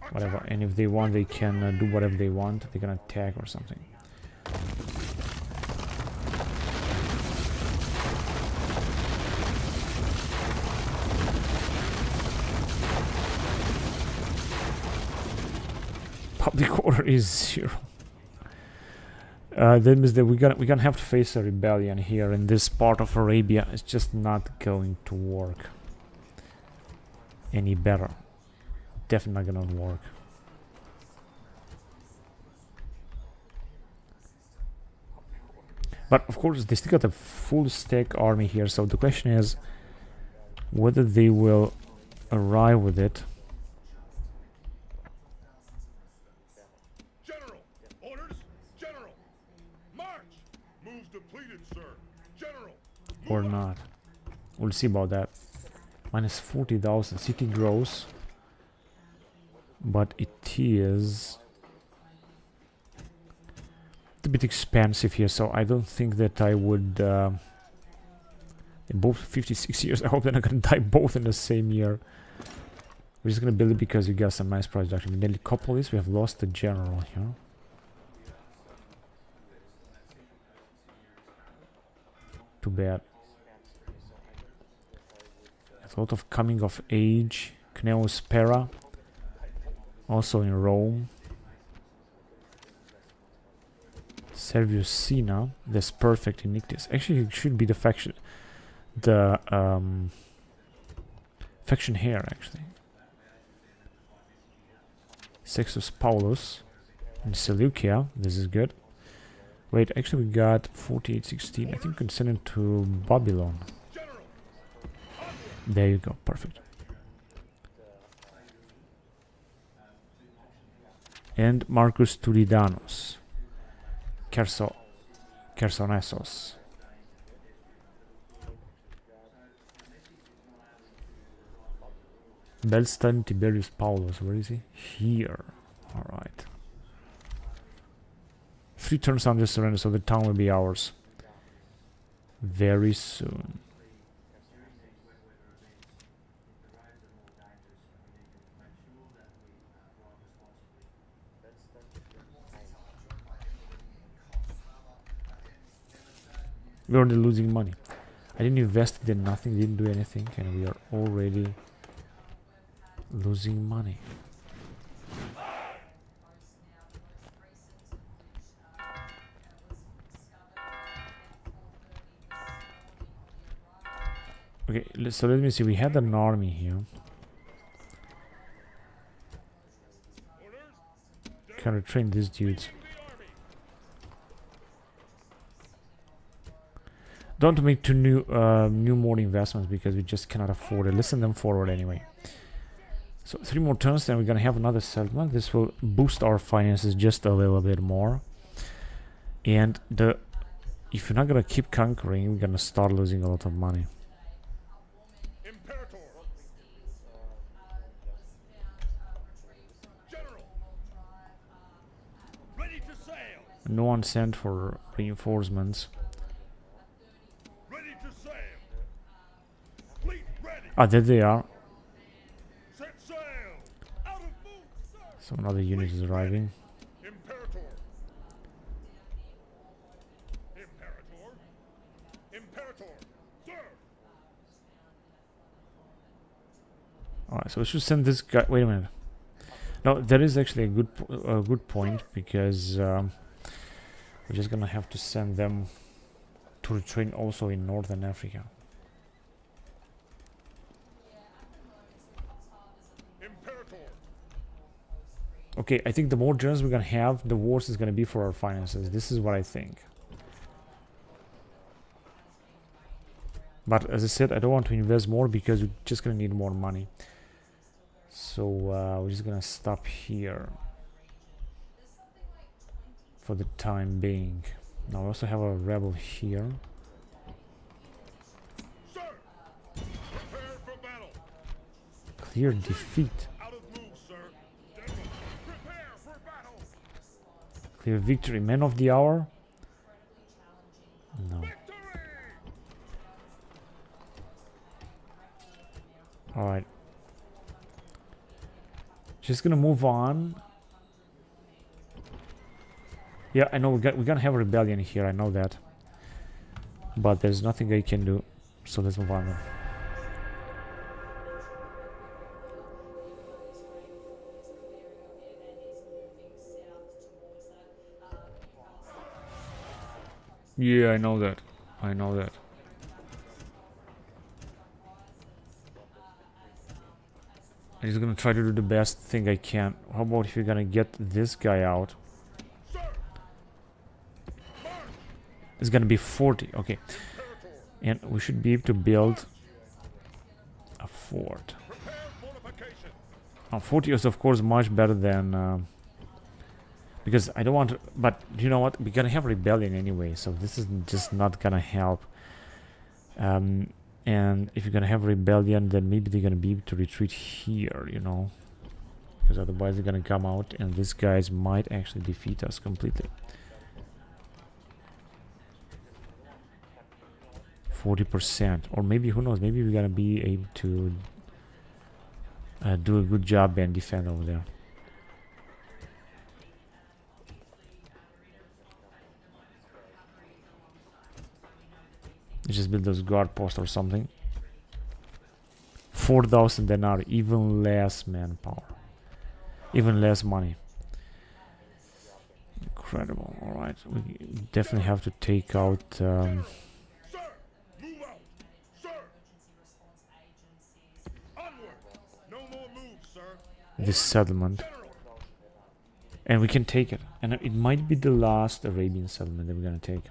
Whatever, and if they want, they can do whatever they want. They can attack or something. Public order is 0. That means that we're gonna have to face a rebellion here in this part of Arabia. It's just not going to work any better. Definitely not gonna work. But of course, they still got a full stack army here, so the question is whether they will arrive with it. General! Orders! General! March! Moves depleted, sir. General! Or not. We'll see about that. Minus 40,000. City grows. But it is a bit expensive here, so I don't think that I would... in both 56 years, I hope they're not gonna die both in the same year. We're just gonna build it because we got some nice production. In Nelicopolis, we have lost the general here. Too bad. There's a lot of coming of age. Cneospera. Also in Rome. Serviusina. That's perfect in Nictus. Actually, it should be the faction. The faction here, actually. Sextus Paulus in Seleucia. This is good. Wait, actually we got 4816. I think we can send it to Babylon. There you go, perfect. And Marcus Turidanus. Chersonesos. Belston Tiberius Paulus, where is he? Here. Alright. 3 turns under surrender, so the town will be ours. Very soon. We're already losing money. I didn't invest in nothing, didn't do anything, and we are already losing money. Okay, so let me see. We had an army here. Can retrain these dudes. Don't make two new more investments because we just cannot afford it. Let's send them forward anyway. So 3 more turns, then we're gonna have another settlement. This will boost our finances just a little bit more. And if you're not gonna keep conquering, we're gonna start losing a lot of money. Imperator! General! Ready to sail! No one sent for reinforcements. Ready to sail! Fleet ready! Ah, there they are. Set sail! Out of move, sir! So another unit is arriving. Imperator! Imperator! Imperator! Sir! Alright, so we should send this guy. Wait a minute. No, that is actually a good point because we're just gonna have to send them to retrain also in Northern Africa. Imperator! Okay, I think the more generals we're gonna have, the worse it's gonna be for our finances. This is what I think. But as I said, I don't want to invest more because we're just gonna need more money. So we're just gonna stop here for the time being. Now we also have a rebel here. Sir! Prepare for battle! Clear defeat. Out of move, sir! General! Prepare for battle! Clear victory. Man of the hour? No. Victory! Alright. Just gonna move on. Yeah, I know we're gonna have a rebellion here, I know that. But there's nothing I can do. So let's move on then. Yeah, I know that. I know that. I'm just gonna try to do the best thing I can. How about if you're gonna get this guy out? Sir! March! It's gonna be 40. Okay, and we should be able to build a fort. Prepare fortification. 40 is of course much better than because I don't want to, but you know what, we're gonna have rebellion anyway, so this is just not gonna help. And if you're gonna have rebellion, then maybe they're gonna be able to retreat here, you know, because otherwise they're gonna come out and these guys might actually defeat us completely. 40%, or maybe, who knows, maybe we're gonna be able to do a good job and defend over there. Just build those guard posts or something. 4,000 denarii, even less manpower, even less money. Incredible. All right, we definitely have to take out Sir, move out. Sir. Onward. No more moves, sir. this settlement, General. and we can take it, and it might be the last Arabian settlement that we're gonna take.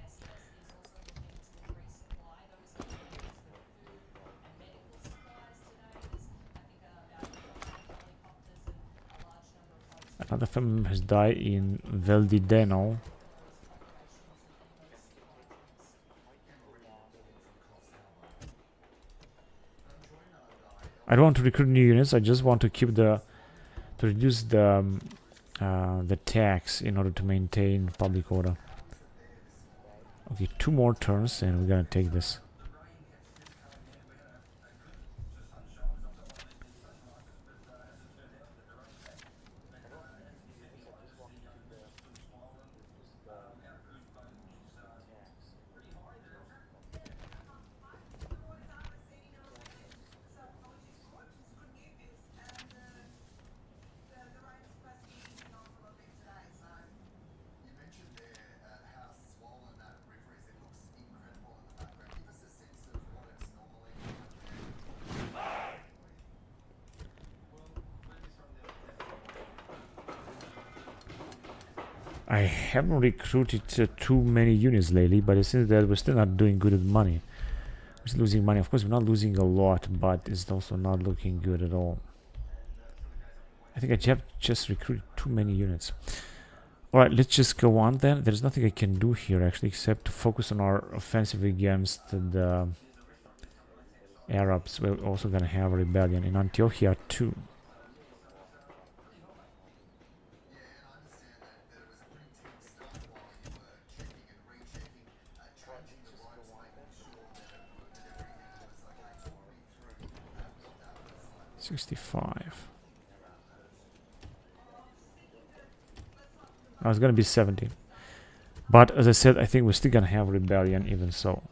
Another family has died in Veldideno. I don't want to recruit new units. I just want to keep to reduce the tax in order to maintain public order. Okay, 2 more turns, and we're gonna take this. I haven't recruited too many units lately, but it seems that we're still not doing good with money. We're still losing money. Of course, we're not losing a lot, but it's also not looking good at all. I think I have just recruited too many units. Alright, let's just go on then. There's nothing I can do here, actually, except to focus on our offensive against the Arabs. We're also going to have a rebellion in Antiochia too. $65. I was gonna be 70, but as I said, I think we're still gonna have rebellion even so.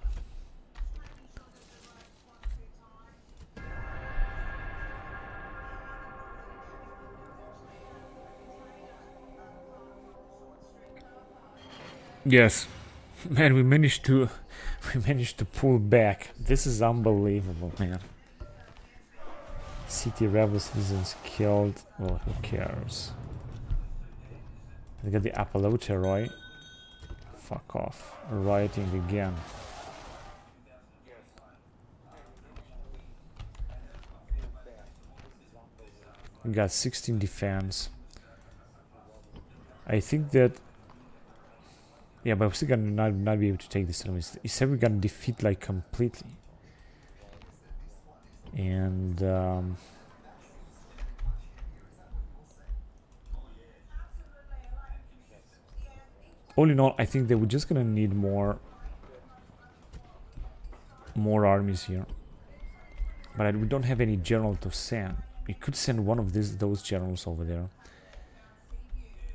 Yes, man, we managed to pull back. This is unbelievable, man. City rebel citizens killed. Well, who cares? They got the Apolloteroi. Fuck off. Rioting again. We got 16 defense. I think that... Yeah, but we're still gonna not be able to take this. He said we're gonna defeat like completely. And... all in all, I think that we're just gonna need more armies here. But we don't have any general to send. We could send one of those generals over there.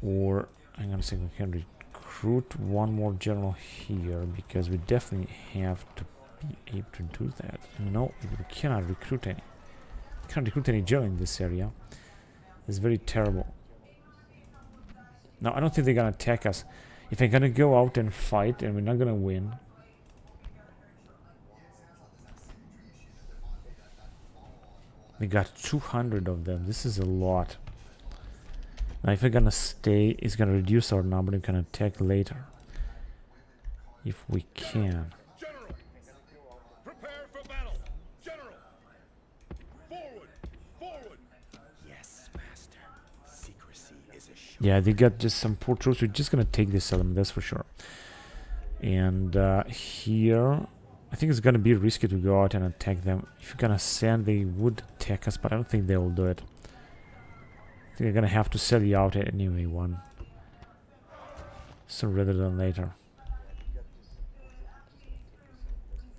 Or, hang on a second, we can recruit one more general here, because we definitely have to be able to do that. No, we cannot recruit any. We can't recruit any general in this area. It's very terrible. No, I don't think they're gonna attack us. If I'm gonna go out and fight and we're not gonna win. We got 200 of them. This is a lot. Now if we're gonna stay, it's gonna reduce our number and can attack later. if we can. General, prepare for battle. General, forward, forward. Yes, master. Secrecy is a sure. Yeah, they got just some poor troops. We're just gonna take this settlement, that's for sure. And here, I think it's gonna be risky to go out and attack them. If you're gonna send, they would attack us, but I don't think they will do it. I think I'm gonna have to sell you out anyway, one. So rather than later.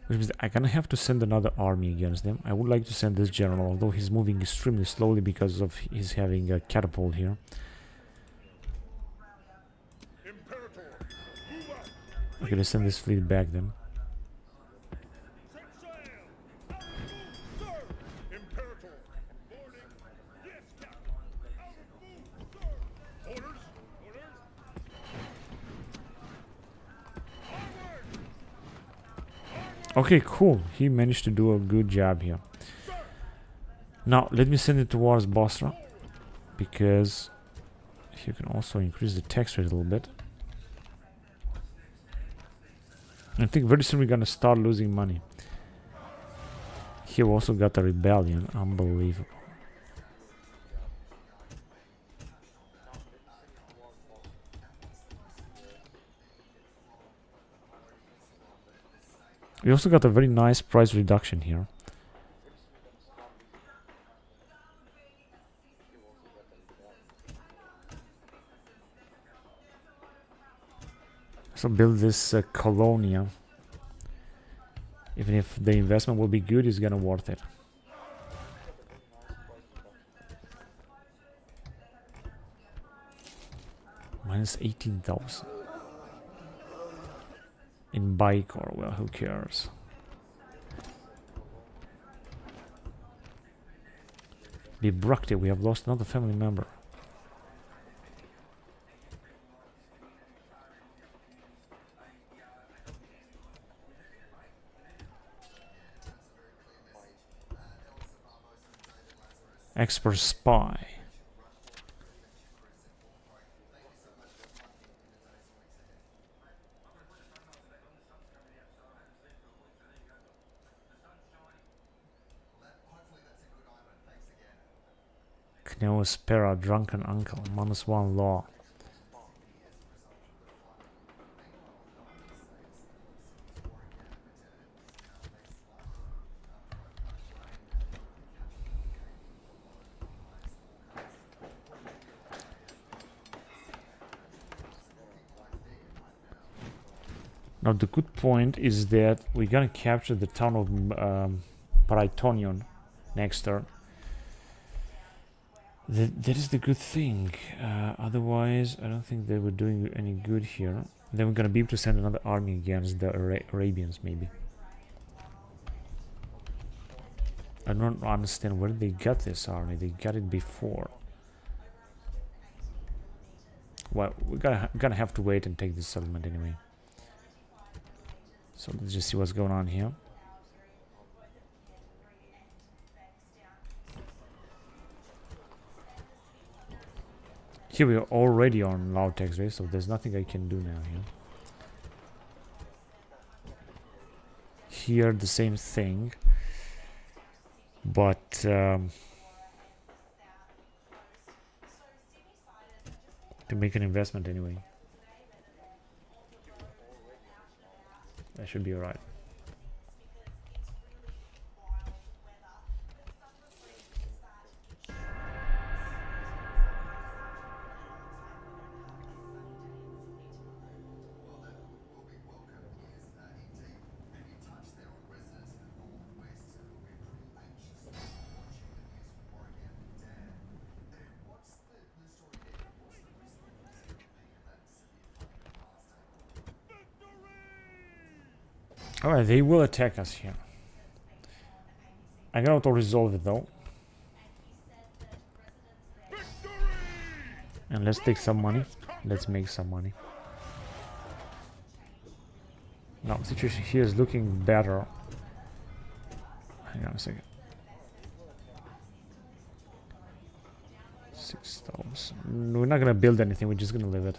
Which means I'm gonna have to send another army against them. I would like to send this general, although he's moving extremely slowly because of his having a catapult here. Imperatores, move out. I'm gonna send this fleet back then. Set sail. Out move, sir. Imperatores, boarding. Yes, captain. Out move, sir. Orders, orders. Onward. Okay, cool. He managed to do a good job here. Now, let me send it towards Bosra, because you can also increase the tax rate a little bit. I think very soon we're gonna start losing money. Here we also got a rebellion. Unbelievable. We also got a very nice price reduction here. So build this colonia. Even if the investment will be good, it's gonna worth it. Minus 18,000. In Baikor, well, who cares? Bibrakti, we have lost another family member. Expert spy. Neospera, drunken uncle, -1 law. Now the good point is that we're gonna capture the town of Paraitonion next turn. That is the good thing. Otherwise, I don't think they were doing any good here. Then we're gonna be able to send another army against the Arabians, maybe. I don't understand where they got this army. They got it before. Well, we're gonna have to wait and take this settlement anyway. So let's just see what's going on here. Here we are already on loud tax rate, so there's nothing I can do now here. Here the same thing, but to make an investment anyway. That should be alright. Alright, they will attack us here. I can auto-resolve it though. And let's take some money. Let's make some money. Now, the situation here is looking better. Hang on a second. 6,000. We're not gonna build anything, we're just gonna leave it.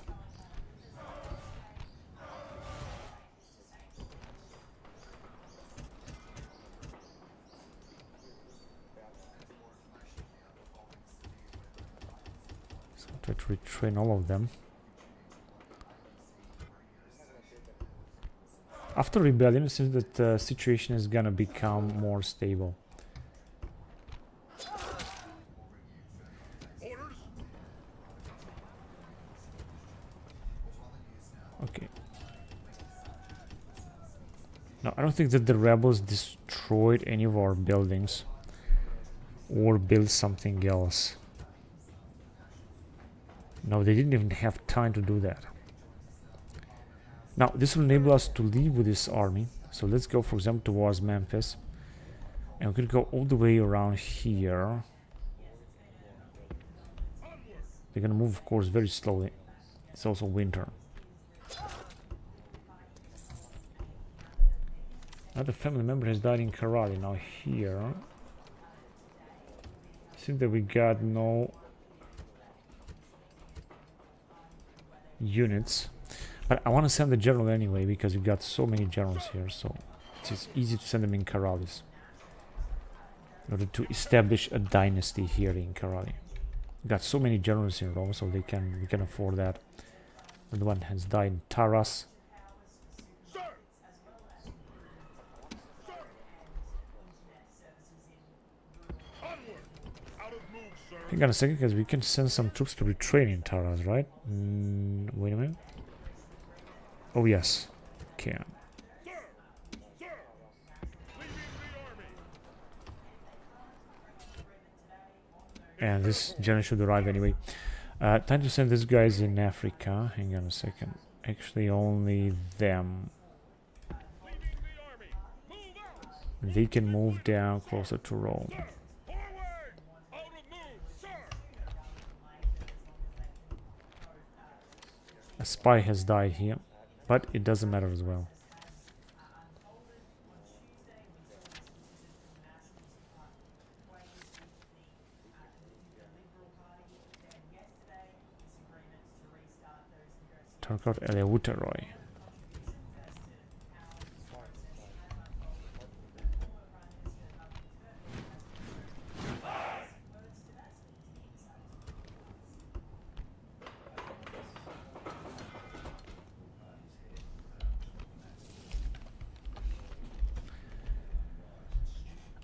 Try to retrain all of them. After rebellion, it seems that the situation is gonna become more stable. Orders. Okay. Now, I don't think that the rebels destroyed any of our buildings or built something else. No, they didn't even have time to do that. Now, this will enable us to leave with this army. So let's go, for example, towards Memphis. And we're going to go all the way around here. They're going to move, of course, very slowly. It's also winter. Another family member has died in Karali. Now here, see that we got no units, but I want to send the general anyway because we got so many generals here, so it's easy to send them in Karalis in order to establish a dynasty here in Karali. We got so many generals in Rome, so we can afford that. The one has died in Taras. Hang on a second, because we can send some troops to retrain in Taras, right? Wait a minute. Oh yes, can. And this general should arrive anyway. Time to send these guys in Africa. Hang on a second. Actually, only them. They can move down closer to Rome. A spy has died here, but it doesn't matter as well. Turcout Eleuteroi.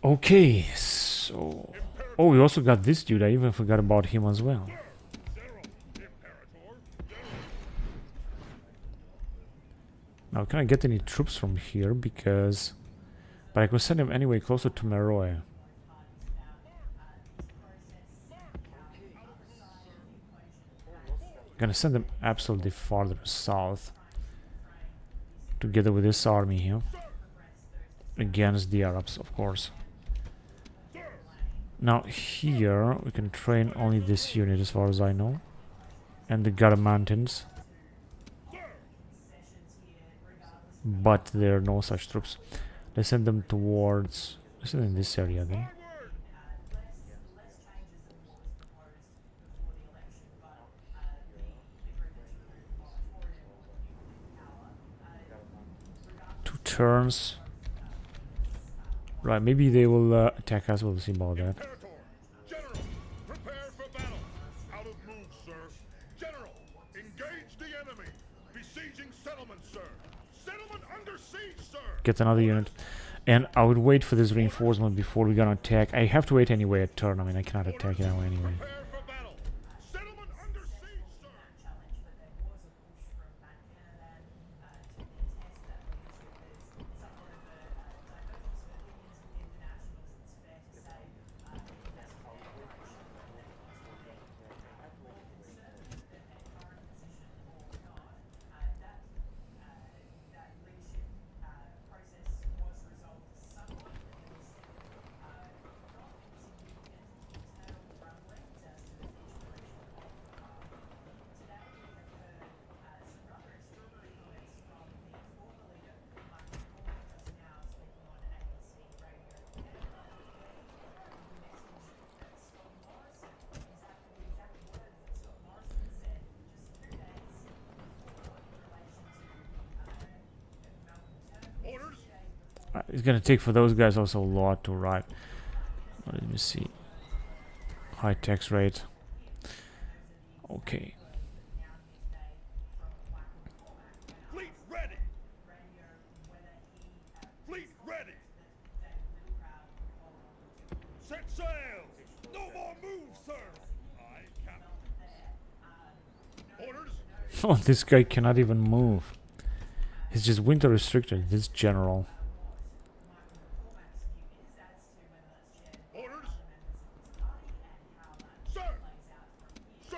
Okay, so... Oh, we also got this dude. I even forgot about him as well. Now, can I get any troops from here? Because... But I could send him anyway closer to Meroe. Gonna send them absolutely farther south. Together with this army here. Against the Arabs, of course. Now here we can train only this unit as far as I know. And the Gara Mountains. But there are no such troops. Let's send them towards... Let's send them in this area then. Two turns. Right, maybe they will attack us. We'll see about that. General, prepare for battle. Out of move, sir. General, engage the enemy. Besieging settlement, sir. Settlement under siege, sir. Get another unit. And I would wait for this reinforcement before we're gonna attack. I have to wait anyway a turn. I mean, I cannot attack it now anyway. Prepare for battle. Settlement under siege, sir. It's gonna take for those guys also a lot to arrive. Let me see. High tax rate. Okay. Fleet ready. Fleet ready. Set sail. No more moves, sir. Aye, Captain. Orders. Oh, this guy cannot even move. He's just winter restricted, this general. Orders. Sir. Sir.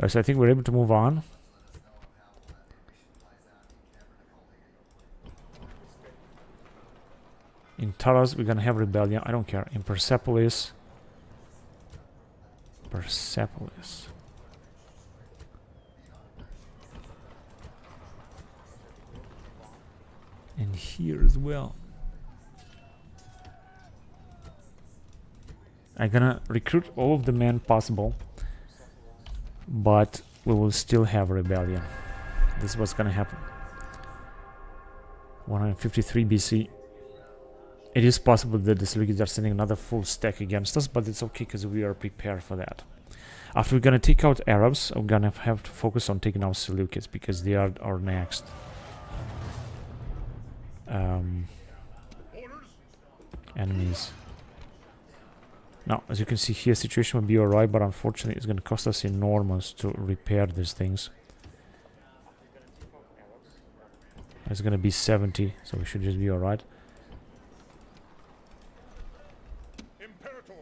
Right, so I think we're able to move on. In Taras, we're gonna have rebellion. I don't care. In Persepolis. Persepolis. And here as well. I'm gonna recruit all of the men possible, but we will still have a rebellion. This is what's gonna happen. 153 BC. It is possible that the Seleucids are sending another full stack against us, but it's okay because we are prepared for that. After we're gonna take out Arabs, we're gonna have to focus on taking out Seleucids because they are our next enemies. Now, as you can see here, situation will be alright, but unfortunately it's going to cost us enormous to repair these things. It's going to be 70, so we should just be alright. Imperator.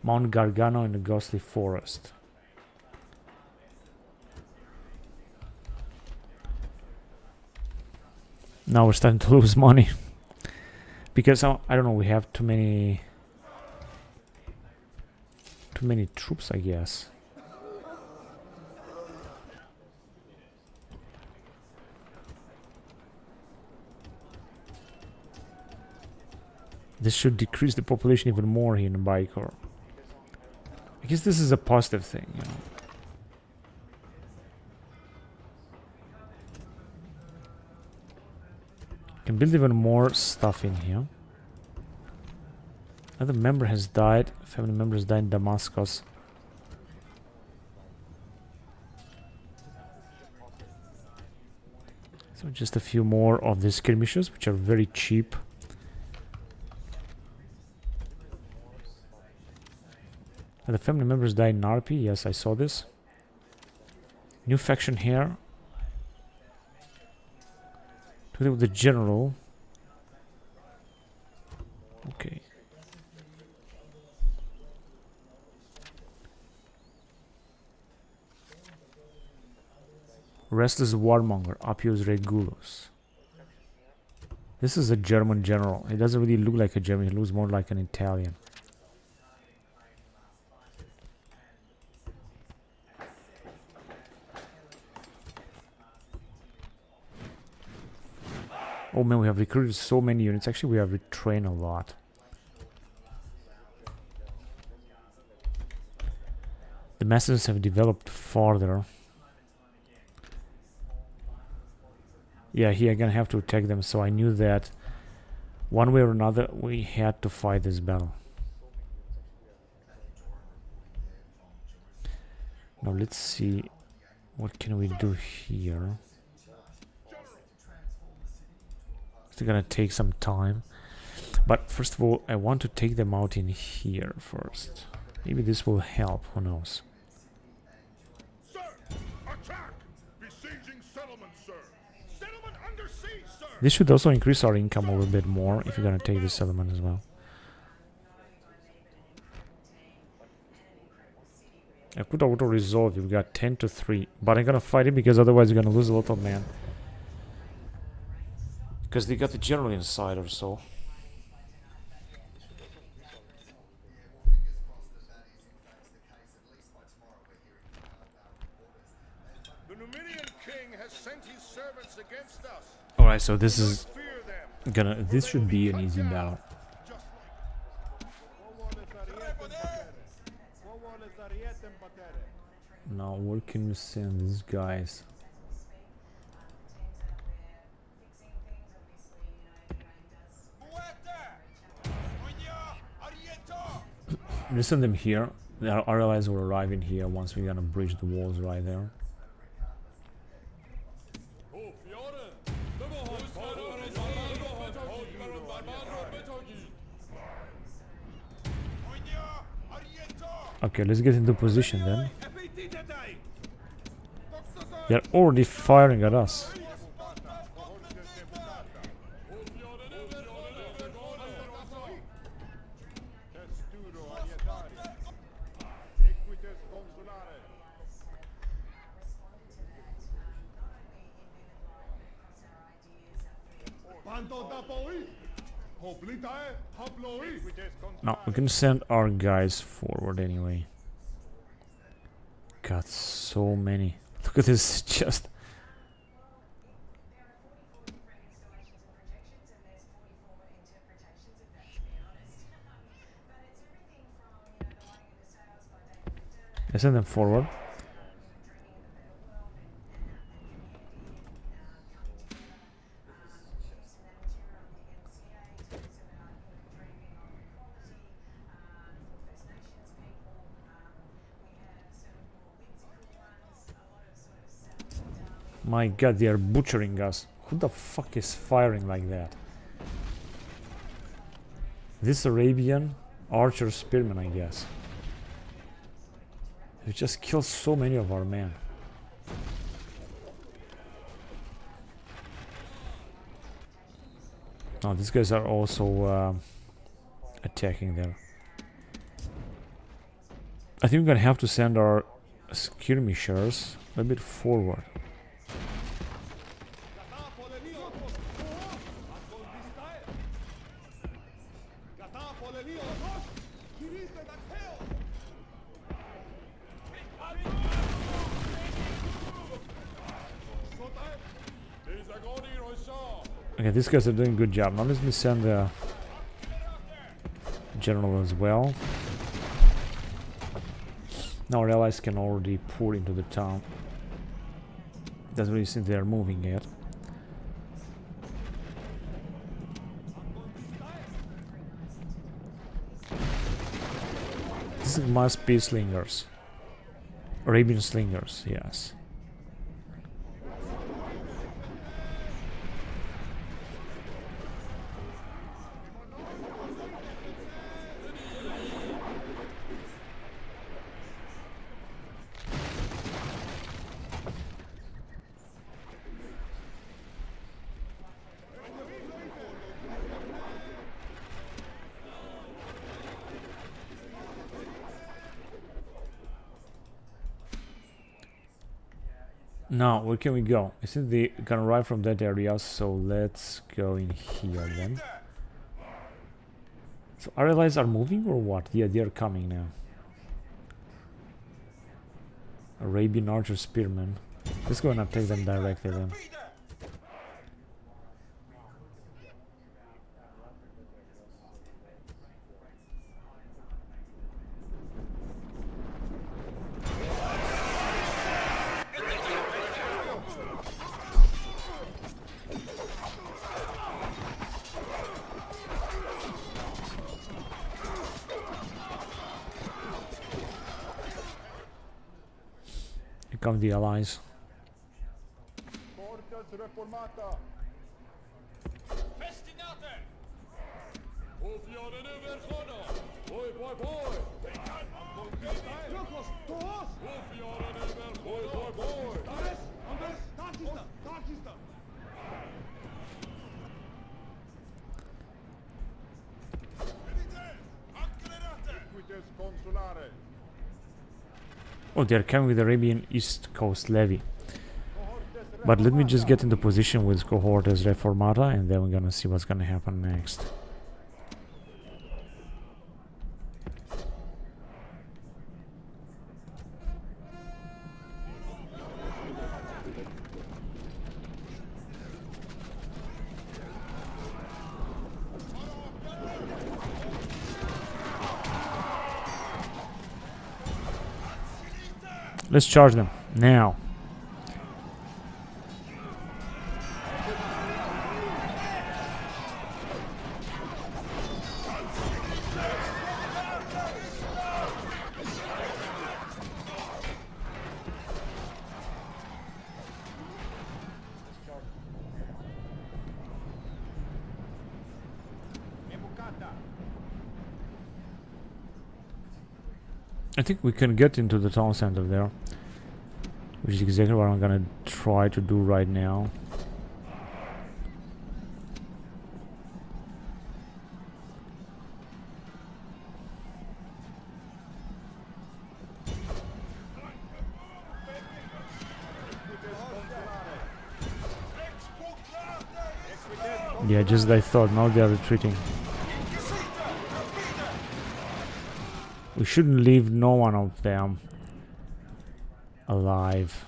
Mount Gargano in the ghostly forest. Now we're starting to lose money. Because, I don't know, we have too many troops, I guess. This should decrease the population even more here in Baikor. I guess this is a positive thing, you know. Can build even more stuff in here. Another member has died. Family members died in Damascus. So just a few more of these skirmishes, which are very cheap. And the family members died in Narpi. Yes, I saw this. New faction here. Together with the general. Okay. Restless warmonger, Appius Regulus. This is a German general. He doesn't really look like a German. He looks more like an Italian. Oh man, we have recruited so many units. Actually, we have retrained a lot. The messages have developed farther. Yeah, here I'm gonna have to attack them, so I knew that one way or another we had to fight this battle. Now let's see, what can we do here? It's gonna take some time, but first of all I want to take them out in here first. Maybe this will help, who knows. Sir, attack! Besieging settlement, sir. Settlement under siege, sir. This should also increase our income a little bit more if you're gonna take this settlement as well. I could auto resolve. You've got 10 to 3, but I'm gonna fight it because otherwise you're gonna lose a lot of men. Because they got the general inside or so. The Numidian king has sent his servants against us. Alright, so this is Fear them. this should be an easy battle. Just like Now where can we send these guys? We send them here. Our allies will arrive in here once we're gonna breach the walls right there. Okay, let's get into position then. They're already firing at us. No, we can send our guys forward anyway. Got so many. Look at this, just... I send them forward. My god, they are butchering us. Who the fuck is firing like that? This Arabian archer spearman, I guess. They just killed so many of our men. Oh, these guys are also attacking there. I think we're gonna have to send our skirmishers a bit forward. Okay, these guys are doing a good job. Now let me send the general as well. Now our allies can already pour into the town. Doesn't really seem they are moving yet. This must be slingers. Arabian slingers, yes. Now, where can we go? I think they can arrive from that area, so let's go in here then. So our allies are moving or what? Yeah, they are coming now. Arabian archer spearmen. Let's go and attack them directly then. Come the allies. Oh, they're coming with the Arabian East Coast levy. But let me just get into position with Cohortes Reformata, and then we're gonna see what's gonna happen next. Let's charge them now. I think we can get into the town center there, which is exactly what I'm gonna try to do right now. Yeah, just as I thought, now they are retreating. We shouldn't leave no one of them alive.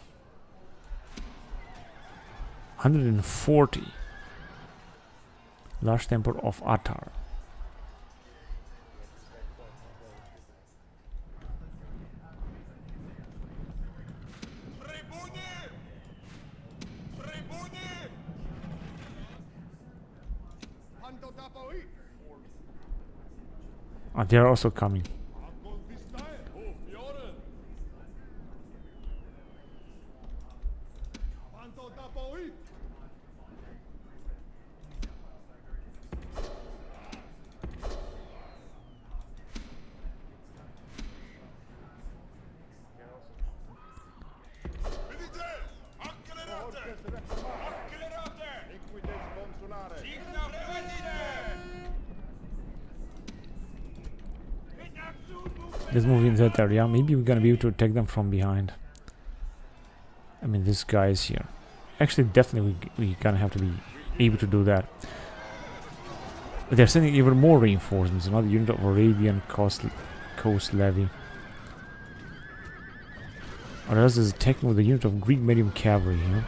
140. Large temple of Attar. Ah, they are also coming. Let's move in that area. Maybe we're gonna be able to attack them from behind. I mean, this guy is here. Actually, definitely we're gonna have to be able to do that. But they're sending even more reinforcements. Another unit of Arabian coast levy. Or else is attacking with a unit of Greek medium cavalry, you know?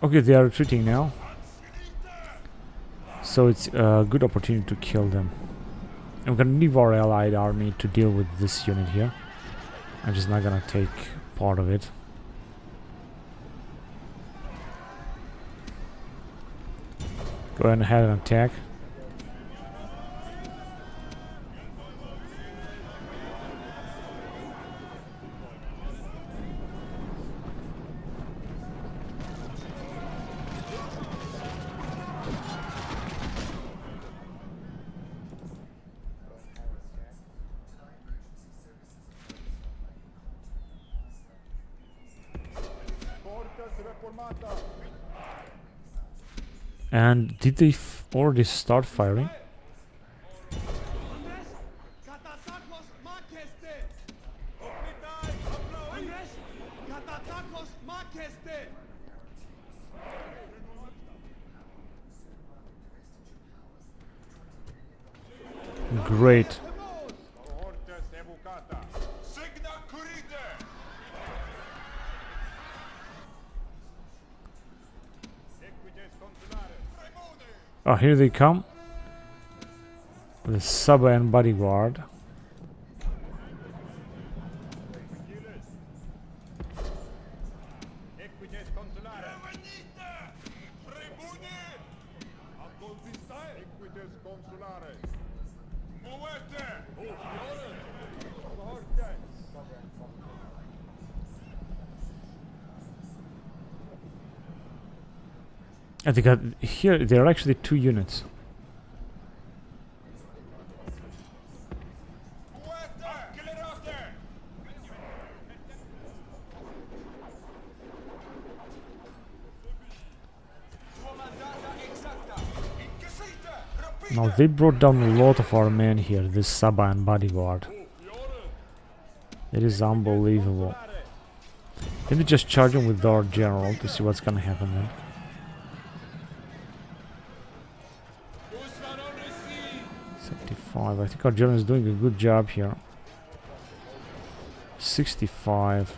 Okay, they are retreating now. So it's a good opportunity to kill them. I'm gonna leave our allied army to deal with this unit here. I'm just not gonna take part of it. Go ahead and attack. And did they already start firing? Great. Oh, here they come. The Saba and bodyguard. I think here there are actually two units. Now they brought down a lot of our men here, this Sabayan bodyguard. It is unbelievable. Let me just charge him with our general to see what's gonna happen then. I think our general is doing a good job here. 65.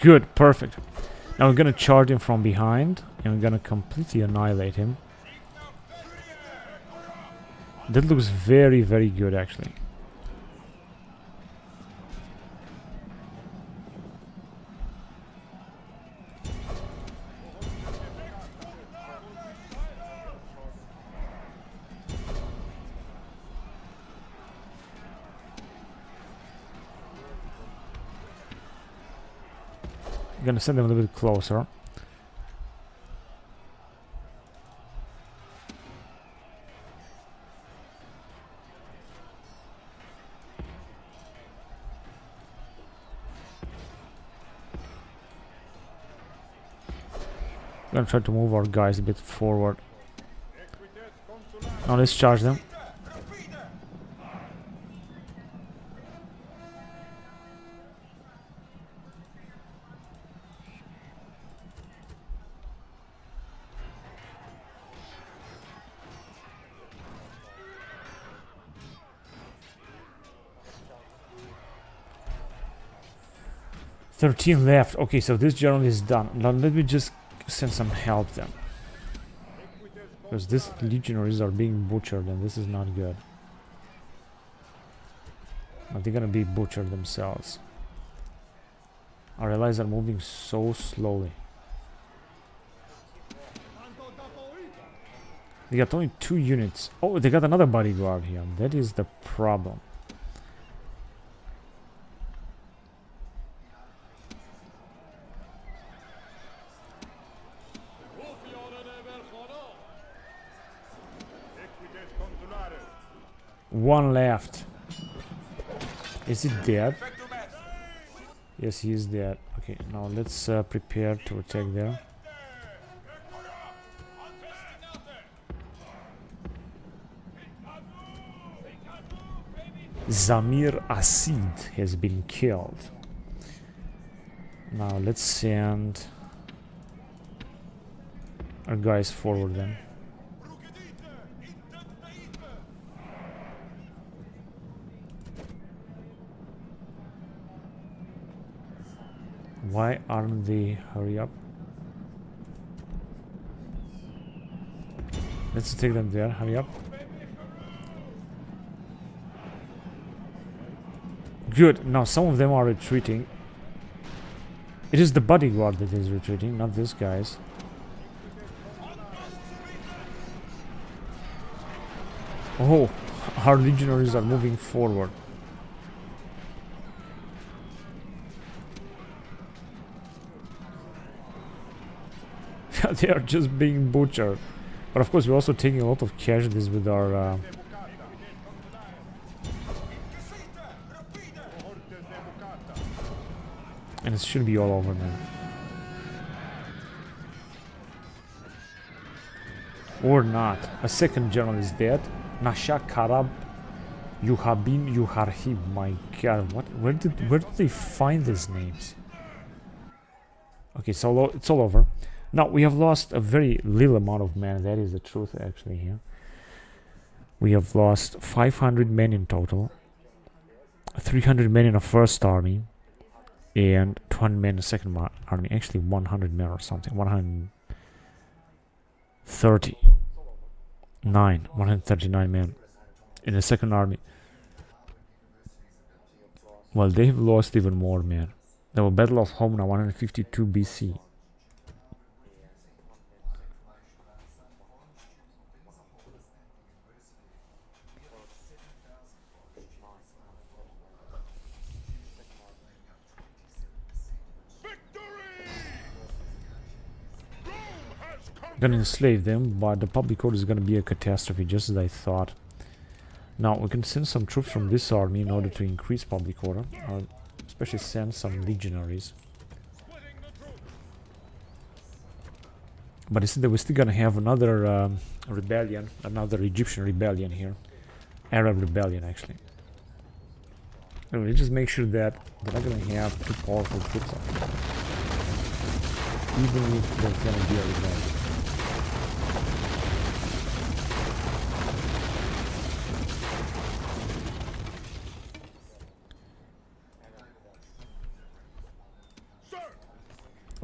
Good, perfect. Now we're gonna charge him from behind and we're gonna completely annihilate him. That looks very, very good actually. Gonna send them a little bit closer. Gonna try to move our guys a bit forward. Now let's charge them. $13 left. Okay, so this general is done. Now let me just send some help then. Because these legionaries are being butchered and this is not good. But they're gonna be butchered themselves. Our allies are moving so slowly. They got only 2 units. Oh, they got another bodyguard here. That is the problem. One left. Is he dead? Yes, he is dead. Okay, now let's prepare to attack there. Zamir Asid has been killed. Now let's send our guys forward then. Why aren't they? Hurry up. Let's take them there. Hurry up. Good. Now some of them are retreating. It is the bodyguard that is retreating, not these guys. Oh, our legionaries are moving forward. They are just being butchered. But of course we're also taking a lot of casualties with our and it should be all over now. Or not. A second general is dead. Nasha Karab Yuhabin Yuharhib. My god, what where did they find these names? Okay, so it's all over. Now, we have lost a very little amount of men. That is the truth, actually, here. We have lost 500 men in total. 300 men in the first army. And 200 men in the second army. Actually, 100 men or something. 139 men in the second army. Well, they have lost even more men. There were Battle of Homna, 152 BC. Gonna enslave them, but the public order is gonna be a catastrophe, just as I thought. Now we can send some troops from this army in order to increase public order, or especially send some legionaries. But you see that we're still gonna have another rebellion, another Egyptian rebellion here. Arab rebellion, actually. Anyway, just make sure that they're not gonna have too powerful troops up here. Even if there's gonna be a rebellion.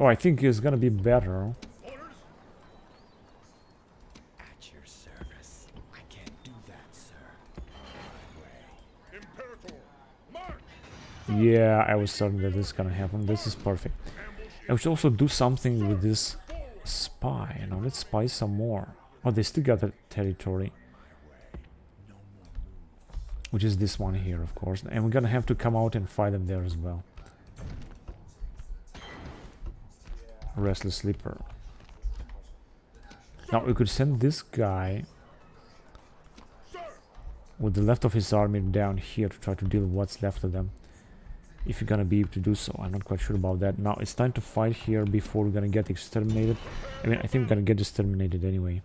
Oh, I think it's gonna be better. At your service. I can't do that, sir. Imperator, march! Yeah, I was certain that this is gonna happen. This is perfect. I should also do something with this spy. You know, let's spy some more. Oh, they still got the territory. Which is this one here, of course. And we're gonna have to come out and fight them there as well. Restless Sleeper. Now we could send this guy with the left of his army down here to try to deal with what's left of them. If you're gonna be able to do so. I'm not quite sure about that. Now it's time to fight here before we're gonna get exterminated. I mean, I think we're gonna get exterminated anyway.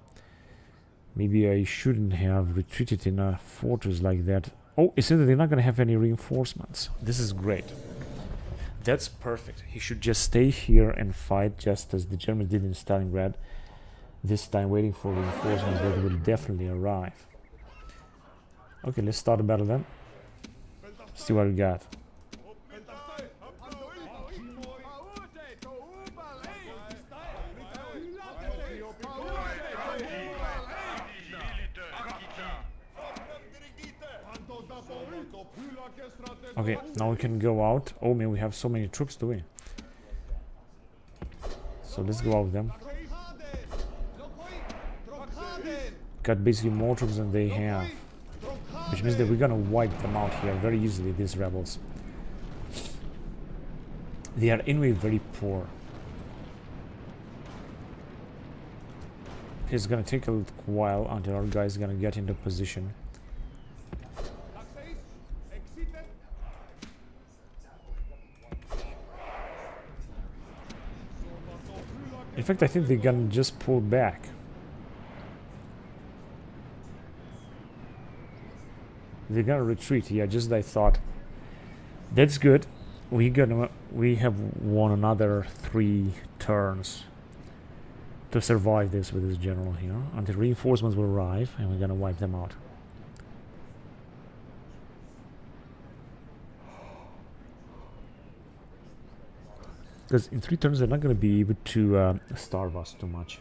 Maybe I shouldn't have retreated in a fortress like that. Oh, it said that they're not gonna have any reinforcements. This is great. That's perfect. He should just stay here and fight just as the Germans did in Stalingrad. This time waiting for reinforcements that will definitely arrive. Okay, let's start the battle then. See what we got. Okay, now we can go out. Oh man, we have so many troops, do we? So let's go out with them. Got basically more troops than they have. Which means that we're gonna wipe them out here very easily, these rebels. They are anyway very poor. It's gonna take a little while until our guys gonna get into position. In fact, I think they're gonna just pull back. They're gonna retreat. Yeah, just as I thought. That's good. We have won another 3 turns to survive this with this general here until reinforcements will arrive, and we're gonna wipe them out. Because in 3 turns they're not going to be able to starve us too much.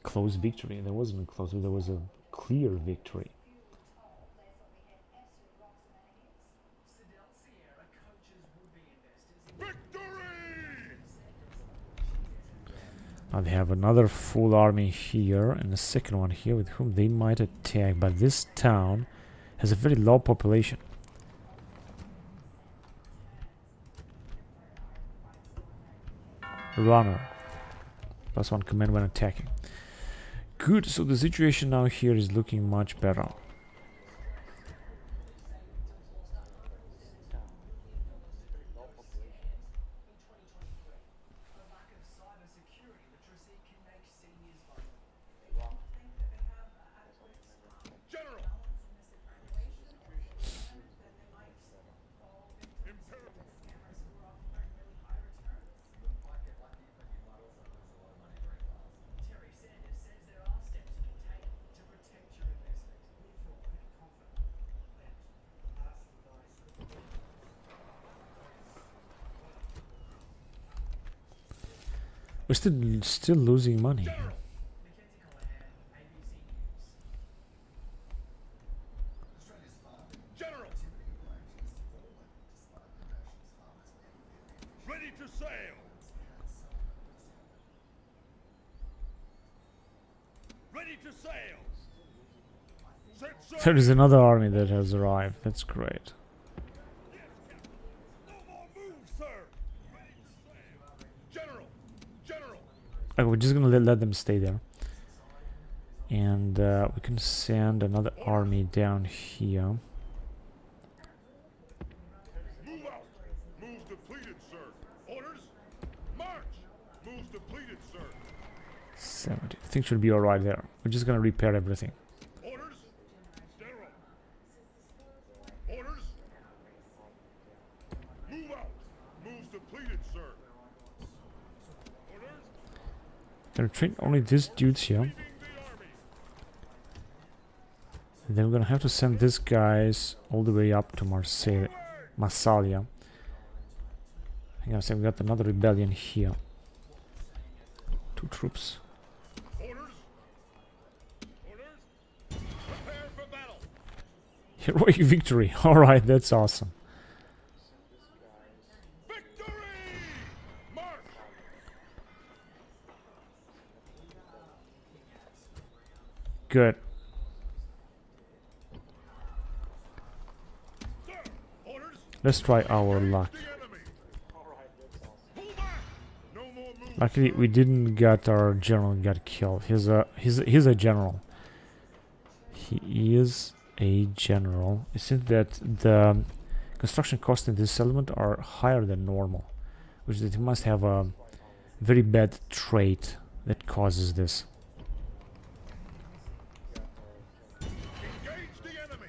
Close victory. There wasn't a close, there was a clear victory. Now they have another full army here and a second one here with whom they might attack, but this town has a very low population. Runner. +1 command when attacking. Good, so the situation now here is looking much better. We're still losing money here. General! Ready to sail! Ready to sail! Set There is another army that has arrived. That's great. No more moves, sir! Ready to sail! General! General! Okay, we're just gonna let them stay there. And we can send another army down here. Move out! Moves depleted, sir. Orders? March! Moves depleted, sir. 70. I think should be alright there. We're just gonna repair everything. Orders? General. Orders? Move out. Moves depleted, sir. Orders? Gonna train only these dudes here. Leading the army. And then we're gonna have to send these guys all the way up to Massalia. I'm gonna say we got another rebellion here. 2 troops. Orders? Orders? Prepare for battle. Heroic victory. Alright, that's awesome. Victory! March! Good. Sir! Orders? Let's try our luck. The enemy. Pull back! No more moves. Luckily, we didn't get our general got killed. He's a general. He is a general. It seems that the construction costs in this settlement are higher than normal, which that he must have a very bad trait that causes this. Engage the enemy.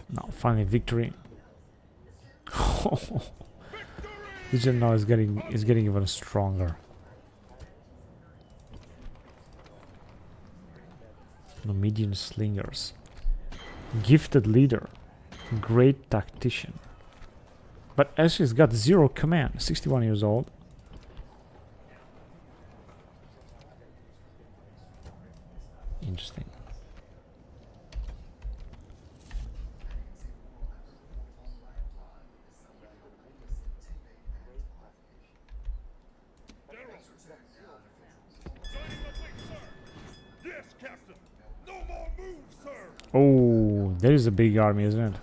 Now, finally, victory. Victory! The general is getting even stronger. Numidian slingers. Gifted leader. Great tactician. But actually he's got 0 command. 61 years old. Interesting. General. Joining the fleet, sir. Yes, Captain. No more moves, sir. Oh, there is a big army, isn't it?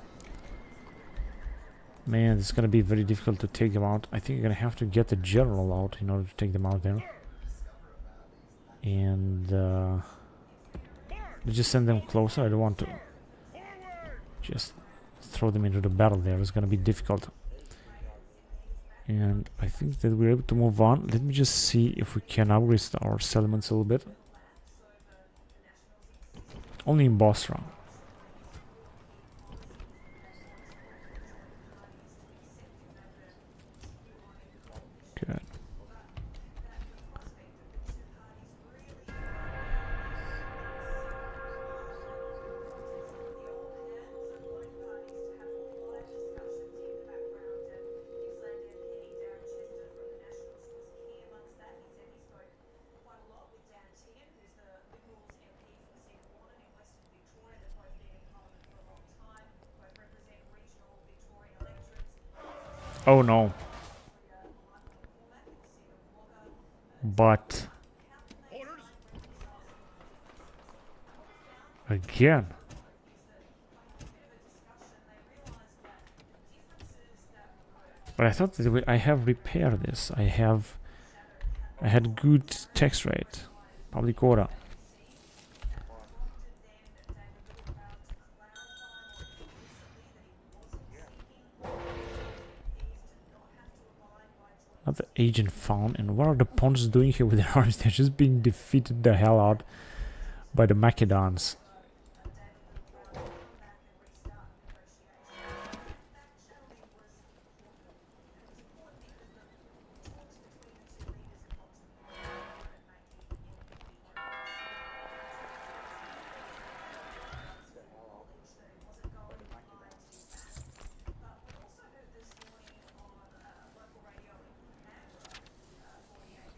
Man, it's gonna be very difficult to take them out. I think you're gonna have to get the general out in order to take them out there. And let's just send them closer. I don't want to just throw them into the battle there. It's gonna be difficult. And I think that we're able to move on. Let me just see if we can upgrade our settlements a little bit. Only in Bosra. Good. Oh no. But Orders? again. But I thought that I have repaired this. I had good tax rate, public order. Not the agent found. And what are the Ponts doing here with their armies? They're just being defeated the hell out by the Macedons.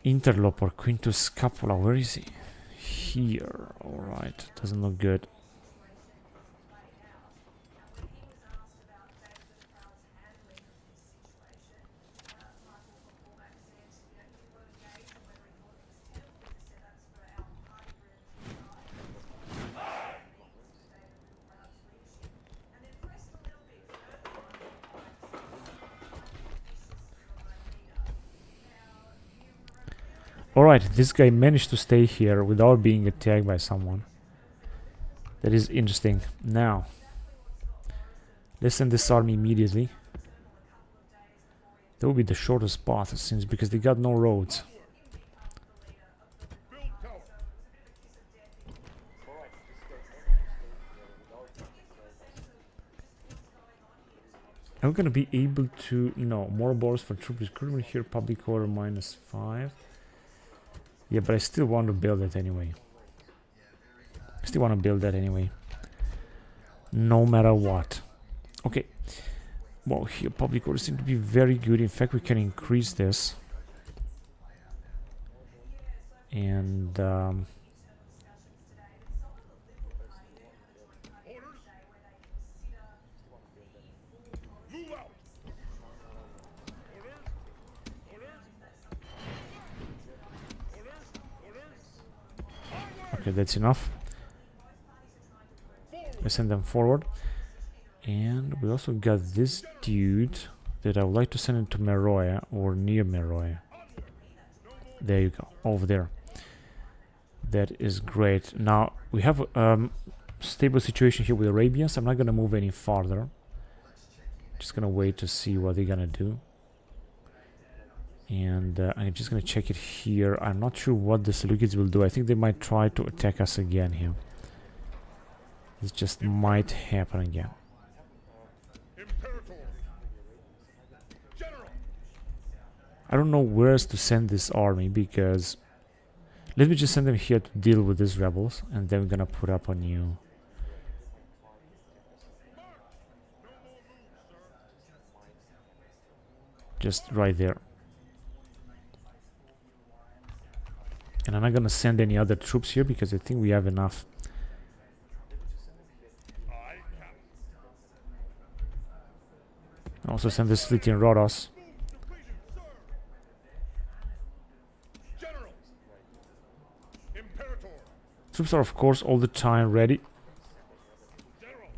Interloper, Quintus Scapula, where is he? Here, alright, doesn't look good. Alright, this guy managed to stay here without being attacked by someone. That is interesting. Now, let's send this army immediately. That would be the shortest path, it seems, because they got no roads. Build tower. Are we gonna be able to... No, more bars for troop recruitment here. Public order -5. Yeah, but I still want to build it anyway. I still want to build that anyway. No matter what. Okay. Well, here public orders seem to be very good. In fact, we can increase this. And... Orders. Move out. Orders. Orders. Orders. Orders. Onward. okay, that's enough. I send them forward. And we also got this dude that I would like to send into Meroya or near Meroya. There you go, over there. That is great. Now we have a stable situation here with Arabians. I'm not gonna move any farther. Just gonna wait to see what they're gonna do. And I'm just gonna check it here. I'm not sure what the Seleucids will do. I think they might try to attack us again here. This just might happen again. Imperatores. General. I don't know where else to send this army because... Let me just send them here to deal with these rebels, and then we're gonna put up a new... Just right there. And I'm not gonna send any other troops here because I think we have enough. Also send this fleet in Rhodos. General. Imperator. Troops are of course all the time ready. General.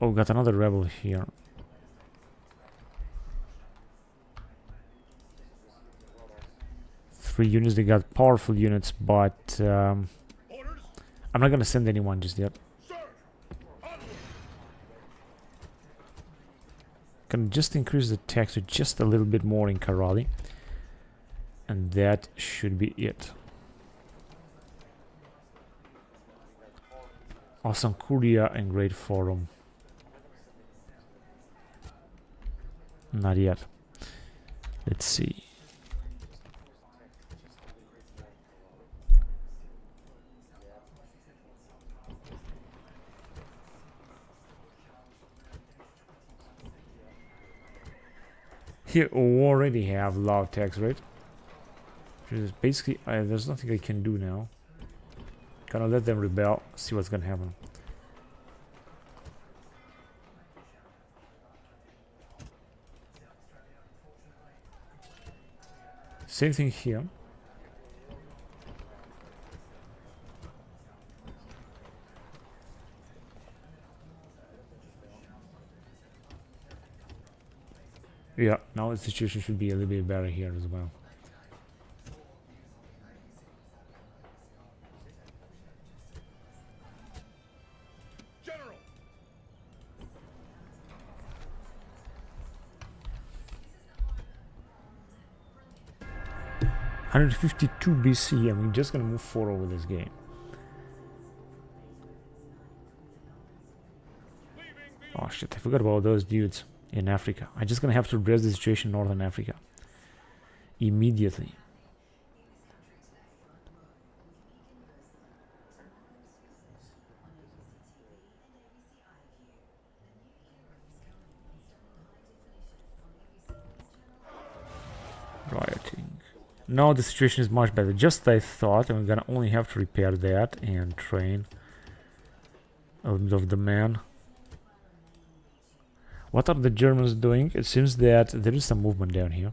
Oh, we got another rebel here. Three units, they got powerful units, but Orders. I'm not gonna send anyone just yet. Sir. Onward. Can just increase the tax to just a little bit more in Karali. And that should be it. Awesome, Kuria and Great Forum. Not yet. Let's see. Here we already have low tax rate. Which is basically, there's nothing I can do now. Gonna let them rebel, see what's gonna happen. Same thing here. Yeah, now the situation should be a little bit better here as well. General. 152 BC, and we're just gonna move forward with this game. Oh shit, I forgot about those dudes in Africa. I'm just gonna have to address the situation in Northern Africa immediately. Rioting. Now the situation is much better. Just I thought, and we're gonna only have to repair that and train a little bit of the men. What are the Germans doing? It seems that there is some movement down here.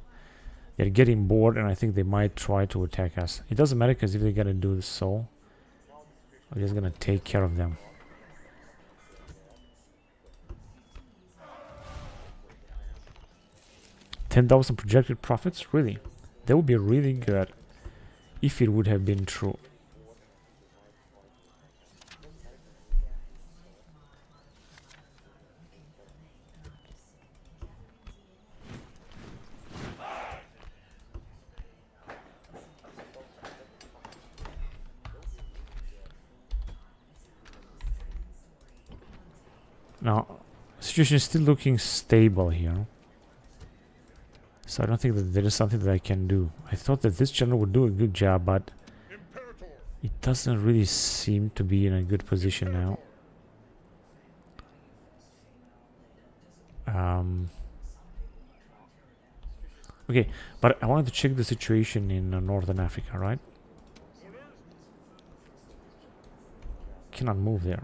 They're getting bored, and I think they might try to attack us. It doesn't matter, because if they're gonna do so, we're just gonna take care of them. $10,000 projected profits? Really? That would be really good if it would have been true. Now, situation is still looking stable here. So I don't think that there is something that I can do. I thought that this general would do a good job, but it doesn't really seem to be in a good position now. Okay, but I wanted to check the situation in Northern Africa, right? Cannot move there.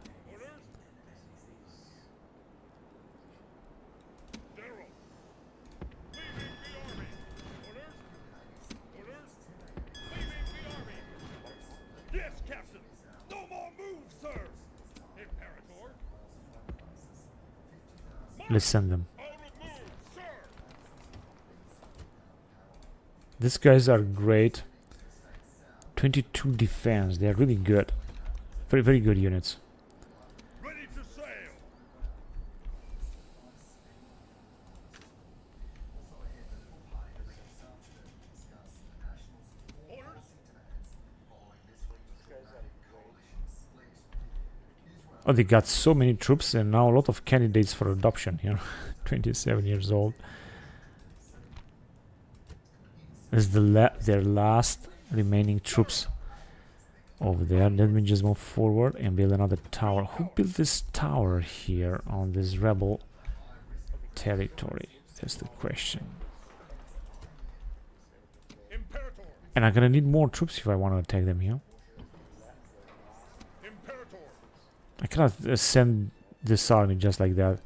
Yes, Captain. No more moves, sir. Imperator. Let's send them. Out of move, sir. These guys are great. 22 defense. They are really good. Very, very good units. Ready to sail. Orders. Oh, they got so many troops and now a lot of candidates for adoption here. 27 years old. This is their last remaining troops over there. Let me just move forward and build another tower. Who built this tower here on this rebel territory? That's the question. Imperator. And I'm gonna need more troops if I want to attack them here. Imperator. I cannot send this army just like that.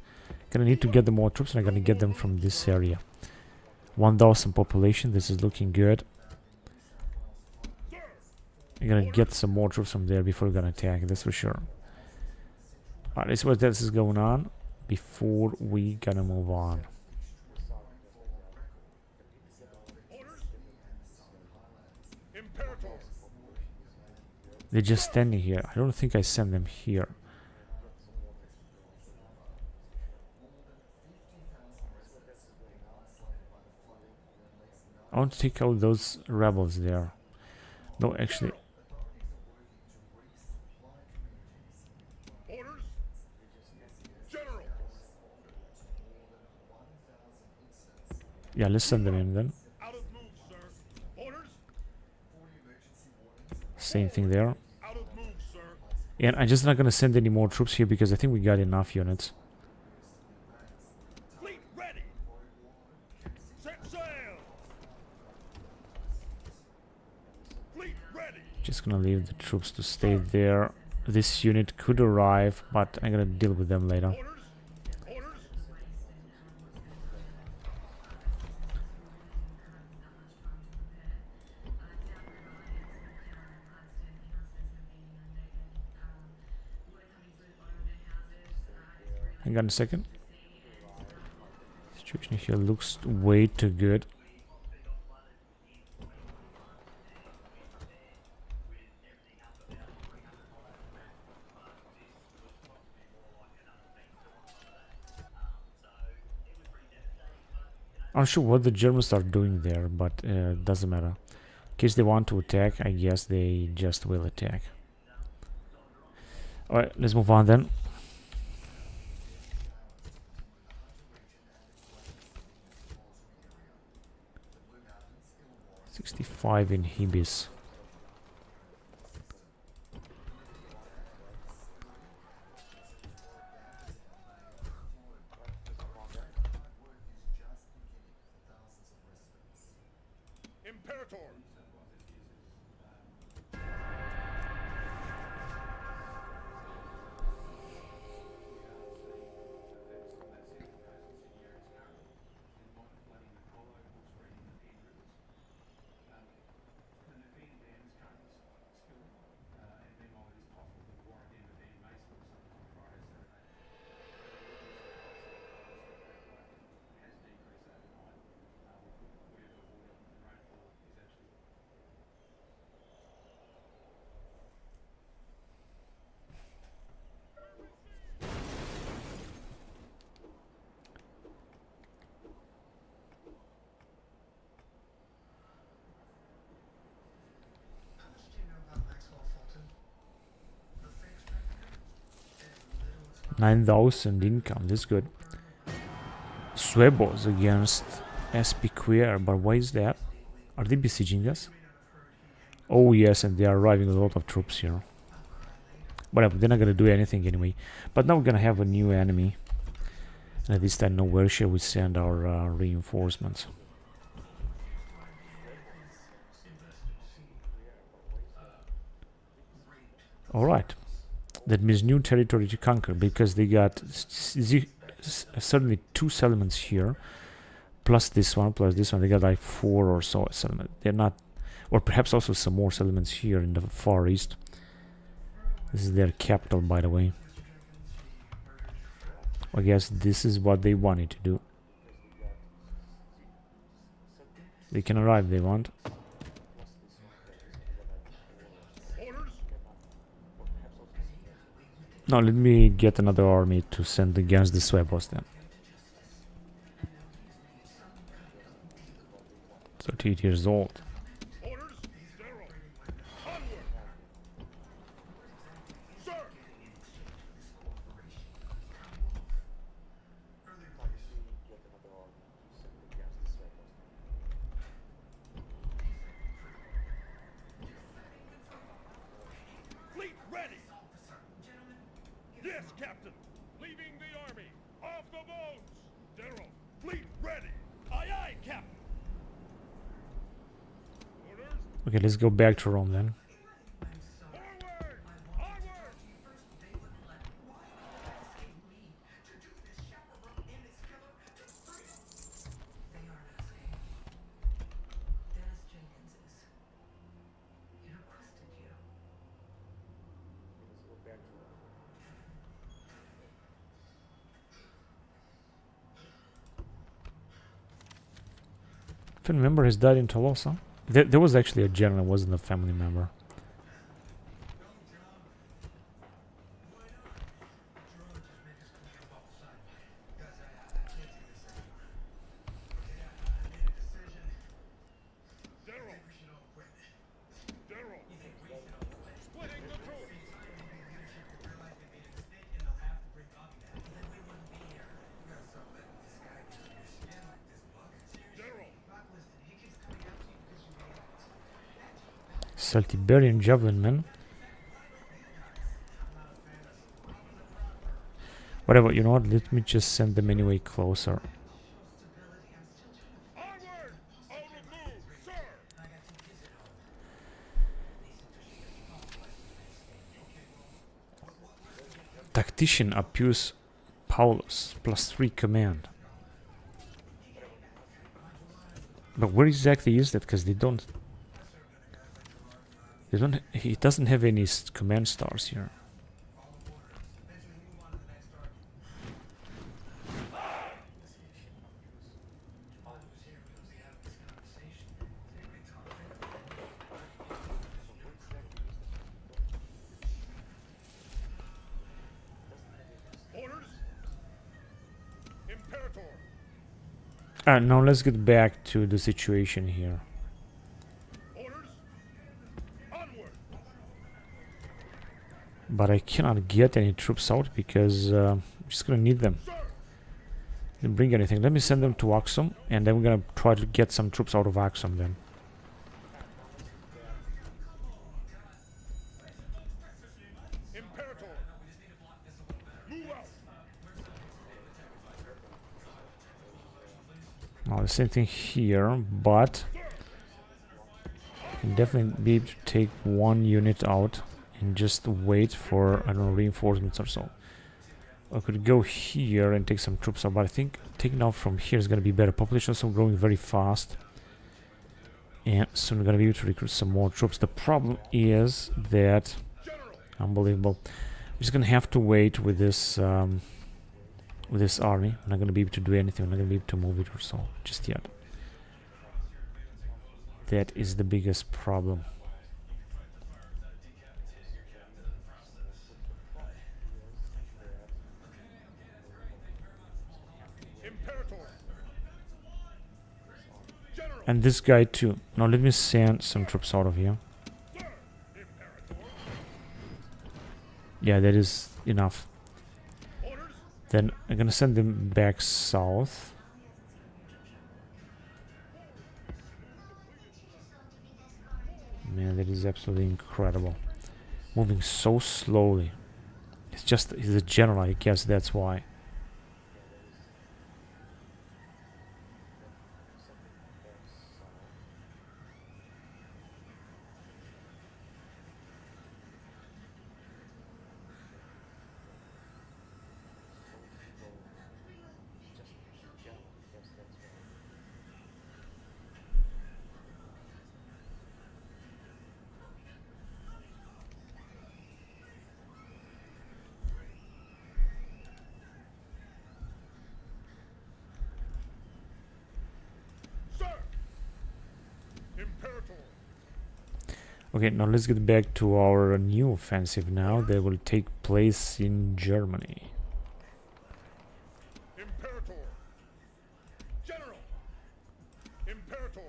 Gonna need to get the more troops, and I'm gonna get them from this area. 1,000 population. This is looking good. I'm gonna get some more troops from there before we're gonna attack. That's for sure. Alright, let's see what else is going on before we gonna move on. Orders. Imperator. They're just standing here. I don't think I send them here. I want to take out those rebels there. No, actually. Orders. General. Yeah, let's send them in then. Out of move, sir. Orders. Same thing there. Out of move, sir. And I'm just not gonna send any more troops here because I think we got enough units. Fleet ready. Set sail. Fleet ready. Just gonna leave the troops to stay there. This unit could arrive, but I'm gonna deal with them later. Orders. Orders. Hang on a second. Situation here looks way too good. I'm not sure what the Germans are doing there, but doesn't matter. In case they want to attack, I guess they just will attack. Alright, let's move on then. '65 in Hibis. Imperator. 9,000 income, that's good. Suebos against Espiquier, but why is that? Are they besieging us? Oh yes, and they are arriving with a lot of troops here. Whatever, they're not gonna do anything anyway. But now we're gonna have a new enemy. And at least I know where shall we send our reinforcements. Alright. That means new territory to conquer, because they got certainly 2 settlements here. Plus this one. They got like 4 or so settlements. They're not... Or perhaps also some more settlements here in the Far East. This is their capital, by the way. I guess this is what they wanted to do. They can arrive if they want. Now let me get another army to send against the Suebos then. 38 years old. Okay, let's go back to Rome then. If I remember, he's died in Tolosa. There was actually a general, wasn't a family member. Celtiberian javelin men. Whatever, you know what? Let me just send them anyway closer. Tactician Appius Paulus, +3 command. But where exactly is that? Because they don't... He doesn't have any command stars here. Orders. Imperator. Now let's get back to the situation here. But I cannot get any troops out because I'm just gonna need them. Didn't bring anything. Let me send them to Axum, and then we're gonna try to get some troops out of Axum then. Imperator. Move out. Now the same thing here, but I can definitely be able to take 1 unit out and just wait for, I don't know, reinforcements or so. I could go here and take some troops out, but I think taking out from here is going to be better. Population also growing very fast. And soon we're going to be able to recruit some more troops. The problem is that... Unbelievable. We're just going to have to wait with this army. We're not going to be able to do anything. We're not going to be able to move it or so just yet. That is the biggest problem. And this guy too. Now let me send some troops out of here. Yeah, that is enough. I'm gonna send them back south. Man, that is absolutely incredible. Moving so slowly. It's just, he's a general, I guess that's why. Sir! Imperator! Okay, now let's get back to our new offensive now. That will take place in Germany. Imperator! General! Imperator!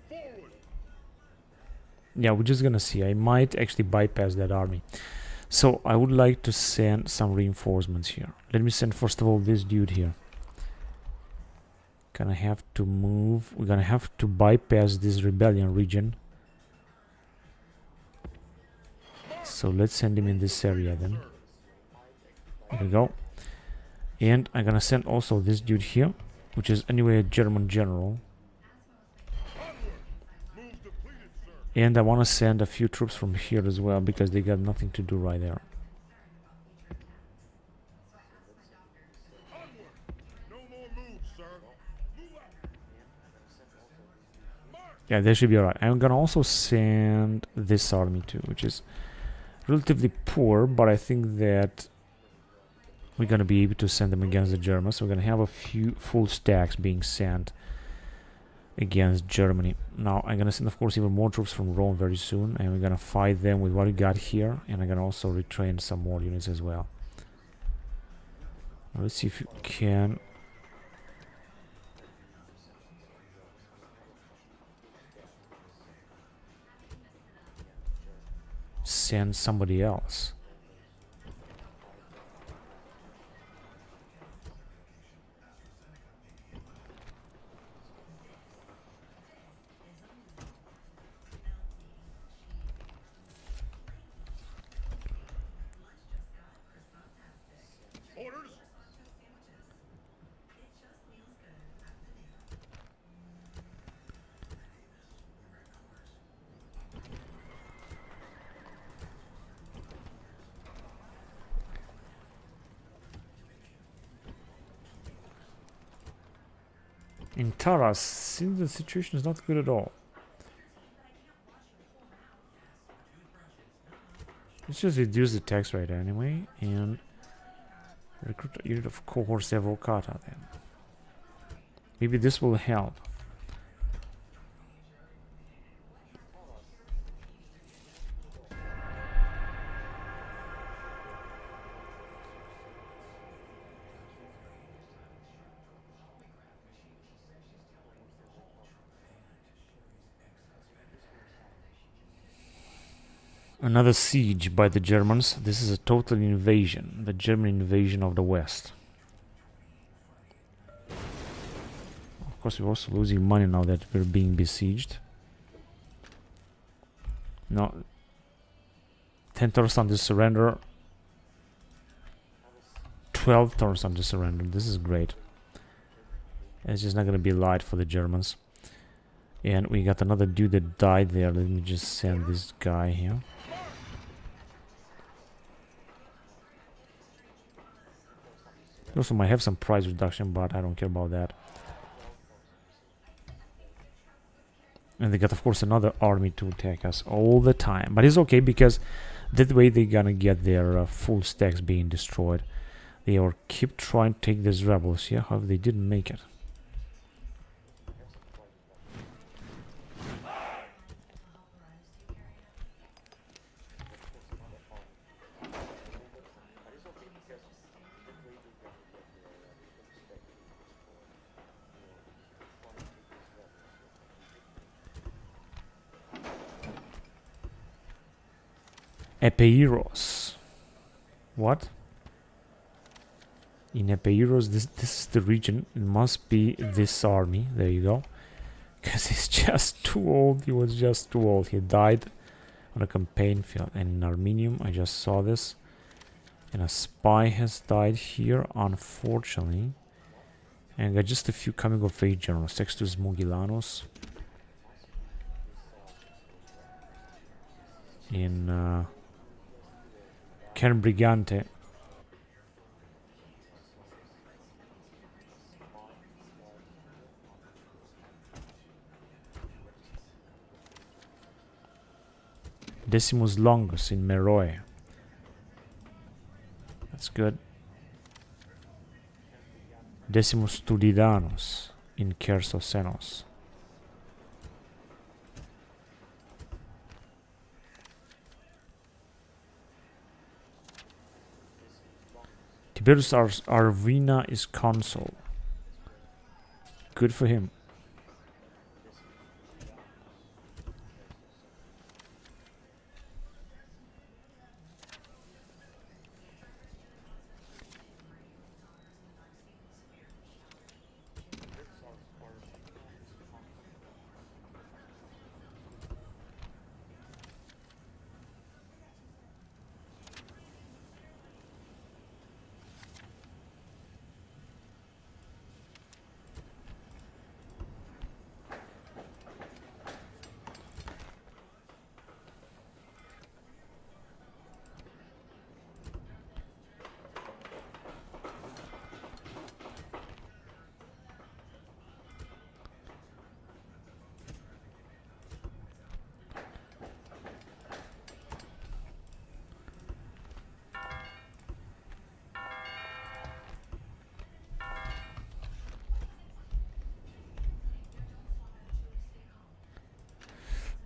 Forward! Yeah, we're just gonna see. I might actually bypass that army. So I would like to send some reinforcements here. Let me send first of all this dude here. Gonna have to move. We're gonna have to bypass this rebellion region. So let's send him in this area then. There we go. And I'm gonna send also this dude here, which is anyway a German general. Move depleted, sir! And I want to send a few troops from here as well, because they got nothing to do right there. Onward! No more moves, sir! Move out! March! Yeah, they should be alright. I'm gonna also send this army too, which is relatively poor, but I think that we're gonna be able to send them against the Germans. So we're gonna have a few full stacks being sent against Germany. Now I'm gonna send, of course, even more troops from Rome very soon, and we're gonna fight them with what we got here, and I'm gonna also retrain some more units as well. Now let's see if you can send somebody else. Orders! In Taras, seems the situation is not good at all. Let's just reduce the tax rate anyway, and recruit a unit of cohorts evocata then. Maybe this will help. Another siege by the Germans. This is a total invasion. The German invasion of the West. Of course, we're also losing money now that we're being besieged. No. 10 turns under surrender. 12 turns under surrender. This is great. It's just not going to be light for the Germans. And we got another dude that died there. Let me just send this guy here. We also might have some price reduction, but I don't care about that. And they got, of course, another army to attack us all the time. But it's okay, because that way they're gonna get their full stacks being destroyed. They are keep trying to take these rebels here. However, they didn't make it. Epeiros. What? In Epeiros, this is the region. It must be this army. There you go. Because he's just too old. He was just too old. He died on a campaign field. And in Armenium, I just saw this. And a spy has died here, unfortunately. And got just a few coming of age generals. Sextus Mugilanos. In Brigante. Decimus Longus in Meroe. That's good. Decimus Tudidanus in Chersosenos. Tiberius Arvina is consul. Good for him.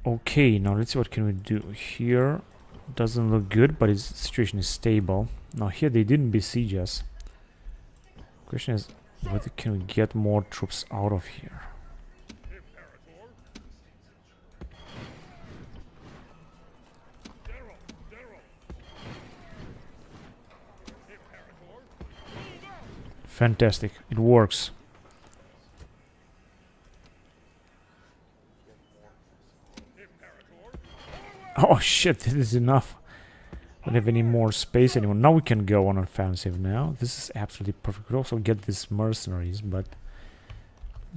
Okay, now let's see what can we do. Here doesn't look good, but its situation is stable. Now here they didn't besiege us. Question is, whether can we get more troops out of here? Fantastic, it works. Oh shit, this is enough. Don't have any more space anymore. Now we can go on offensive now. This is absolutely perfect. We also get these mercenaries, but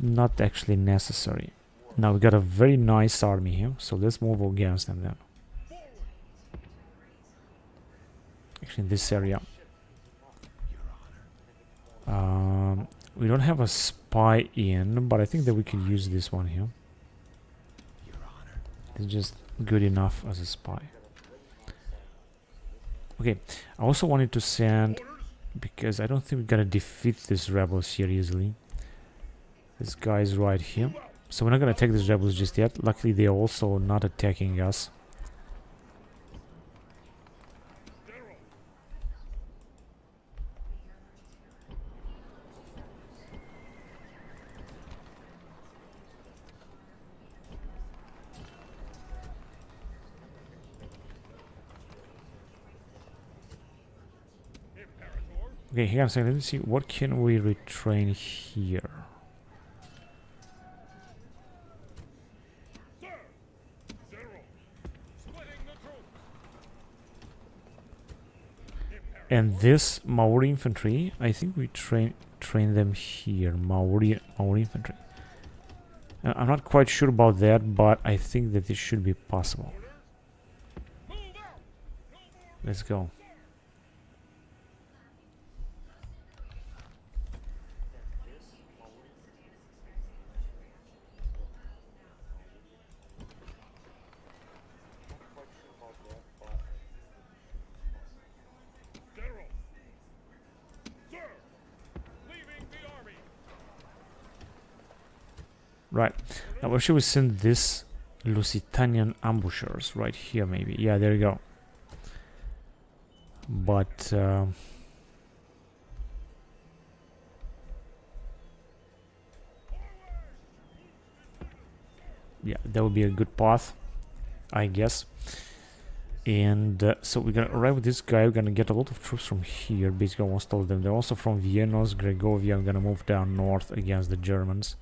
not actually necessary. Now we got a very nice army here, so let's move against them then. Actually in this area. We don't have a spy in, but I think that we can use this one here. It's just good enough as a spy. Okay, I also wanted to send, because I don't think we're gonna defeat these rebels here easily. This guy's right here. So we're not gonna attack these rebels just yet. Luckily they're also not attacking us. Okay, hang on a second. Let me see. What can we retrain here? And this Maori infantry, I think we train them here. Maori infantry. I'm not quite sure about that, but I think that this should be possible. Let's go. Right. Now where should we send this Lusitanian ambushers? Right here maybe. Yeah, there you go. But yeah, that would be a good path, I guess. And so we're gonna arrive with this guy. We're gonna get a lot of troops from here, basically almost all of them. They're also from Vienna, Gregovia. I'm gonna move down north against the Germans.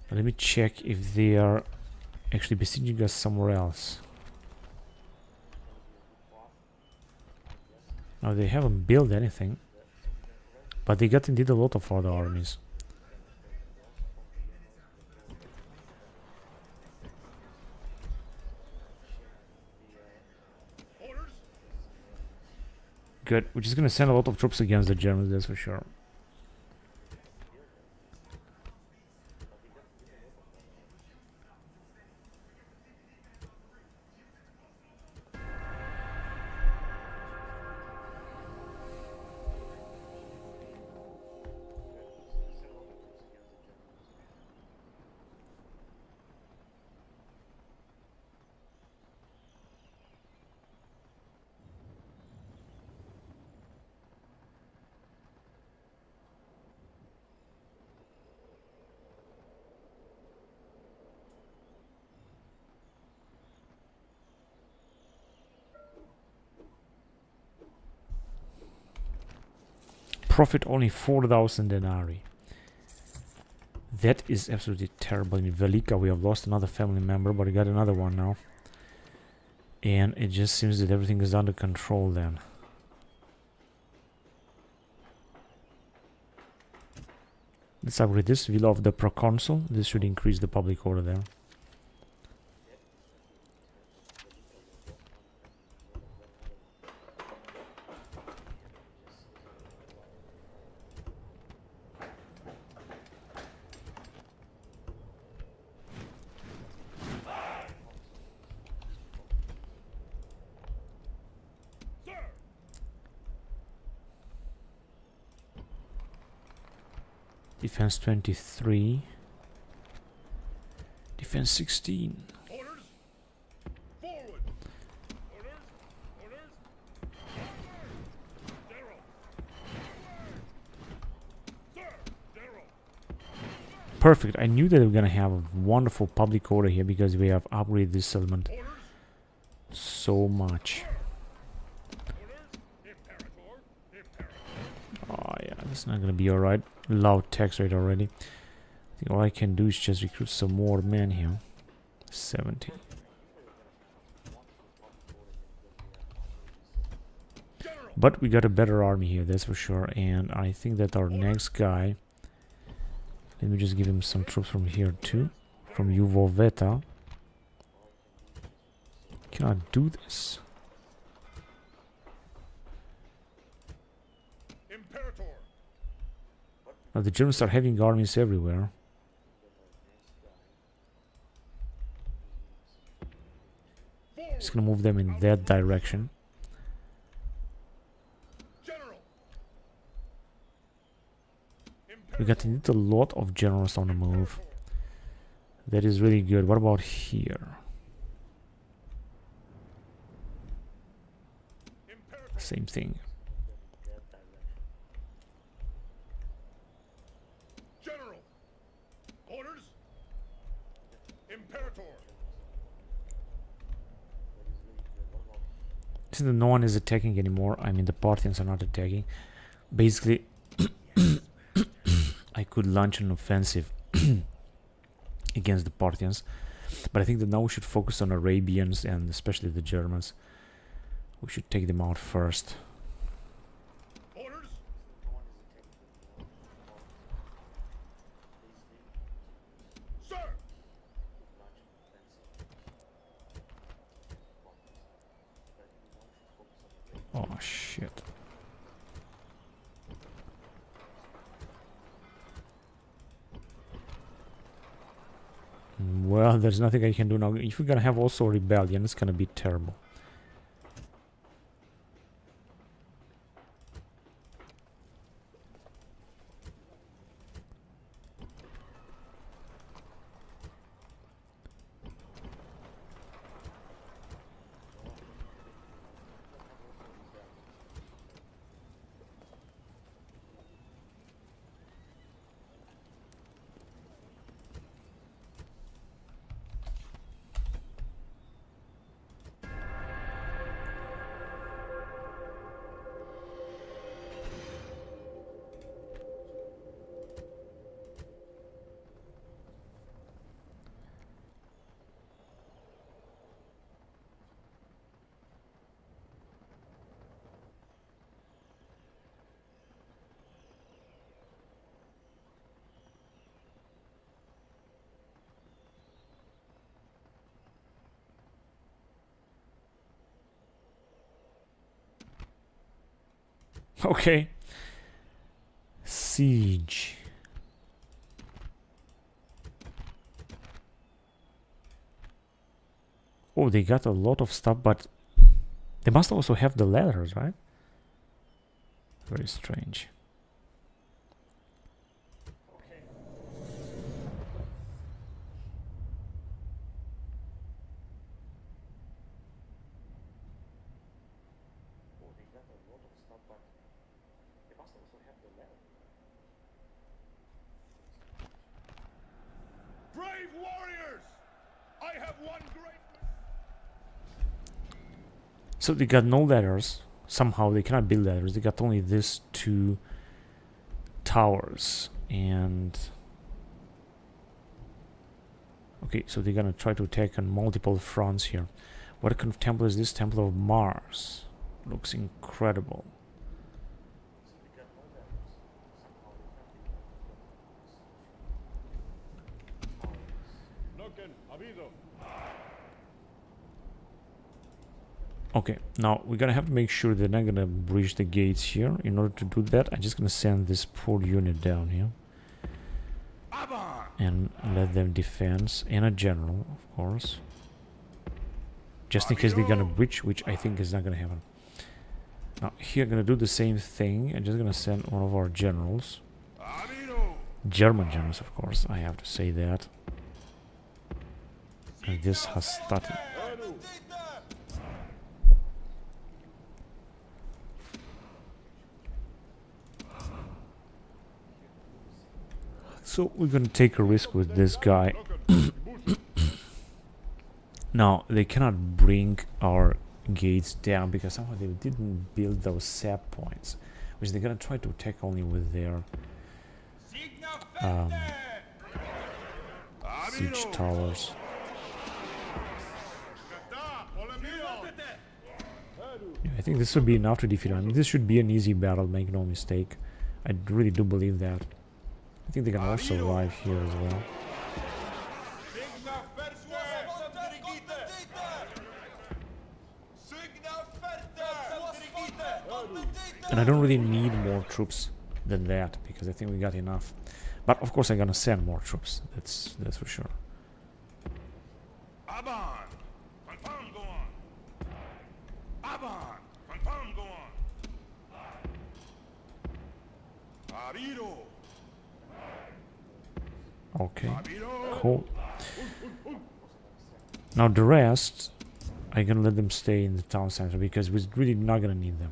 But let me check if they are actually besieging us somewhere else. Now they haven't built anything, but they got indeed a lot of other armies. Good. We're just gonna send a lot of troops against the Germans, that's for sure. Profit only 4,000 denarii. That is absolutely terrible. In Velika we have lost another family member, but we got another one now. And it just seems that everything is under control then. Let's upgrade this Villa of the Proconsul. This should increase the public order there. Defense 23. Defense 16. Orders. Forward. Orders. Orders. General. Sir. General. Perfect. I knew that we were gonna have a wonderful public order here because we have upgraded this settlement Orders. so much. Orders. Imperator. Imperator. Oh yeah, that's not gonna be alright. Loud tax rate already. I think all I can do is just recruit some more men here. 70. But we got a better army here, that's for sure. And I think that our next guy... Let me just give him some troops from here too. From Juvoveta. Cannot do this. Imperator. Now the Germans are having armies everywhere. Just gonna move them in that direction. General. We got a lot of generals on the move. That is really good. What about here? Same thing. General. Orders. Imperator. Since no one is attacking anymore, I mean the Parthians are not attacking. Basically, I could launch an offensive against the Parthians. But I think that now we should focus on Arabians and especially the Germans. We should take them out first. Orders. Sir. Oh shit. Well, there's nothing I can do now. If we're gonna have also a rebellion, it's gonna be terrible. Okay. Siege. Oh, they got a lot of stuff, but they must also have the ladders, right? Very strange. Brave warriors! I have one great... So they got no ladders. Somehow they cannot build ladders. They got only these two towers. And... okay, so they're gonna try to attack on multiple fronts here. What kind of temple is this? Temple of Mars. Looks incredible. Okay, now we're gonna have to make sure they're not gonna breach the gates here. In order to do that, I'm just gonna send this poor unit down here and let them defense, and a general, of course, just in case they're gonna breach, which I think is not gonna happen. Now here, gonna do the same thing. I'm just gonna send one of our generals, German generals, of course. I have to say that. And this has started. So we're gonna take a risk with this guy. Now they cannot bring our gates down because somehow they didn't build those sap points, which they're gonna try to attack only with their siege towers. Yeah, I think this would be enough to defeat them. I mean, this should be an easy battle, make no mistake. I really do believe that. I think they can also arrive here as well. And I don't really need more troops than that, because I think we got enough. But of course I'm gonna send more troops, that's for sure. Okay, cool. Now the rest, I'm gonna let them stay in the town center because we're really not gonna need them.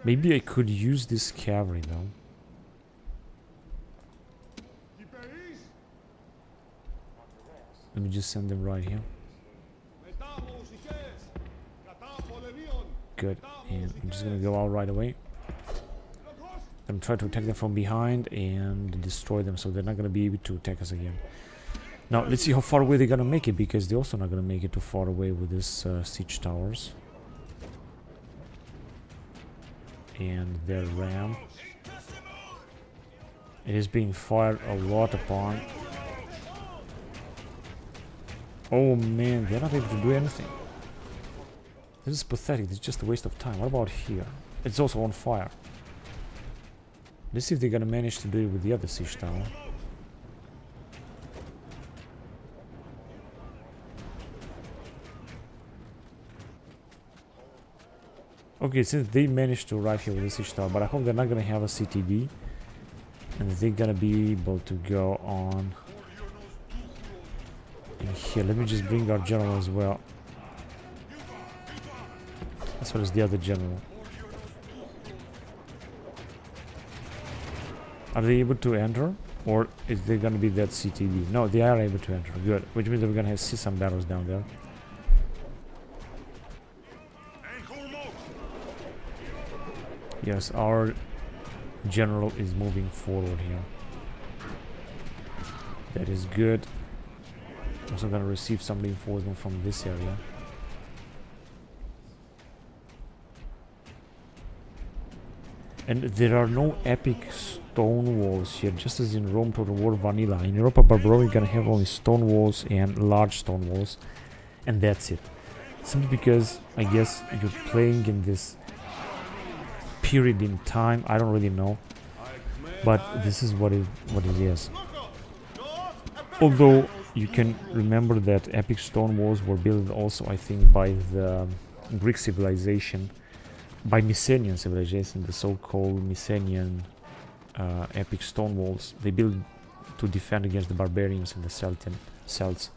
Maybe I could use this cavalry though. Let me just send them right here. Good, and I'm just gonna go out right away. I'm trying to attack them from behind and destroy them, so they're not gonna be able to attack us again. Now let's see how far away they're gonna make it, because they're also not gonna make it too far away with this siege towers and their ram. It is being fired a lot upon. Oh man, they're not able to do anything. This is pathetic. It's just a waste of time. What about here? It's also on fire. Let's see if they're gonna manage to do it with the other siege tower. Okay, since they managed to arrive here with the siege tower, but I hope they're not gonna have a CTB, and they're gonna be able to go on in here. Let me just bring our general as well. As well as the other general. Are they able to enter? Or is there gonna be that CTB? No, they are able to enter. Good. Which means that we're gonna see some battles down there. Yes, our general is moving forward here. That is good. Also gonna receive some reinforcement from this area. And there are no epic stone walls here, just as in Rome Total War Vanilla. In Europa Barbarorum, you're gonna have only stone walls and large stone walls. And that's it. Simply because I guess you're playing in this period in time, I don't really know. But this is what it is. Although you can remember that epic stone walls were built also, I think, by the Greek civilization, by Messenian civilization, the so-called Messenian epic stone walls. They built to defend against the barbarians and the Celts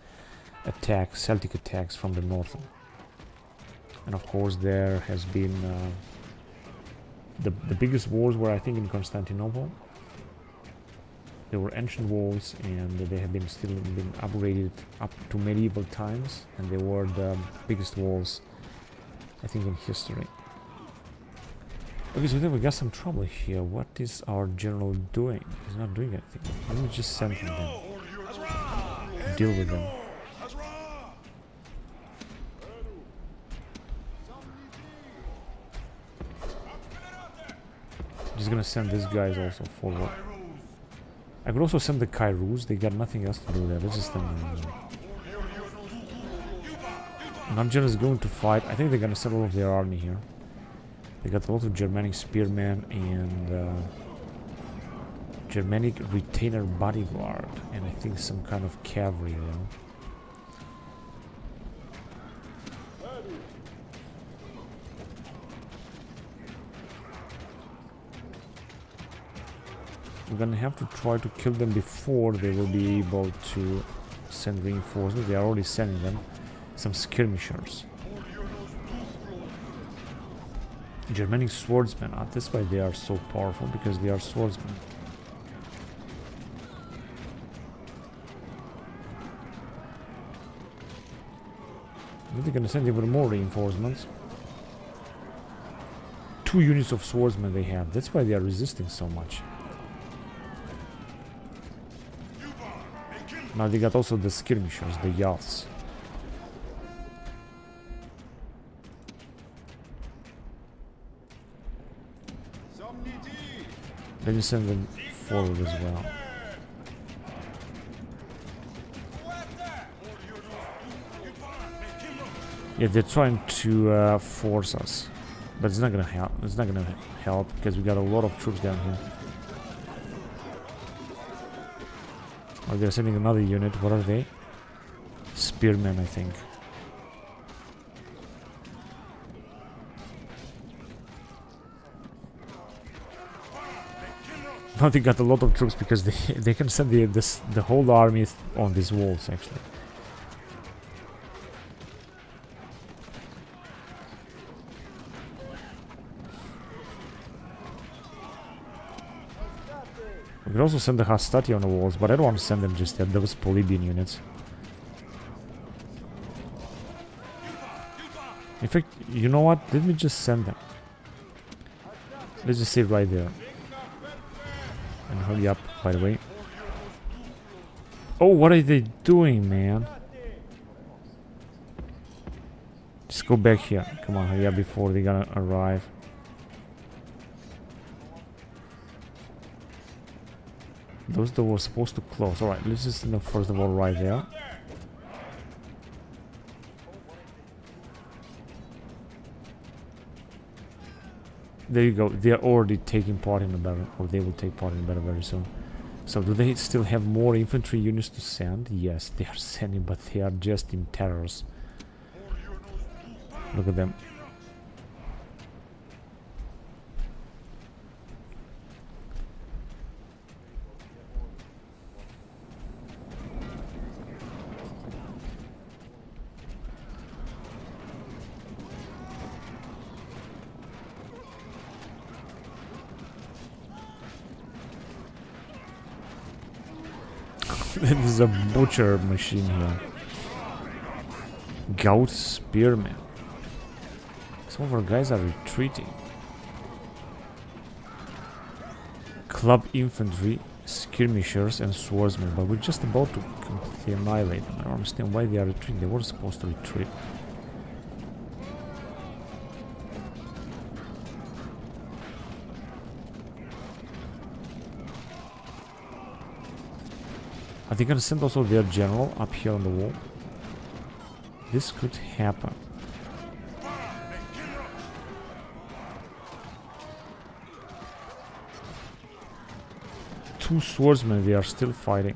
Celtic attacks from the north. And of course there has been the biggest wars were, I think, in Constantinople. They were ancient walls, and they have been still been upgraded up to medieval times, and they were the biggest walls, I think, in history. Okay, so then we got some trouble here. What is our general doing? He's not doing anything. Let me just send him then. Deal with them. Just gonna send these guys also forward. I could also send the Kairos. They got nothing else to do there. Let's just send them. Nungeon is going to fight. I think they're gonna send all of their army here. They got a lot of Germanic spearmen and Germanic retainer bodyguard, and I think some kind of cavalry, We're gonna have to try to kill them before they will be able to send reinforcements. They are already sending them. Some skirmishers. Germanic swordsmen. That's why they are so powerful, because they are swordsmen. They're gonna send even more reinforcements. 2 units of swordsmen they have. That's why they are resisting so much. Now they got also the skirmishers, the yachts. Let me send them forward as well. Yeah, they're trying to force us, but it's not gonna help. It's not gonna help because we got a lot of troops down here. Oh, they're sending another unit. What are they? Spearmen, I think. Now they got a lot of troops because they can send the whole army on these walls actually. We could also send the Hastati on the walls, but I don't want to send them just yet. Those Polybian units. In fact, you know what? Let me just send them. Let's just sit right there. And hurry up, by the way. Oh, what are they doing, man? Just go back here. Come on, hurry up before they're gonna arrive. Those that were supposed to close. Alright, let's just send them first of all right there. There you go. They are already taking part in the battle, or they will take part in the battle very soon. So do they still have more infantry units to send? Yes, they are sending, but they are just in terrors. Look at them. This is a butcher machine here. Gout spearmen. Some of our guys are retreating. Club infantry, skirmishers and swordsmen, but we're just about to completely annihilate them. I don't understand why they are retreating. They were supposed to retreat. Are they gonna send also their general up here on the wall? This could happen. Two swordsmen, they are still fighting.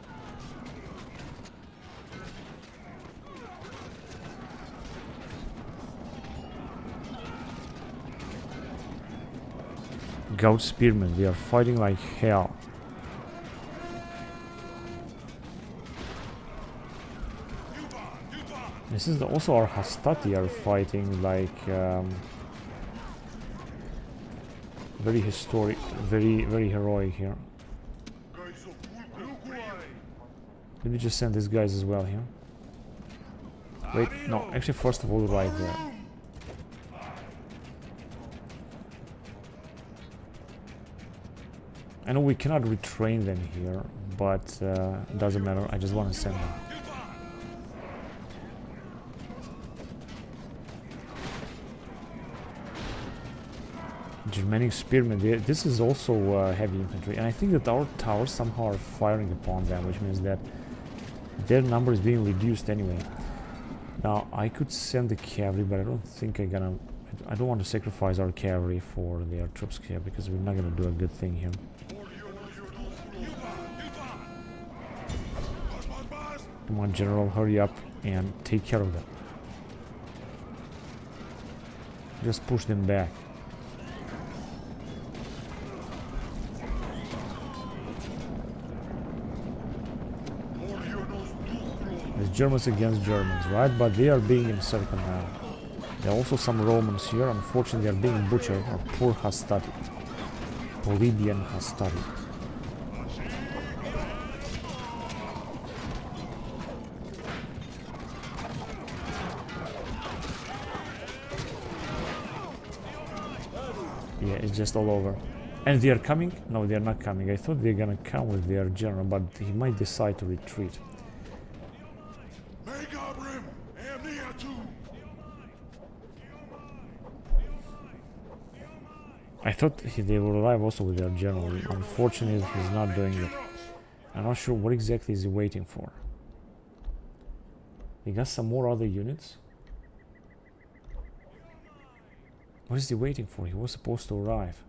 Goat spearmen, they are fighting like hell. This is also our Hastati are fighting like very historic, very heroic here. Let me just send these guys as well here. Wait, no, actually first of all right there. I know we cannot retrain them here, but it doesn't matter, I just want to send them. Germanic spearmen, this is also heavy infantry, and I think that our towers somehow are firing upon them, which means that their number is being reduced anyway. Now I could send the cavalry, but I don't think I don't want to sacrifice our cavalry for their troops here, because we're not gonna do a good thing here. Come on, general, hurry up and take care of them. Just push them back. It's Germans against Germans, right? But they are being encircled now. There are also some Romans here. Unfortunately, they are being butchered. Our poor Hastati. Polybian Hastati. Yeah, it's just all over. And they are coming? No, they are not coming. I thought they are gonna come with their general, but he might decide to retreat. I thought they will arrive also with their general. Unfortunately, he's not doing it. I'm not sure what exactly is he waiting for. He got some more other units. What is he waiting for? He was supposed to arrive.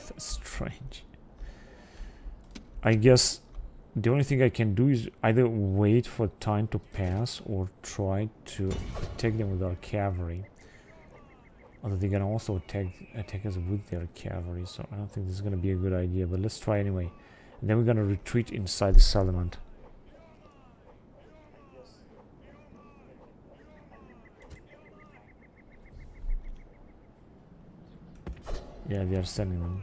That's strange. I guess the only thing I can do is either wait for time to pass or try to attack them with our cavalry. Although they're gonna also attack us with their cavalry, so I don't think this is gonna be a good idea, but let's try anyway. And then we're gonna retreat inside the settlement. Yeah, they are sending them.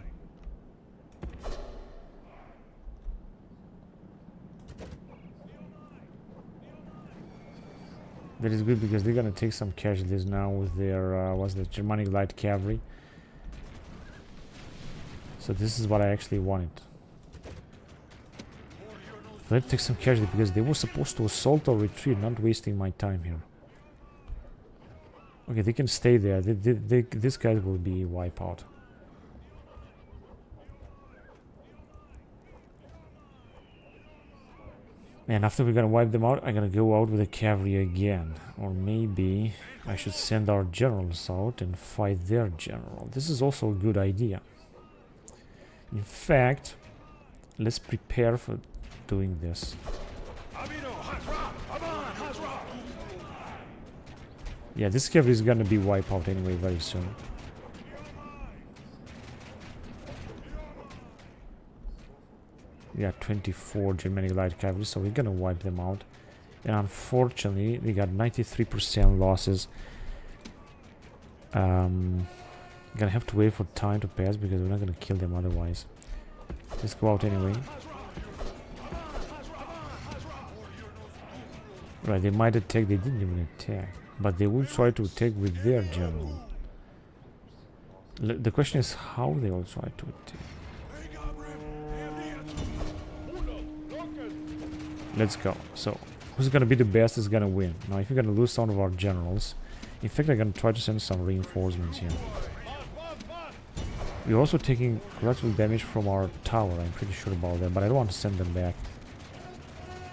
That is good because they're gonna take some casualties now with their what's the Germanic light cavalry. So this is what I actually wanted. Let's take some casualty because they were supposed to assault or retreat, not wasting my time here. Okay, they can stay there. These guys will be wiped out. And after we're gonna wipe them out, I'm gonna go out with the cavalry again. Or maybe I should send our generals out and fight their general. This is also a good idea. In fact, let's prepare for doing this. Yeah, this cavalry is gonna be wiped out anyway very soon. Yeah, 24 Germanic light cavalry, so we're gonna wipe them out. And unfortunately, we got 93% losses. Gonna have to wait for time to pass because we're not gonna kill them otherwise. Let's go out anyway. Right, they might attack, they didn't even attack. But they will try to attack with their general. The question is how they will try to attack. Let's go. So, who's gonna be the best is gonna win. Now, if you're gonna lose some of our generals, in fact, I'm gonna try to send some reinforcements here. We're also taking collateral damage from our tower, I'm pretty sure about that, but I don't want to send them back.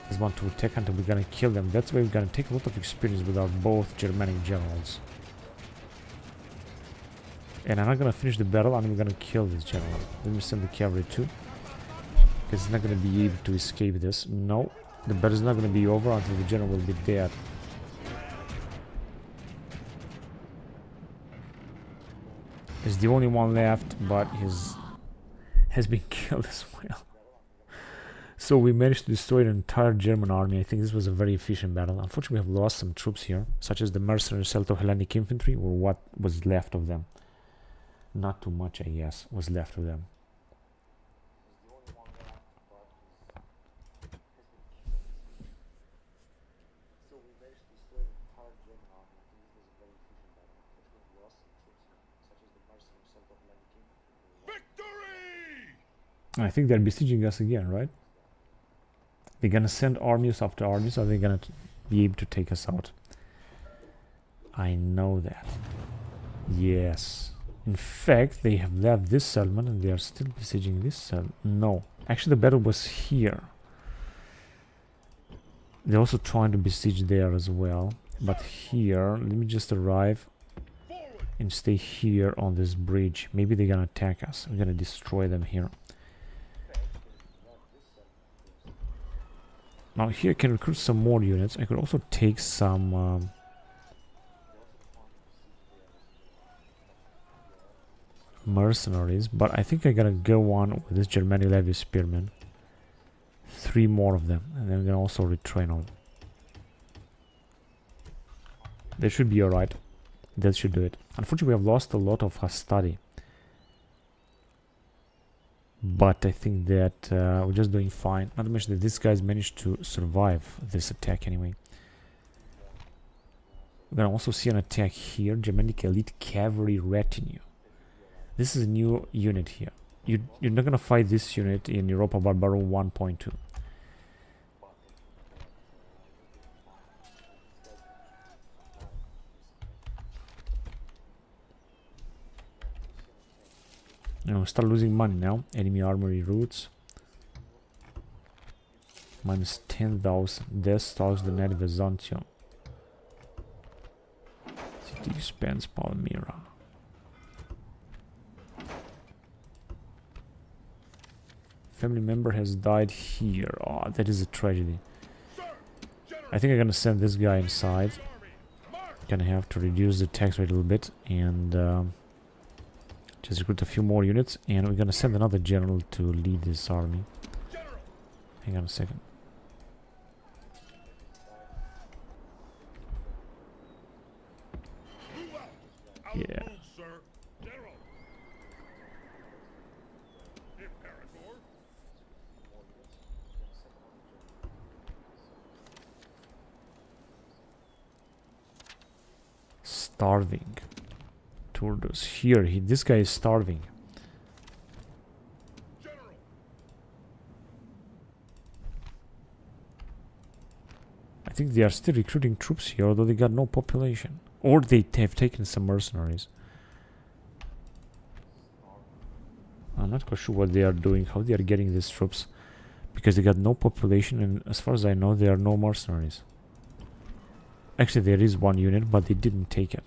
I just want to attack until we're gonna kill them. That's why we're gonna take a lot of experience with our both Germanic generals. And I'm not gonna finish the battle, I'm gonna kill this general. Let me send the cavalry too. Because it's not gonna be able to escape this. No, the battle is not gonna be over until the general will be dead. He's the only one left, but he's has been killed as well. So we managed to destroy an entire German army. I think this was a very efficient battle. Unfortunately, we have lost some troops here, such as the mercenary Celto-Hellenic infantry, or what was left of them. Not too much, I guess, was left of them. I think they're besieging us again, right? They're gonna send armies after armies, or they're gonna be able to take us out. I know that. Yes. In fact, they have left this settlement and they are still besieging this settlement. No. Actually, the battle was here. They're also trying to besiege there as well. But here, let me just arrive and stay here on this bridge. Maybe they're gonna attack us. We're gonna destroy them here. Now here I can recruit some more units. I could also take some mercenaries, but I think I'm gonna go on with this Germanic Levy Spearmen. 3 more of them, and then I'm gonna also retrain them. They should be alright. That should do it. Unfortunately, we have lost a lot of hastati. But I think that we're just doing fine. Not to mention that these guys managed to survive this attack anyway. We're gonna also see an attack here. Germanic Elite Cavalry Retinue. This is a new unit here. You're not gonna fight this unit in Europa Barbarorum 1.2. Now start losing money now. Enemy armory routes. Minus 10,000. Death stalks the native Byzantium. City expands Palmyra. Family member has died here. Oh, that is a tragedy. I think I'm gonna send this guy inside. Gonna have to reduce the tax rate a little bit and just recruit a few more units, and we're gonna send another general to lead this army. Hang on a second. Yeah. Starving. Turdus. Here, this guy is starving. I think they are still recruiting troops here, although they got no population. Or they have taken some mercenaries. I'm not quite sure what they are doing, how they are getting these troops. Because they got no population, and as far as I know, there are no mercenaries. Actually, there is one unit, but they didn't take it.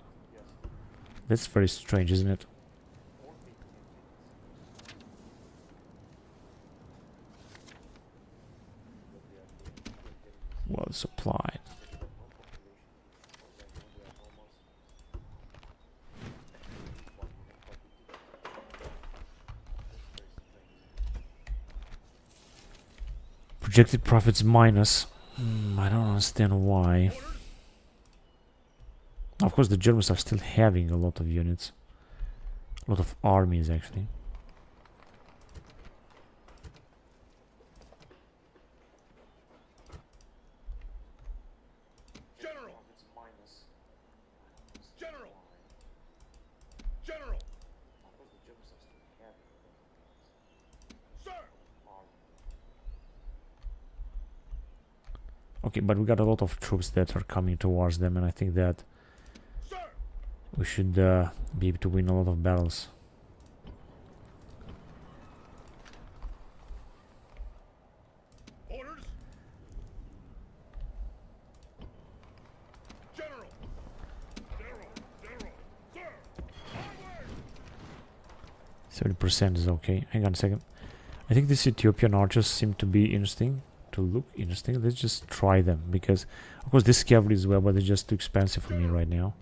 That's very strange, isn't it? Well supplied. Projected profits minus. I don't understand why. Of course, the Germans are still having a lot of units. A lot of armies, actually. General! General! General! Sir! Okay, but we got a lot of troops that are coming towards them, and I think that we should be able to win a lot of battles. 70% is okay. Hang on a second. I think these Ethiopian archers seem to be interesting. To look interesting. Let's just try them. Because, of course, this cavalry as well, but they're just too expensive for me right now.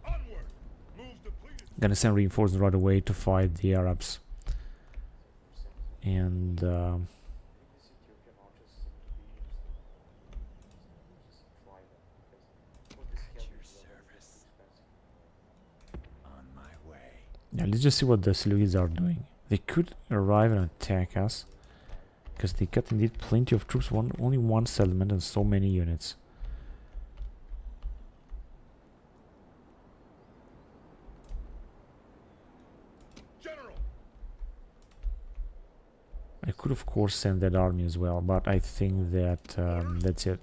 Onward. Move depleted. Gonna send reinforcements right away to fight the Arabs. And At your service. On my way. yeah, let's just see what the Seleucids are doing. They could arrive and attack us, because they got indeed plenty of troops. Only one settlement and so many units. General. I could of course send that army as well, but I think that that's it.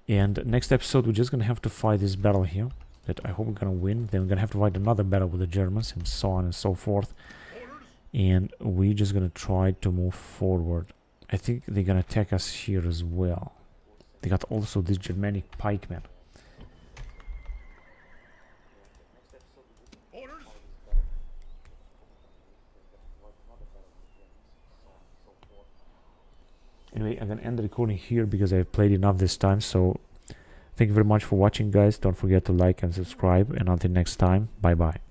And next episode we're just gonna have to fight this battle here that I hope we're gonna win. Then we're gonna have to fight another battle with the Germans and so on and so forth. And we're just gonna try to move forward. I think they're gonna attack us here as well. They got also these Germanic pikemen. Orders. Anyway, I'm gonna end the recording here because I've played enough this time. So thank you very much for watching, guys. Don't forget to like and subscribe, and until next time, bye bye.